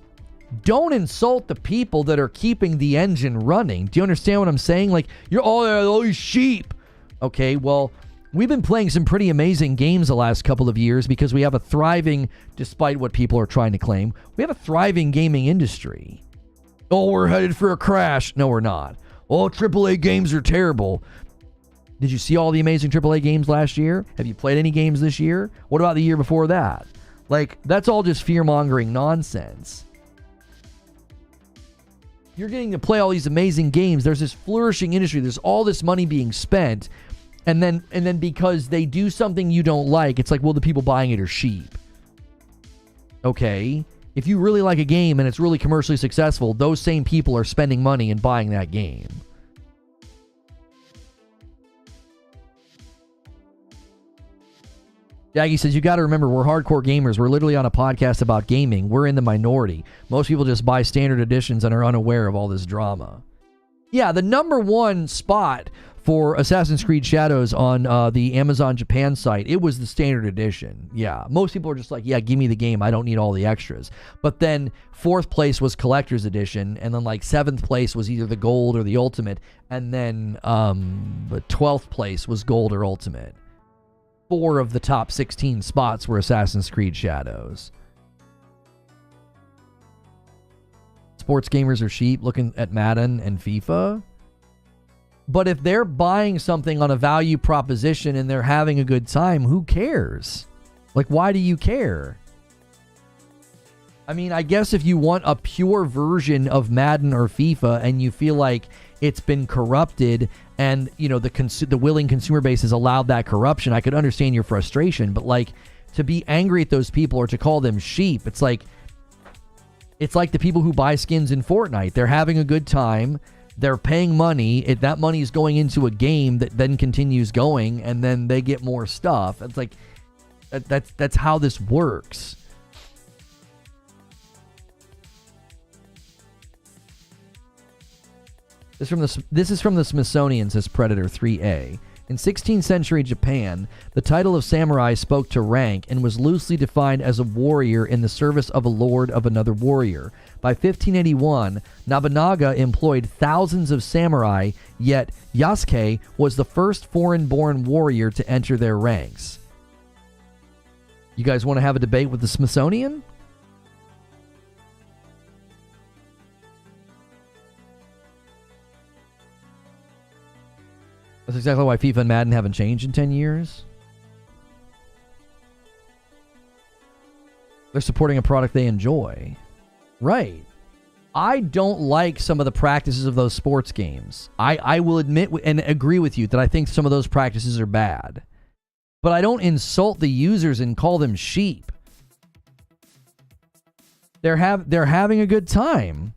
don't insult the people that are keeping the engine running. Do you understand what I'm saying? Like, you're all these sheep. Okay, well, we've been playing some pretty amazing games the last couple of years because we have a thriving, despite what people are trying to claim, we have a thriving gaming industry. Oh, we're headed for a crash. No, we're not. Oh, AAA games are terrible. Did you see all the amazing AAA games last year? Have you played any games this year? What about the year before that? Like, that's all just fear-mongering nonsense. You're getting to play all these amazing games. There's this flourishing industry. There's all this money being spent. And then because they do something you don't like, it's like, well, the people buying it are sheep. Okay. If you really like a game and it's really commercially successful, those same people are spending money and buying that game. Jaggy says, you got to remember, we're hardcore gamers. We're literally on a podcast about gaming. We're in the minority. Most people just buy standard editions and are unaware of all this drama. Yeah, the number one spot for Assassin's Creed Shadows on the Amazon Japan site, it was the standard edition. Yeah, most people are just like, yeah, give me the game. I don't need all the extras. But then 4th place was collector's edition, and then like 7th place was either the gold or the ultimate, and then the 12th place was gold or ultimate. 4 of the top 16 spots were Assassin's Creed Shadows. Sports gamers are sheep looking at Madden and FIFA. But if they're buying something on a value proposition and they're having a good time, who cares? Like, why do you care? I mean, I guess if you want a pure version of Madden or FIFA and you feel like it's been corrupted and, you know, the willing consumer base has allowed that corruption, I could understand your frustration. But, like, to be angry at those people or to call them sheep, it's like the people who buy skins in Fortnite. They're having a good time. They're paying money. That money is going into a game that then continues going, and then they get more stuff. It's like that's how this works. This is from the Smithsonian, says Predator 3A. In 16th century Japan, the title of samurai spoke to rank and was loosely defined as a warrior in the service of a lord of another warrior. By 1581, Nobunaga employed thousands of samurai, yet Yasuke was the first foreign-born warrior to enter their ranks. You guys want to have a debate with the Smithsonian? That's exactly why FIFA and Madden haven't changed in 10 years. They're supporting a product they enjoy. Right. I don't like some of the practices of those sports games. I will admit and agree with you that I think some of those practices are bad. But I don't insult the users and call them sheep. They're having a good time.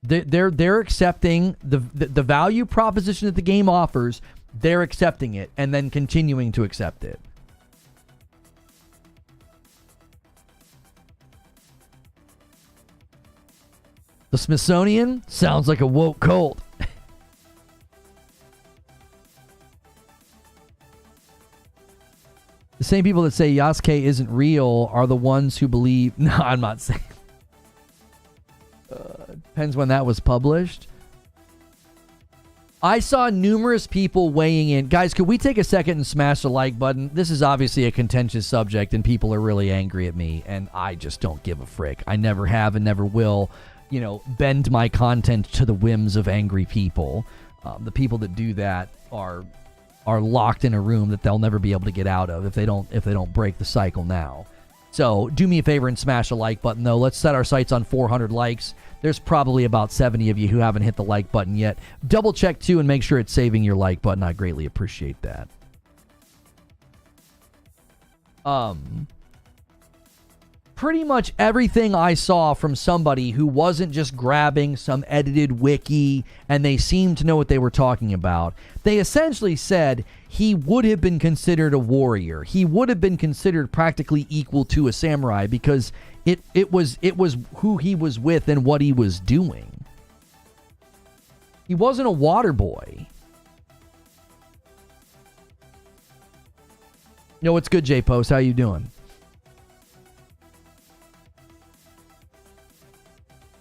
They're accepting the value proposition that the game offers. They're accepting it and then continuing to accept it. The Smithsonian sounds like a woke cult. same people that say Yasuke isn't real are the ones who believe... No, I'm not saying... Depends when that was published. I saw numerous people weighing in. Guys, could we take a second and smash the like button? This is obviously a contentious subject, and people are really angry at me, and I just don't give a frick. I never have and never will, you know, bend my content to the whims of angry people. The people that do that are locked in a room that they'll never be able to get out of if they don't break the cycle now. So do me a favor and smash the like button, though. Let's set our sights on 400 likes. There's probably about 70 of you who haven't hit the like button yet. Double check, too, and make sure it's saving your like button. I greatly appreciate that. Pretty much everything I saw from somebody who wasn't just grabbing some edited wiki and they seemed to know what they were talking about. They essentially said he would have been considered a warrior. He would have been considered practically equal to a samurai because it was who he was with and what he was doing. He wasn't a water boy. Yo, what's good, J-Post? How you doing?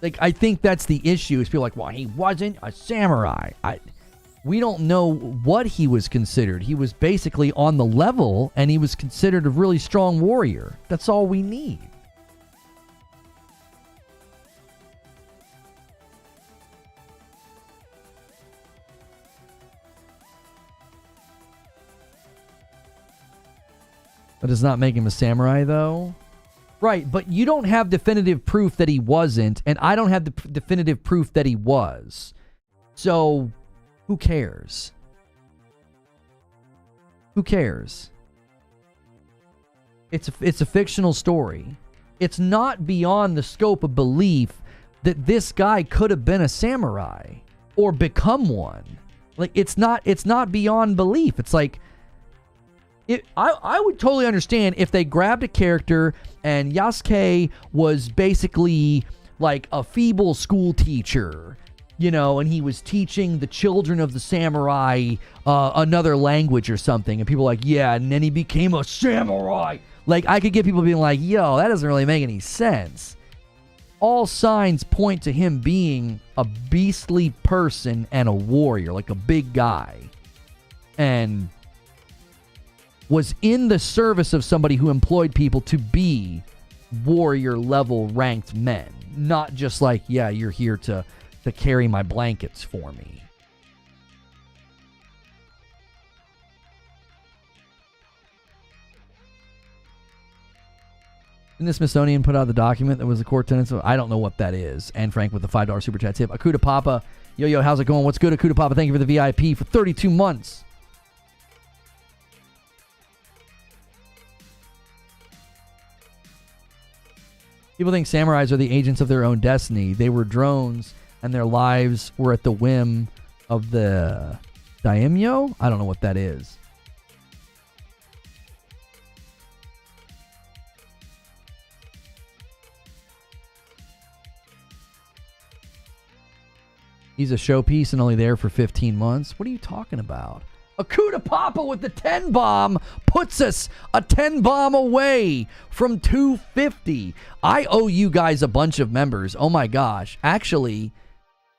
Like, I think that's the issue. Is people are like, well, he wasn't a samurai. We don't know what he was considered. He was basically on the level, and he was considered a really strong warrior. That's all we need. That does not make him a samurai, though. Right, but you don't have definitive proof that he wasn't, and I don't have the definitive proof that he was. So, who cares? Who cares? It's a fictional story. It's not beyond the scope of belief that this guy could have been a samurai or become one. Like, it's not beyond belief. It's like, I would totally understand if they grabbed a character and Yasuke was basically like a feeble school teacher, you know, and he was teaching the children of the samurai another language or something, and people are like, yeah, and then he became a samurai. Like, I could get people being like, yo, that doesn't really make any sense. All signs point to him being a beastly person and a warrior, like a big guy. And was in the service of somebody who employed people to be warrior level ranked men. Not just like, yeah, you're here to carry my blankets for me. Didn't the Smithsonian put out the document that was the core tenets of... I don't know what that is. And Frank with the $5 super chat tip. Akuda Papa. Yo, how's it going? What's good, Akuda Papa? Thank you for the VIP for 32 months. People think samurais are the agents of their own destiny. They were drones, and their lives were at the whim of the daimyo? I don't know what that is. He's a showpiece and only there for 15 months. What are you talking about? Akuda Papa with the 10 bomb puts us a 10 bomb away from 250. I owe you guys a bunch of members. Oh my gosh. Actually,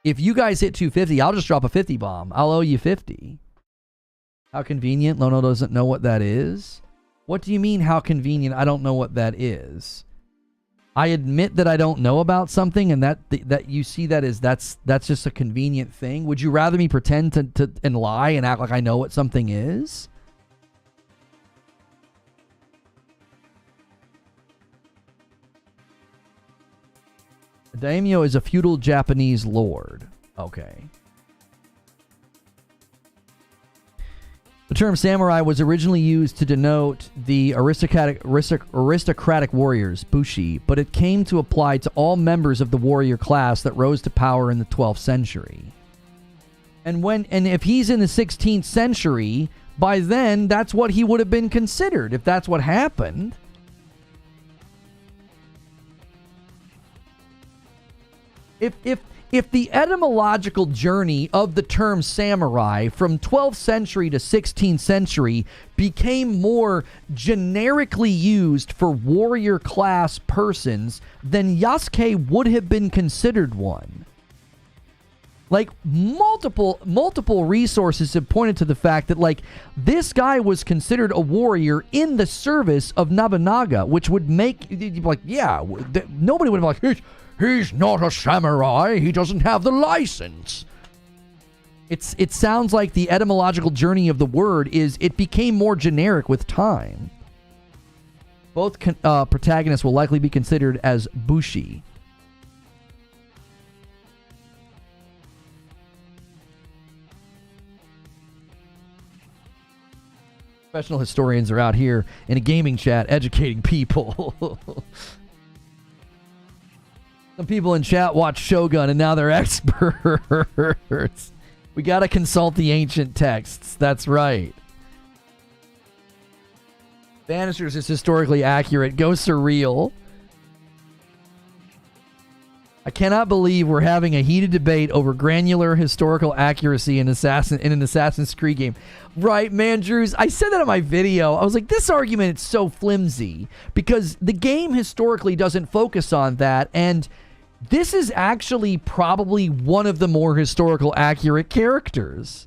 if you guys hit 250, I'll just drop a 50 bomb. I'll owe you 50. How convenient. Lono doesn't know what that is. What do you mean, how convenient? I don't know what that is. I admit that I don't know about something, and that you see that as that's just a convenient thing. Would you rather me pretend to and lie and act like I know what something is? A daimyo is a feudal Japanese lord. Okay. The term samurai was originally used to denote the aristocratic warriors, bushi, but it came to apply to all members of the warrior class that rose to power in the 12th century. And if he's in the 16th century, by then that's what he would have been considered if that's what happened. if the etymological journey of the term samurai from 12th century to 16th century became more generically used for warrior class persons, then Yasuke would have been considered one. Like, multiple resources have pointed to the fact that, like, this guy was considered a warrior in the service of Nobunaga, which would make, like, yeah, nobody would have been like, he's not a samurai, he doesn't have the license. It sounds like the etymological journey of the word is it became more generic with time. Both protagonists will likely be considered as bushi. Professional historians are out here in a gaming chat educating people. Some people in chat watch Shogun and now they're experts. We gotta consult the ancient texts. That's right. Banisters is historically accurate. Go surreal. I cannot believe we're having a heated debate over granular historical accuracy in an Assassin's Creed game. Right, man, Drews? I said that in my video. I was like, this argument is so flimsy because the game historically doesn't focus on that, and this is actually probably one of the more historical accurate characters.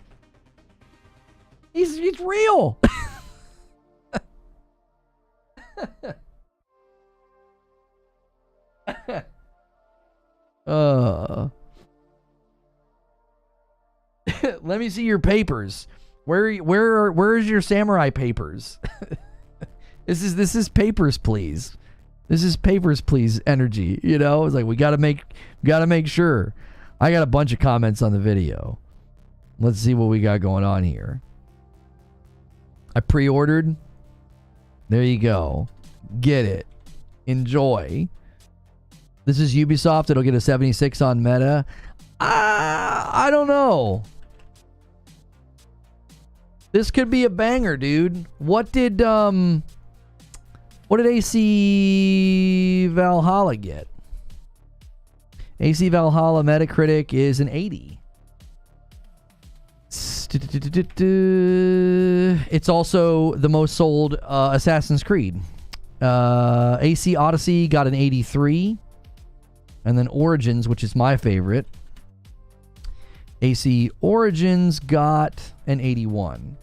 He's real. Let me see your papers. Where's your samurai papers? This is papers, please. This is papers, please energy. You know, it's like we gotta make sure. I got a bunch of comments on the video. Let's see what we got going on here. I pre-ordered. There you go. Get it. Enjoy. This is Ubisoft. It'll get a 76 on Meta. I don't know. This could be a banger, dude. What did AC Valhalla get? AC Valhalla Metacritic is an 80. It's also the most sold Assassin's Creed. AC Odyssey got an 83. And then Origins, which is my favorite. AC Origins got an 81.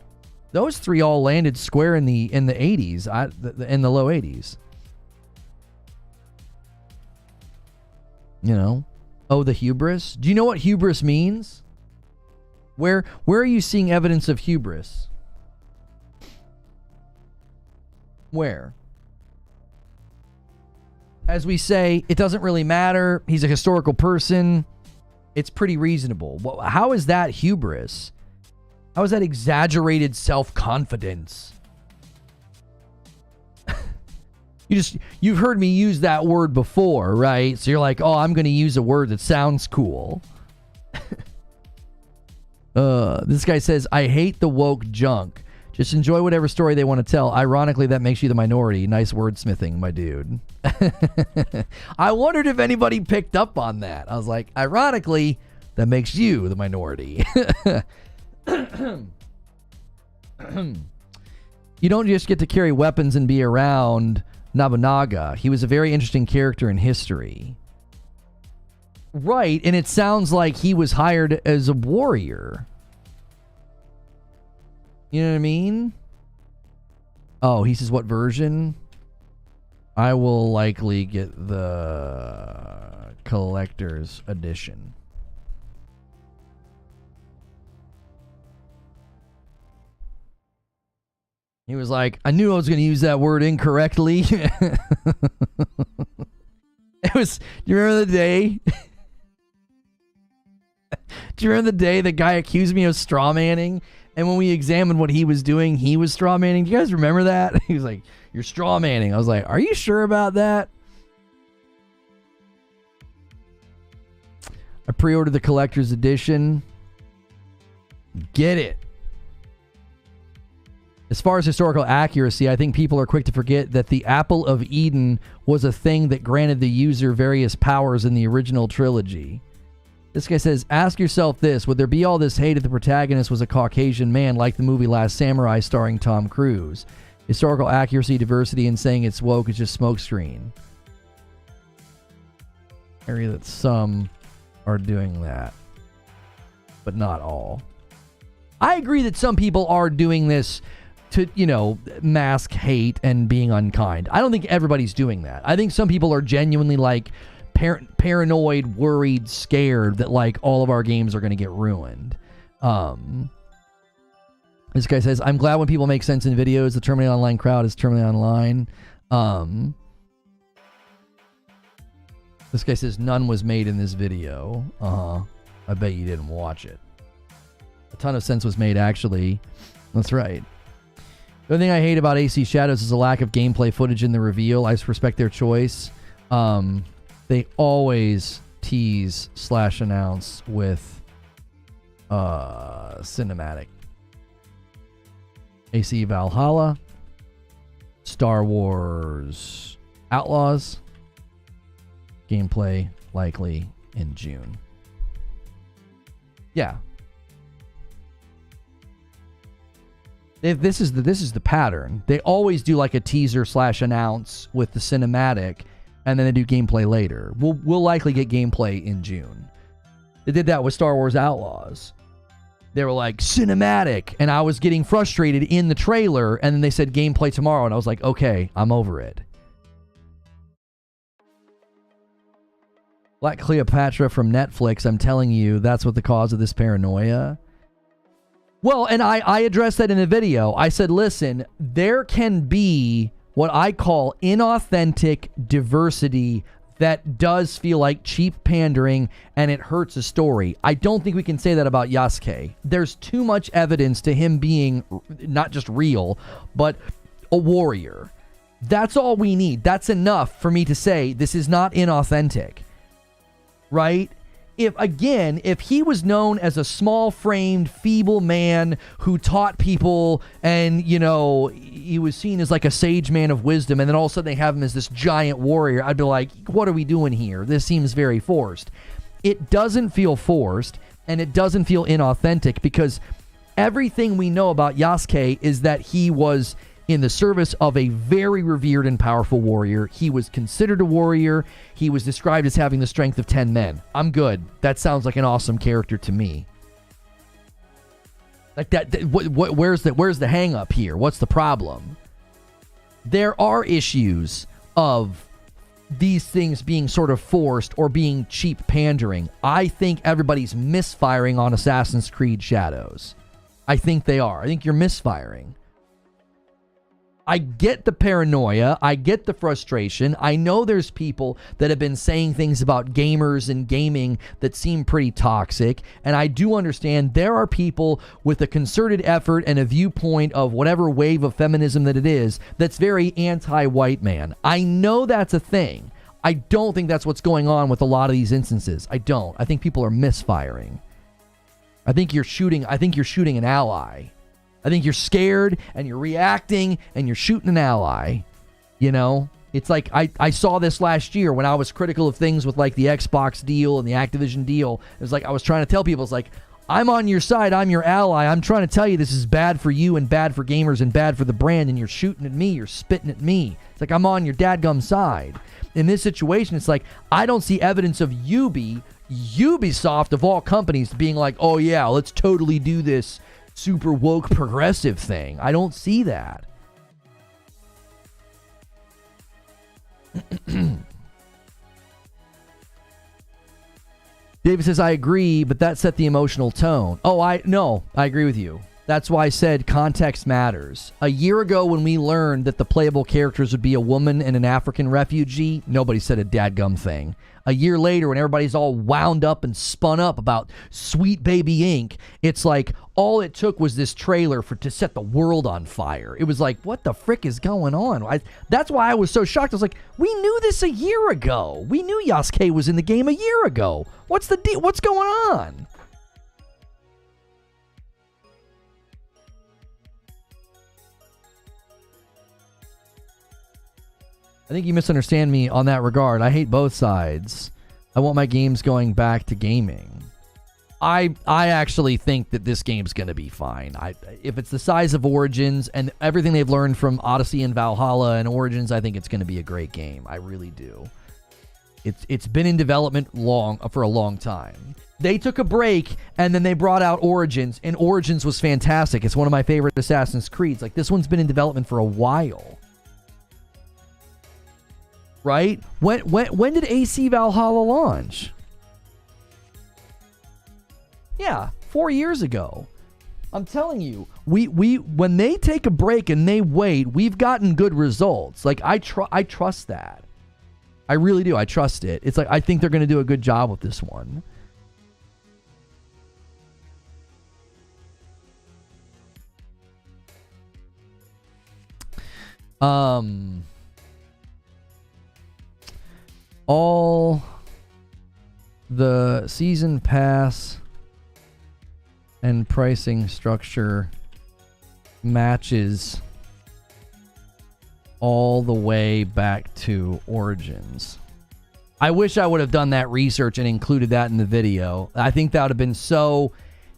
Those three all landed square in the 80s, in the low 80s. You know? Oh, the hubris. Do you know what hubris means? Where are you seeing evidence of hubris? Where? As we say, it doesn't really matter. He's a historical person. It's pretty reasonable. How is that hubris? How is that exaggerated self-confidence? You've heard me use that word before, right? So you're like, oh, I'm going to use a word that sounds cool. This guy says, I hate the woke junk. Just enjoy whatever story they want to tell. Ironically, that makes you the minority. Nice wordsmithing, my dude. I wondered if anybody picked up on that. I was like, ironically, that makes you the minority. You don't just get to carry weapons and be around Nobunaga. He was a very interesting character in history. Right, and it sounds like he was hired as a warrior. You know what I mean? Oh, he says what version? I will likely get the collector's edition. He was like, I knew I was going to use that word incorrectly. It was, do you remember the day? Do you remember the day the guy accused me of straw manning? And when we examined what he was doing, he was straw manning. Do you guys remember that? He was like, you're straw manning. I was like, are you sure about that? I pre-ordered the collector's edition. Get it. As far as historical accuracy, I think people are quick to forget that the Apple of Eden was a thing that granted the user various powers in the original trilogy. This guy says, ask yourself this. Would there be all this hate if the protagonist was a Caucasian man like the movie Last Samurai starring Tom Cruise? Historical accuracy, diversity, and saying it's woke is just smokescreen. Area that some are doing that, but not all. I agree that some people are doing this to, you know, mask hate and being unkind. I don't think everybody's doing that. I think some people are genuinely like paranoid, worried, scared that like all of our games are going to get ruined. This guy says, I'm glad when people make sense in videos. The Terminate Online crowd is Terminate Online. This guy says, none was made in this video. I bet you didn't watch it. A ton of sense was made, actually. That's right. The only thing I hate about AC Shadows is a lack of gameplay footage in the reveal. I respect their choice. They always tease/announce with cinematic. AC Valhalla, Star Wars Outlaws, gameplay likely in June. Yeah. This is the pattern. They always do like a teaser/announce with the cinematic, and then they do gameplay later. We'll likely get gameplay in June. They did that with Star Wars Outlaws. They were like, cinematic, and I was getting frustrated in the trailer, and then they said gameplay tomorrow, and I was like, okay, I'm over it. Black Cleopatra from Netflix, I'm telling you, that's what the cause of this paranoia. Well, and I addressed that in a video. I said, listen, there can be what I call inauthentic diversity that does feel like cheap pandering, and it hurts a story. I don't think we can say that about Yasuke. There's too much evidence to him being not just real, but a warrior. That's all we need. That's enough for me to say this is not inauthentic. Right? If he was known as a small-framed, feeble man who taught people and, you know, he was seen as like a sage man of wisdom, and then all of a sudden they have him as this giant warrior, I'd be like, what are we doing here? This seems very forced. It doesn't feel forced, and it doesn't feel inauthentic, because everything we know about Yasuke is that he was in the service of a very revered and powerful warrior. He was considered a warrior. He was described as having the strength of 10 men. I'm good. That sounds like an awesome character to me. Like that, where's the hang up here? What's the problem? There are issues of these things being sort of forced or being cheap pandering. I think everybody's misfiring on Assassin's Creed Shadows. I think they are. I think you're misfiring. I get the paranoia. I get the frustration. I know there's people that have been saying things about gamers and gaming that seem pretty toxic. And I do understand there are people with a concerted effort and a viewpoint of whatever wave of feminism that it is that's very anti-white man. I know that's a thing. I don't think that's what's going on with a lot of these instances. I don't. I think people are misfiring. I think you're shooting an ally. I think you're scared and you're reacting and you're shooting an ally. You know, it's like I saw this last year when I was critical of things with like the Xbox deal and the Activision deal. It was like I was trying to tell people, it's like, I'm on your side. I'm your ally. I'm trying to tell you this is bad for you and bad for gamers and bad for the brand. And you're shooting at me. You're spitting at me. It's like I'm on your dadgum side. In this situation, it's like I don't see evidence of Ubisoft of all companies being like, oh yeah, let's totally do this super woke progressive thing. I don't see that. David says, I agree, but that set the emotional tone. I agree with you. That's why I said context matters. A year ago when we learned that the playable characters would be a woman and an African refugee, nobody said a dadgum thing. A year later, when everybody's all wound up and spun up about Sweet Baby Inc., it's like all it took was this trailer to set the world on fire. It was like, what the frick is going on? That's why I was so shocked. I was like, we knew this a year ago. We knew Yasuke was in the game a year ago. What's the deal? What's going on? I think you misunderstand me on that regard. I hate both sides. I want my games going back to gaming. I actually think that this game's going to be fine. If it's the size of Origins and everything they've learned from Odyssey and Valhalla and Origins, I think it's going to be a great game. I really do. It's been in development for a long time. They took a break and then they brought out Origins, and Origins was fantastic. It's one of my favorite Assassin's Creeds. Like, this one's been in development for a while. Right? When did AC Valhalla launch? Yeah, 4 years ago. I'm telling you, we when they take a break and they wait, we've gotten good results. Like, I trust that. I really do. I trust it. It's like, I think they're going to do a good job with this one. All the season pass and pricing structure matches all the way back to Origins. I wish I would have done that research and included that in the video. I think that would have been so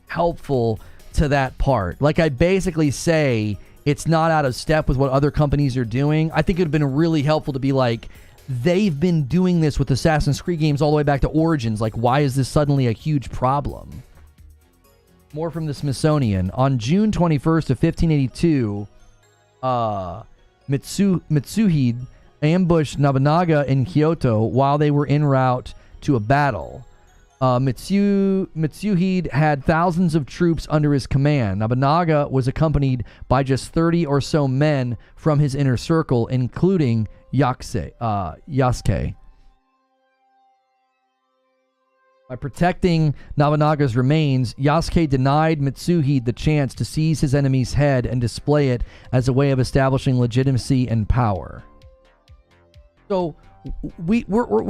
helpful to that part. Like, I basically say it's not out of step with what other companies are doing. I think it would have been really helpful to be like, they've been doing this with Assassin's Creed games all the way back to Origins. Like, why is this suddenly a huge problem? More from the Smithsonian. On June 21st of 1582, Mitsuhide ambushed Nobunaga in Kyoto while they were en route to a battle. Mitsuhide had thousands of troops under his command. Nobunaga was accompanied by just 30 or so men from his inner circle, including Yasuke. By protecting Nobunaga's remains, Yasuke denied Mitsuhide the chance to seize his enemy's head and display it as a way of establishing legitimacy and power. So we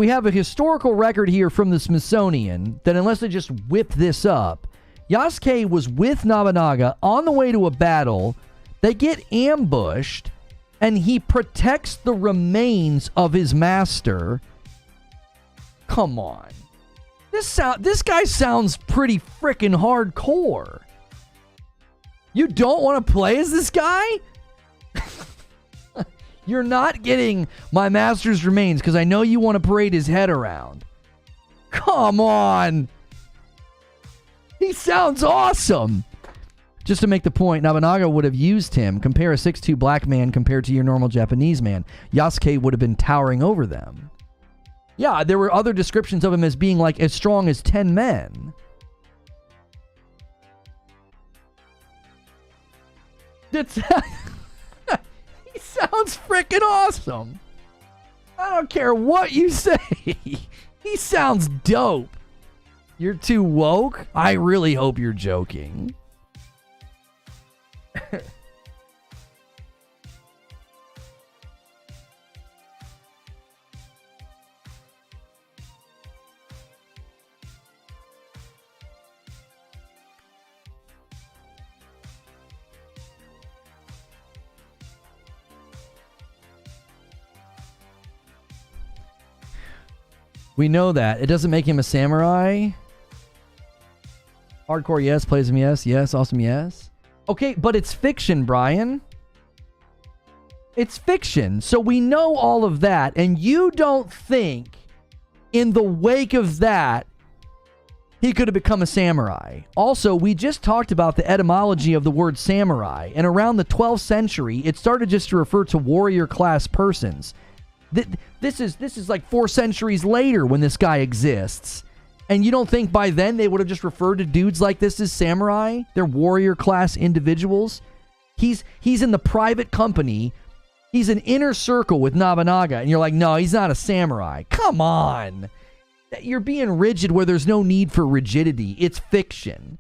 have a historical record here from the Smithsonian that, unless they just whip this up, Yasuke was with Nobunaga on the way to a battle. They get ambushed, and he protects the remains of his master. Come on. This guy sounds pretty freaking hardcore. You don't want to play as this guy? You're not getting my master's remains because I know you want to parade his head around. Come on. He sounds awesome. Just to make the point, Nobunaga would have used him. Compare a 6'2" black man compared to your normal Japanese man. Yasuke would have been towering over them. Yeah, there were other descriptions of him as being like as strong as 10 men. That's... He sounds freaking awesome. I don't care what you say. He sounds dope. You're too woke? I really hope you're joking. We know that. It doesn't make him a samurai. Hardcore, yes. Plays yes. Yes. Awesome, yes. Okay, but it's fiction, Brian. It's fiction. So we know all of that. And you don't think in the wake of that he could have become a samurai. Also, we just talked about the etymology of the word samurai. And around the 12th century, it started just to refer to warrior class persons. This is like 4 centuries later when this guy exists. And you don't think by then they would have just referred to dudes like this as samurai? They're warrior class individuals. He's in the private company. He's an inner circle with Nobunaga. And you're like, no, he's not a samurai. Come on. You're being rigid where there's no need for rigidity. It's fiction.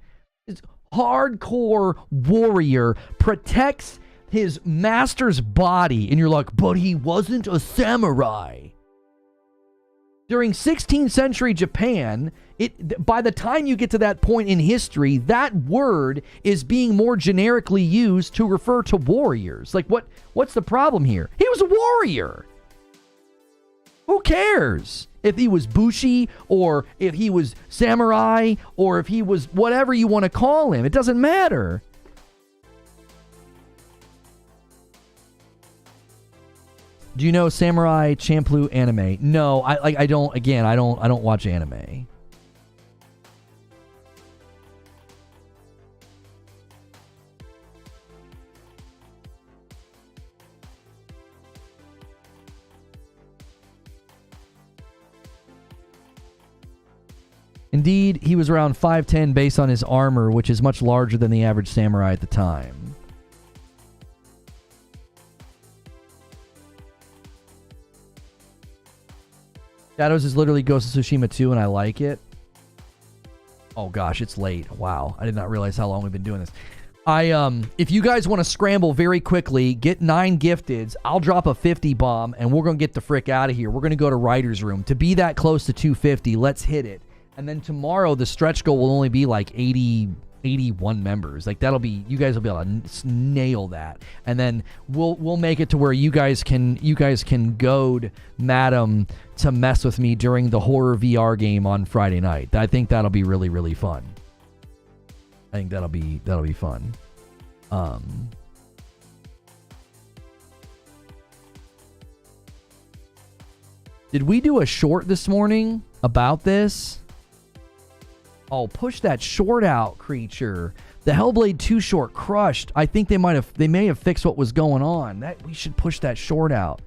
It's hardcore warrior protects his master's body, and you're like, but he wasn't a samurai. During 16th century Japan, by the time you get to that point in history, that word is being more generically used to refer to warriors. Like, what's the problem here? He was a warrior. Who cares? If he was Bushi, or if he was Samurai, or if he was whatever you want to call him. It doesn't matter. Do you know Samurai Champloo anime? No, I don't. Again, I don't watch anime. Indeed, he was around 5'10" based on his armor, which is much larger than the average samurai at the time. Shadows is literally Ghost of Tsushima 2, and I like it. Oh gosh, it's late. Wow, I did not realize how long we've been doing this. If you guys want to scramble very quickly, get 9 gifteds. I'll drop a 50 bomb, and we're gonna get the frick out of here. We're gonna go to Writer's Room. To be that close to 250, let's hit it. And then tomorrow, the stretch goal will only be like 81 members. Like, that'll be, you guys will be able to nail that. And then we'll make it to where you guys can goad Madam to mess with me during the horror VR game on Friday night. I think that'll be really, really fun. I think that'll be fun. Did we do a short this morning about this? Oh, push that short out, creature. The Hellblade 2 short crushed. I think they may have fixed what was going on. We should push that short out.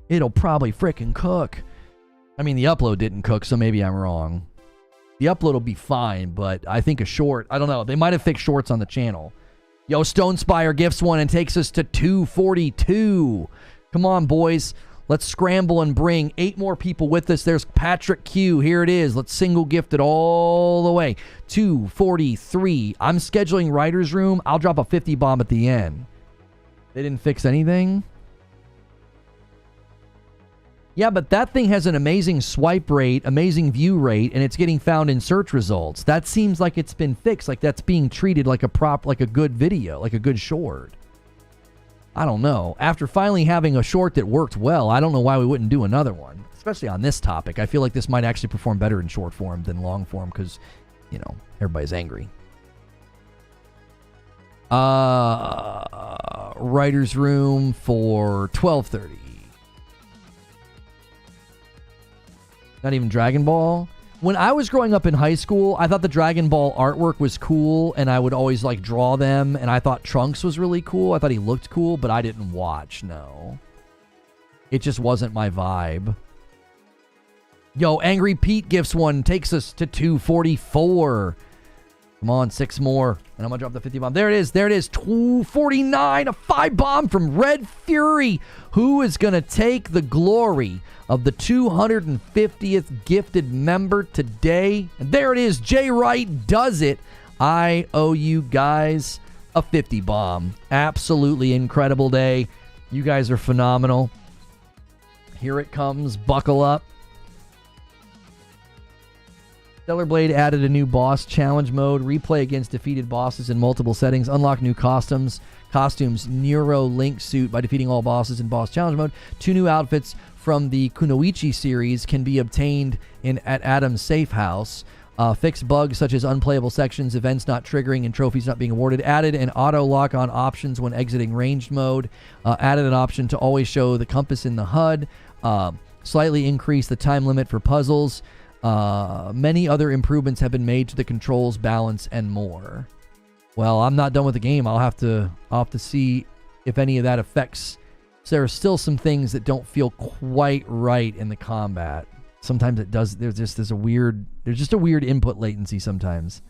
It'll probably frickin' cook. I mean, the upload didn't cook, so maybe I'm wrong. The upload will be fine, but I think a short, I don't know. They might have fixed shorts on the channel. Yo, Stonespire gifts one and takes us to 242. Come on, boys. Let's scramble and bring 8 more people with us. There's Patrick Q. Here it is. Let's single gift it all the way. 243. I'm scheduling Writer's Room. I'll drop a 50 bomb at the end. They didn't fix anything? Yeah, but that thing has an amazing swipe rate, amazing view rate, and it's getting found in search results. That seems like it's been fixed. Like that's being treated like like a good video, like a good short. I don't know. After finally having a short that worked well, I don't know why we wouldn't do another one, especially on this topic. I feel like this might actually perform better in short form than long form because, you know, everybody's angry. Writer's Room for 12:30. Not even Dragon Ball. When I was growing up in high school, I thought the Dragon Ball artwork was cool, and I would always, like, draw them, and I thought Trunks was really cool. I thought he looked cool, but I didn't watch, no. It just wasn't my vibe. Yo, Angry Pete gifts one, takes us to 244. Come on, 6 more, and I'm going to drop the 50 bomb. There it is, 249, a 5 bomb from Red Fury. Who is going to take the glory of the 250th gifted member today? And there it is, Jay Wright does it. I owe you guys a 50 bomb. Absolutely incredible day. You guys are phenomenal. Here it comes, buckle up. Stellar Blade added a new boss challenge mode, replay against defeated bosses in multiple settings, unlock new costumes, Neuro Link suit by defeating all bosses in boss challenge mode. 2 new outfits from the Kunoichi series can be obtained at Adam's safe house. Fixed bugs such as unplayable sections, events not triggering, and trophies not being awarded. Added an auto lock on options when exiting ranged mode. Added an option to always show the compass in the HUD. Slightly increased the time limit for puzzles. Many other improvements have been made to the controls, balance, and more. Well, I'm not done with the game. I'll have to see if any of that affects. So there are still some things that don't feel quite right in the combat. Sometimes it does. There's just a weird input latency sometimes.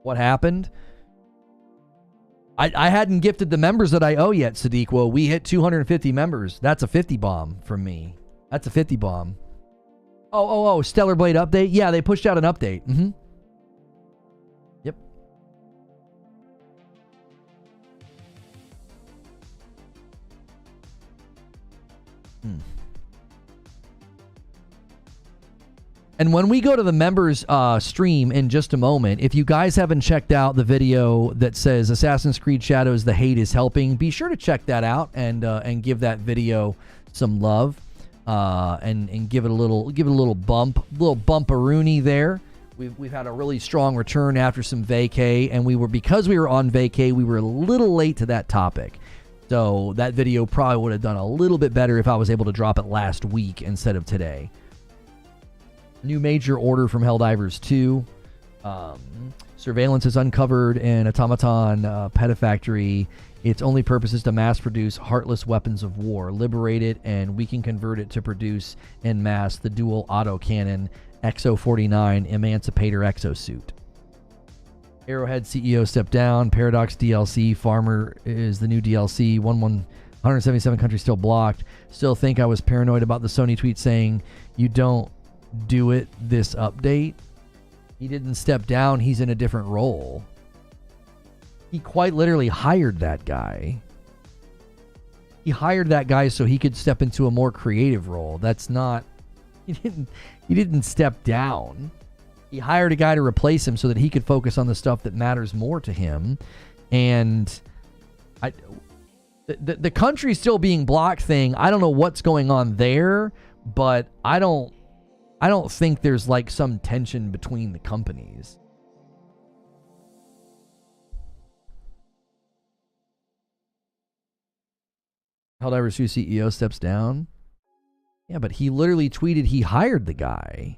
What happened? I hadn't gifted the members that I owe yet, Sadiq. Well, we hit 250 members. That's a 50 bomb from me. That's a 50 bomb. Oh, Stellar Blade update? Yeah, they pushed out an update. Yep. And when we go to the members stream in just a moment, if you guys haven't checked out the video that says Assassin's Creed Shadows, The Hate is Helping, be sure to check that out and give that video some love and give it a little bumperoonie there. We've had a really strong return after some vacay, and because we were on vacay, we were a little late to that topic. So that video probably would have done a little bit better if I was able to drop it last week instead of today. New major order from Helldivers 2. Surveillance is uncovered in Automaton Pedifactory. Its only purpose is to mass produce heartless weapons of war. Liberate it, and we can convert it to produce en masse the dual autocannon XO49 Emancipator exosuit. Arrowhead CEO stepped down. Paradox DLC. Farmer is the new DLC. 177 countries still blocked. Still think I was paranoid about the Sony tweet saying, "You don't do it this update." He didn't step down. He's in a different role. He quite literally hired that guy. He hired that guy so he could step into a more creative role. That's not... He didn't step down. He hired a guy to replace him so that he could focus on the stuff that matters more to him. And the country still being blocked thing, I don't know what's going on there, but I don't think there's like some tension between the companies. Helldivers 2 CEO steps down. Yeah, but he literally tweeted he hired the guy.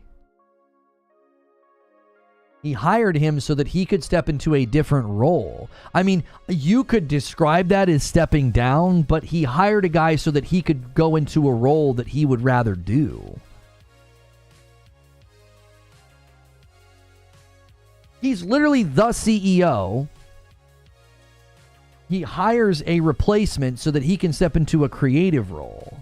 He hired him so that he could step into a different role. I mean, you could describe that as stepping down, but he hired a guy so that he could go into a role that he would rather do. He's literally the CEO. He hires a replacement so that he can step into a creative role.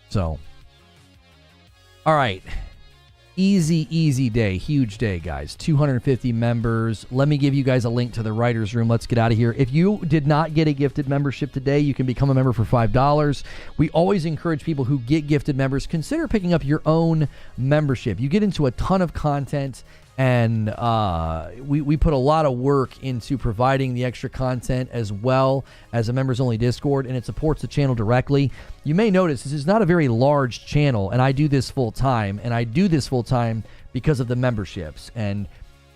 So, all right. Easy day. Huge day, guys. 250 members. Let me give you guys a link to the writer's room. Let's get out of here. If you did not get a gifted membership today, you can become a member for $5. We always encourage people who get gifted members, consider picking up your own membership. You get into a ton of content, and we put a lot of work into providing the extra content as well as a members-only Discord, and it supports the channel directly. You may notice this is not a very large channel, and I do this full-time, because of the memberships, and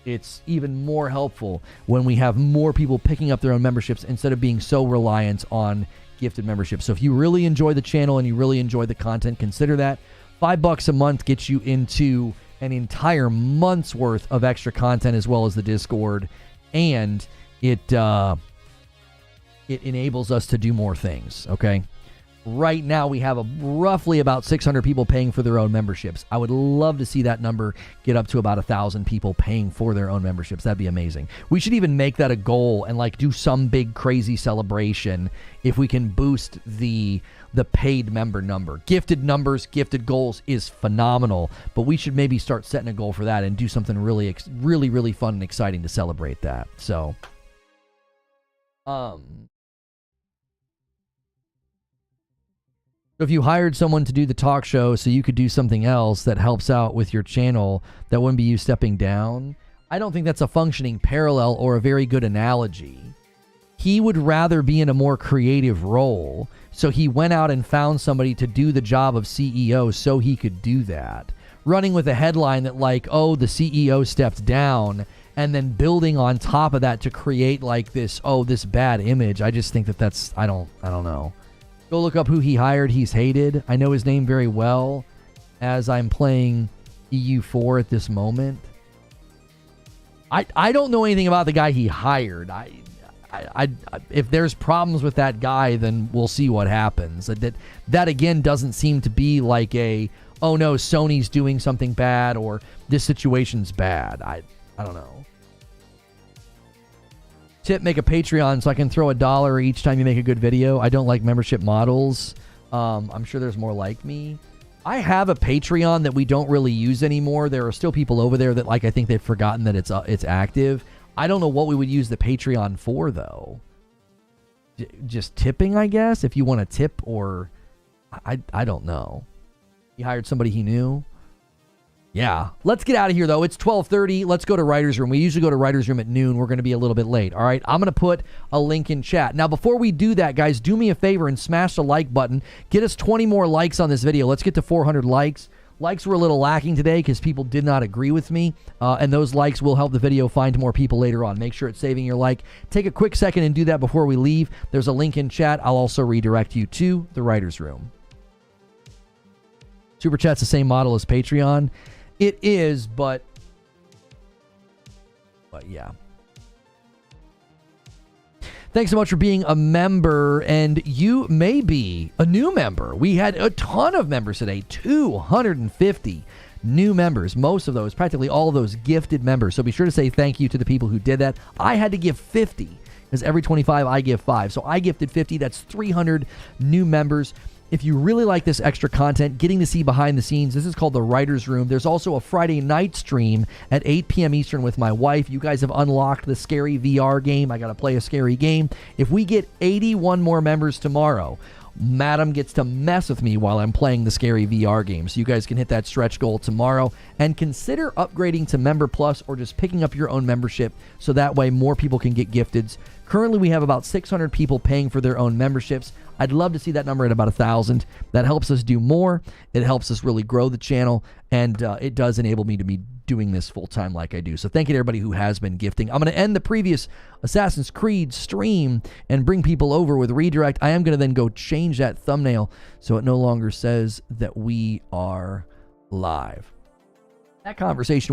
it's even more helpful when we have more people picking up their own memberships instead of being so reliant on gifted memberships. So if you really enjoy the channel and you really enjoy the content, consider that. $5 a month gets you into an entire month's worth of extra content as well as the Discord, and it enables us to do more things, okay? Right now we have roughly about 600 people paying for their own memberships. I would love to see that number get up to about 1,000 people paying for their own memberships. That'd be amazing. We should even make that a goal and like do some big crazy celebration if we can boost the paid member number. Gifted numbers, gifted goals is phenomenal, but we should maybe start setting a goal for that and do something really fun and exciting to celebrate that. So, if you hired someone to do the talk show so you could do something else that helps out with your channel, that wouldn't be you stepping down. I don't think that's a functioning parallel or a very good analogy. He would rather be in a more creative role, so he went out and found somebody to do the job of CEO so he could do that. Running with a headline that like, oh, the CEO stepped down, and then building on top of that to create like this, oh, this bad image. I just think that's, I don't know. Go look up who he hired. He's hated. I know his name very well as I'm playing EU4 at this moment. I don't know anything about the guy he hired. If there's problems with that guy, then we'll see what happens. That again doesn't seem to be like a, oh no, Sony's doing something bad or this situation's bad. I don't know. Tip, make a Patreon so I can throw $1 each time you make a good video. I don't like membership models. I'm sure there's more like me. I have a Patreon that we don't really use anymore. There are still people over there that like I think they've forgotten that it's active. I don't know what we would use the Patreon for though. Just tipping, I guess, if you want to tip or I don't know. He hired somebody he knew. Yeah. Let's get out of here, though. It's 12:30. Let's go to Writer's Room. We usually go to Writer's Room at noon. We're going to be a little bit late. All right. I'm going to put a link in chat. Now, before we do that, guys, do me a favor and smash the like button. Get us 20 more likes on this video. Let's get to 400 likes. Likes were a little lacking today because people did not agree with me, and those likes will help the video find more people later on. Make sure it's saving your like. Take a quick second and do that before we leave. There's a link in chat. I'll also redirect you to the Writer's Room. Super Chat's the same model as Patreon. It is, but yeah. Thanks so much for being a member, and you may be a new member. We had a ton of members today, 250 new members. Most of those, practically all of those, gifted members. So be sure to say thank you to the people who did that. I had to give 50, because every 25 I give 5. So I gifted 50. That's 300 new members. If you really like this extra content, getting to see behind the scenes, this is called the Writer's Room. There's also a Friday night stream at 8 p.m. Eastern with my wife. You guys have unlocked the scary VR game. I got to play a scary game. If we get 81 more members tomorrow, Madam gets to mess with me while I'm playing the scary VR game. So you guys can hit that stretch goal tomorrow and consider upgrading to Member Plus or just picking up your own membership so that way more people can get gifteds. Currently, we have about 600 people paying for their own memberships. I'd love to see that number at about 1,000. That helps us do more. It helps us really grow the channel, and it does enable me to be doing this full-time like I do. So thank you to everybody who has been gifting. I'm going to end the previous Assassin's Creed stream and bring people over with redirect. I am going to then go change that thumbnail so it no longer says that we are live. That conversation